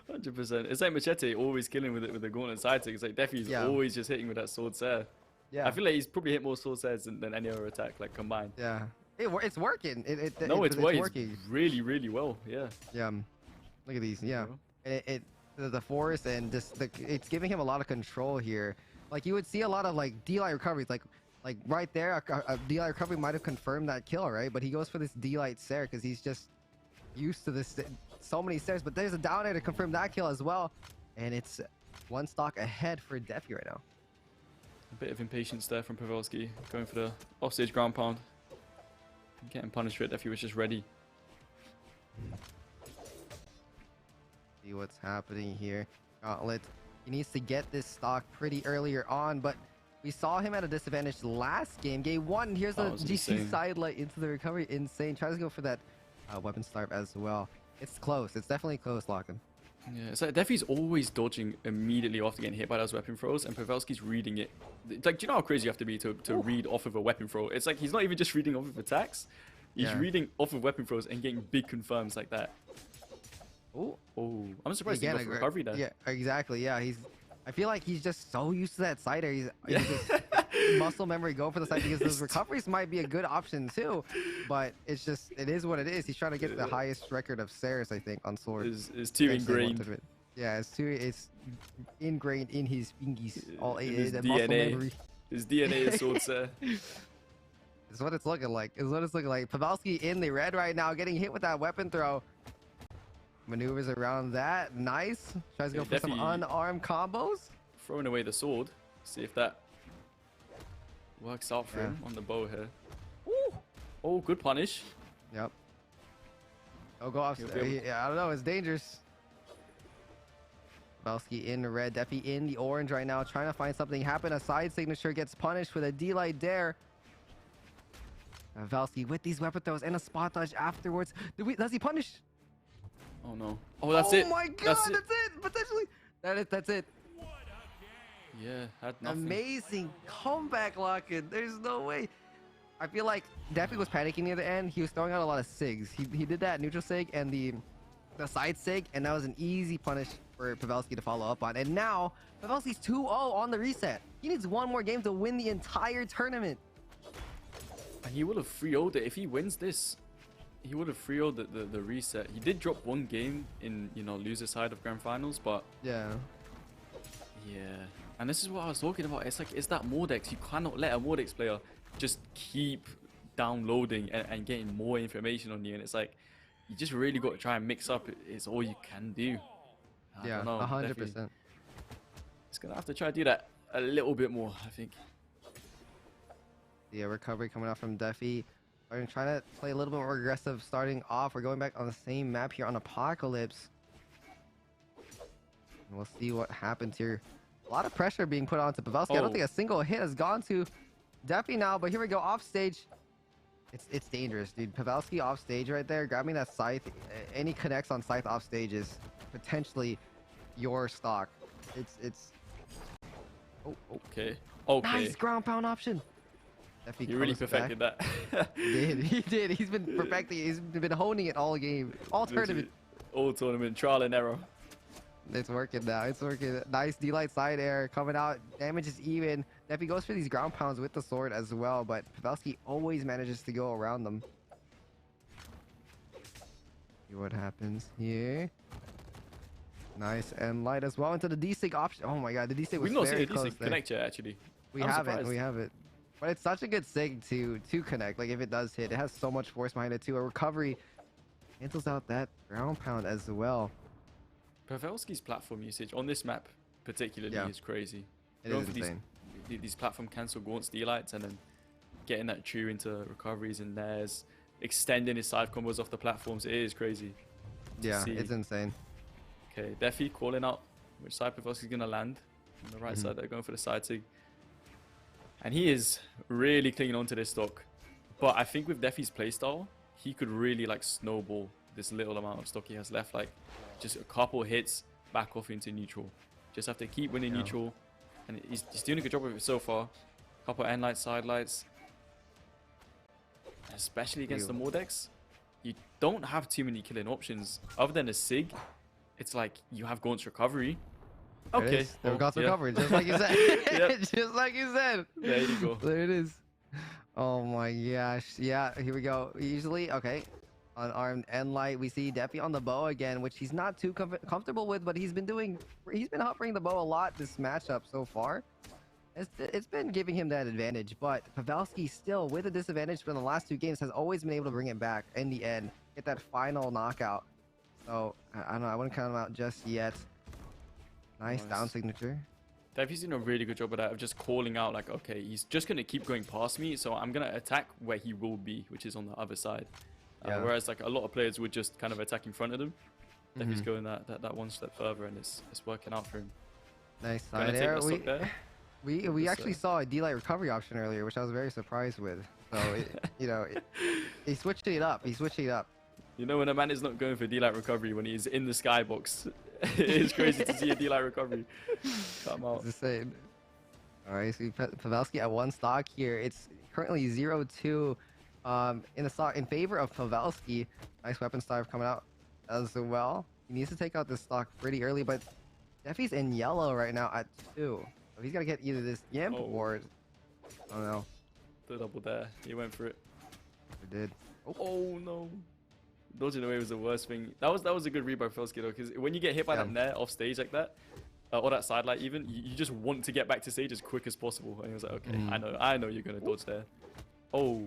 100%. It's like Machete always killing with it with the gauntlet side stick. It's like Defy's Yeah. always just hitting with that sword Sair. Yeah. I feel like he's probably hit more sword Sairs than any other attack, like combined. Yeah. It's working. It's it's working really, really well. Yeah. Yeah. Look at these. Yeah. Yeah. The force and just it's giving him a lot of control here. Like you would see a lot of like D-light recoveries, like right there, a D-light recovery might have confirmed that kill, right? But he goes for this D-light Sair because he's just used to this so many stairs. But there's a down air to confirm that kill as well, and it's 1 stock ahead for Defy right now. A bit of impatience there from Pavelski, going for the offstage ground pound. Getting punished for it. Defy was just ready. See what's happening here. Gauntlet. He needs to get this stock pretty earlier on, but we saw him at a disadvantage last game. Game 1, here's the That was GC insane. side light into the recovery. Insane. Tries to go for that weapon starve as well. It's close. It's definitely close, Locken. Yeah, it's like Defy's always dodging immediately after getting hit by those weapon throws, and Pavelski's reading it. Like, do you know how crazy you have to be to read off of a weapon throw? It's like he's not even just reading off of attacks. He's Yeah. reading off of weapon throws and getting big confirms like that. Oh, Oh, I'm surprised he again, got for recovery there. yeah, exactly. Yeah, I feel like he's just so used to that side air. He's just muscle memory go for the side because those recoveries might be a good option too. But it is what it is. He's trying to get the highest record of Sairs, I think, on sword. Is too ingrained. Yeah, it's ingrained in his fingies. All In his the muscle DNA. memory. His DNA is sword Sair. It's what it's looking like. Pavelski in the red right now, getting hit with that weapon throw. Maneuvers around that. Nice. Tries to go for some Defy unarmed combos. Throwing away the sword. See if that works out for him on the bow here. Ooh. Oh, good punish. Yep. Oh, go off. He'll be able- I don't know. It's dangerous. Pavelski in the red. Defy in the orange right now, trying to find something happen. A side signature gets punished with a D-light dare. Pavelski with these weapon throws and a spot dodge afterwards. Does he punish? Oh no. Oh, that's it. Oh my god, That's that's it. Potentially. That's it. Yeah, had nothing. Amazing comeback, Locken. There's no way. I feel like Defy was panicking near the end. He was throwing out a lot of SIGs. He did that neutral SIG and the side SIG, and that was an easy punish for Pavelski to follow up on. And now, Pavelski's 2-0 on the reset. He needs 1 more game to win the entire tournament. And he would have 3-0'd it if he wins this. He would have 3-0'd the reset. He did drop 1 game in, loser side of grand finals, but Yeah. yeah. And this is what I was talking about. It's like, it's that Mordex. You cannot let a Mordex player just keep downloading and getting more information on you. And it's like, you just really got to try and mix up. It's all you can do. I Yeah, don't know, 100%. Defy. It's going to have to try to do that a little bit more, I think. Yeah, recovery coming out from Defy. I'm trying to play a little bit more aggressive starting off. We're going back on the same map here on Apocalypse. And we'll see what happens here. A lot of pressure being put onto Pavelski. I don't Oh. think a single hit has gone to Defy now, but here we go, off stage. It's dangerous, dude. Pavelski off stage right there, grabbing that scythe. Any connects on scythe off stage is potentially your stock. It's oh, Okay. nice ground pound option. Defy He really comes back. perfected that. He did. He's been perfecting it. He's been honing it all game, all tournament. All tournament, trial and error. It's working now. It's working. Nice D-light side air coming out. Damage is even. Defy goes for these ground pounds with the sword as well, but Pavelski always manages to go around them. See what happens here. Nice and light as well into the D-Sig option. Oh my god, the D-Sig was We've not seen very a close decent there. connect yet, actually. We I'm haven't, surprised. we haven't. But it's such a good sig to connect. Like if it does hit, it has so much force behind it too. A recovery cancels out that ground pound as well. Pavelski's platform usage on this map particularly Yeah. is crazy. It Going is for insane. these platform cancel gaunts D-lights and then getting that true into recoveries and theirs, extending his side combos off the platforms. It is crazy. to Yeah, see. it's insane. Okay, Defy calling out which side Pavelski's gonna land. On the right Mm-hmm. side, they're going for the side sig. And he is really clinging onto this stock. But I think with Defy's playstyle, he could really like snowball this little amount of stock he has left. Like just a couple hits, back off into neutral. Just have to keep winning neutral. And he's doing a good job of it so far. Couple end lights, side lights. Especially against the Mordex, you don't have too many killing options. Other than a sig, it's like you have Gaunt's recovery. There it Okay, is. There well, got some yeah. coverage, just like you said. Yep. Just like you said. There you go. There it is. Oh my gosh. Yeah, here we go. Usually, okay. Unarmed end light, we see Defy on the bow again, which he's not too comfortable with, but he's been hovering the bow a lot this matchup so far. It's been giving him that advantage, but Pavelski still with a disadvantage from the last two games has always been able to bring it back in the end, get that final knockout. So I don't know, I wouldn't count him out just yet. Nice down signature. Defy's doing a really good job of that, of just calling out like, okay, he's just going to keep going past me, so I'm going to attack where he will be, which is on the other side. Whereas like a lot of players would just kind of attack in front of them. Defy's going that one step further, and it's working out for him. Nice Gonna side take air. that stock there. We actually saw a D-Light recovery option earlier, which I was very surprised with. So, he switched it up. He switched it up. You know when a man is not going for D-Light recovery when he's in the skybox. It is crazy to see a D-Light recovery come out. It's insane. All right, so Pavelski at one stock here. It's currently 0-2 in the stock in favor of Pavelski. Nice weapon starve coming out as well. He needs to take out this stock pretty early, but Defy's in yellow right now at 2. So he's got to get either this Yamp or... I don't know. The double there. He went for it. He did. Oh no. Dodging away was the worst thing. That was a good read by Pavelski though, because when you get hit by that nair off stage like that, or that side light even, you just want to get back to stage as quick as possible. And he was like, okay, I know you're gonna dodge there. Oh.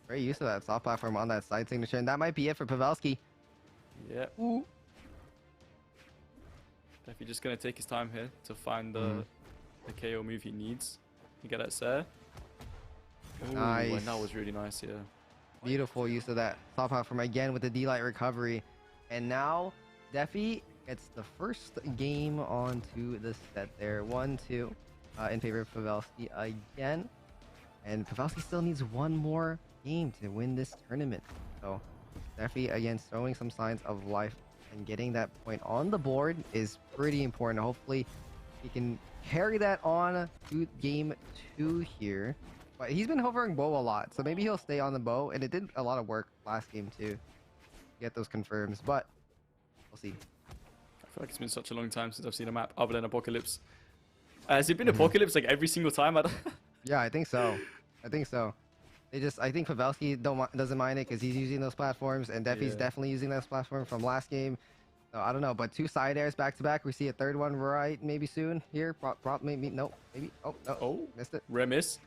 Great use of that soft platform on that side signature, and that might be it for Pavelski. Yeah. Ooh. Defy just gonna take his time here to find the KO move he needs. You get that Sir. Nice. And that was really nice, yeah. Beautiful use of that soft platform again with the D-Light recovery. And now Defy gets the first game onto the set there. 1-2 in favor of Pavelski again. And Pavelski still needs one more game to win this tournament. So Defy again showing some signs of life, and getting that point on the board is pretty important. Hopefully he can carry that on to game 2 here. But he's been hovering bow a lot, so maybe he'll stay on the bow, and it did a lot of work last game too to get those confirms, but we'll see. I feel like it's been such a long time since I've seen a map other than Apocalypse. Has it been Apocalypse like every single time? Yeah, I think so. I think so. I think Pavelski doesn't mind it because he's using those platforms, and Defy's definitely using those platforms from last game. So I don't know, but 2 side airs back to back. We see a third one right maybe soon here. Maybe nope. Maybe missed it. Rare miss.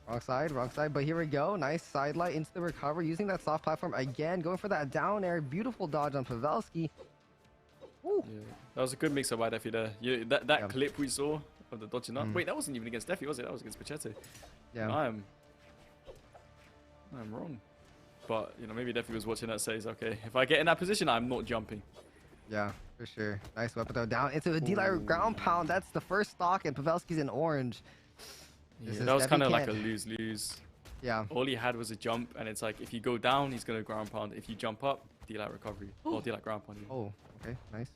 Wrong side, but here we go. Nice side light into the recovery, using that soft platform again, going for that down air. Beautiful dodge on Pavelski. Woo. Yeah, that was a good mix-up by Defy there. Yeah, that clip we saw of the dodging up. Wait, that wasn't even against Defy, was it? That was against Machete. Yeah. I'm wrong. But, maybe Defy was watching that, says, okay, if I get in that position, I'm not jumping. Yeah, for sure. Nice weapon throw down into the D-Light ground pound. That's the first stock, and Pavelski's in orange. Yeah, that was kind of like a lose-lose. Yeah. All he had was a jump, and it's like, if you go down, he's going to ground pound. If you jump up, D-Light recovery. Or D-Light ground pound. Oh, okay, nice.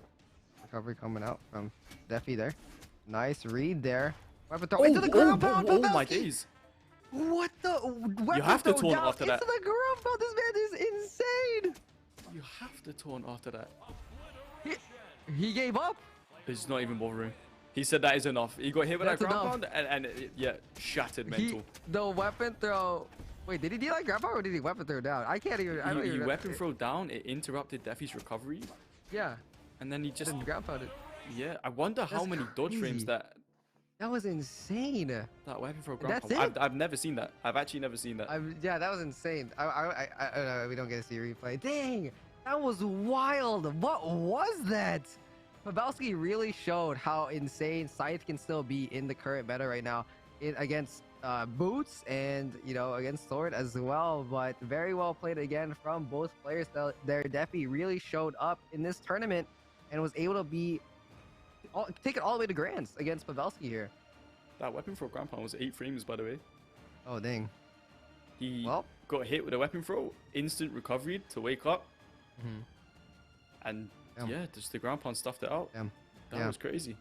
Recovery coming out from Defy there. Nice read there. Weapon throw into the ground pound. Oh my days. What the? You have to taunt after that. Into the ground pound. This man is insane. You have to taunt after that. He gave up. It's not even bothering. He said that is enough. He got hit with that ground pound, and yeah, shattered mental. The weapon throw Wait, did he deal like grandpa or did he weapon throw down? I can't even. I don't He even. weapon throw down. It interrupted Defy's recovery, Yeah. and then he just Didn't grandpa it. yeah. I wonder how That's many dodge frames crazy. That was insane. that weapon throw That's grandpa. it? I've never seen that. I've actually never seen that. Yeah, that was insane. We don't get to see a replay. Dang, that was wild. What was that? Pavelski really showed how insane Scythe can still be in the current meta right now against Boots and, you know, against Sword as well. But very well played again from both players. Their Defy really showed up in this tournament and was able to take it all the way to Grands against Pavelski here. That weapon throw grandpa was 8 frames, by the way. Oh, dang. He Well. got hit with a weapon throw, instant recovery to wake up, and Damn. yeah, just the ground pound stuffed it out. Damn. That Yeah. was crazy.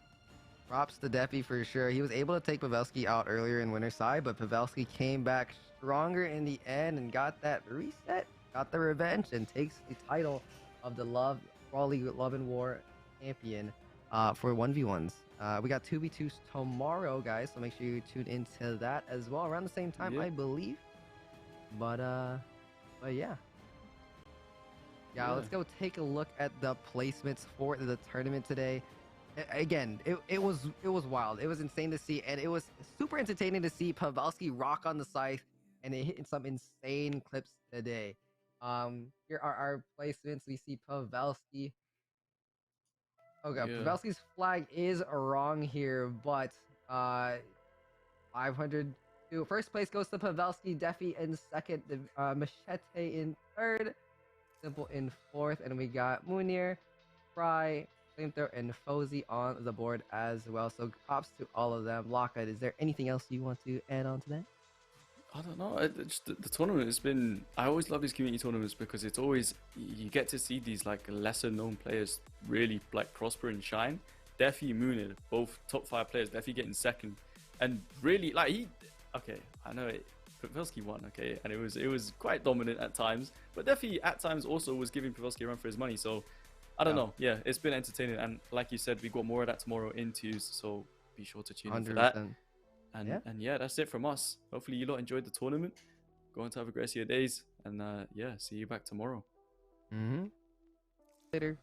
Props to Defy for sure. He was able to take Pavelski out earlier in winner's side, but Pavelski came back stronger in the end and got that reset, got the revenge, and takes the title of the Brawl League Love and War champion for 1v1s. We got 2v2s tomorrow, guys, so make sure you tune into that as well around the same time, Yeah. I believe. But yeah. Yeah, let's go take a look at the placements for the tournament today. Again, it was wild. It was insane to see, and it was super entertaining to see Pavelski rock on the Scythe, and it hit some insane clips today. Here are our placements. We see Pavelski. Okay, Yeah. Pavelski's flag is wrong here, but 500. First place goes to Pavelski, Defy in second, Machete in third, Simple in fourth, and we got Munir, Fry, Flamethrower, and Fosey on the board as well. So props to all of them. Lockout, is there anything else you want to add on to that? I don't know. Just the tournament has been. I always love these community tournaments because it's always you get to see these like lesser known players really like prosper and shine. Defy, Munir, both top 5 players. Defy getting second, and really like okay, I know it. Pavelski won, okay, and it was quite dominant at times, but Defy at times also was giving Pavelski a run for his money. So I don't know. Yeah, it's been entertaining, and like you said, we got more of that tomorrow in twos. So be sure to tune in for that. And yeah, that's it from us. Hopefully you lot enjoyed the tournament. Go on to have a great rest of your days, and yeah, see you back tomorrow. Later.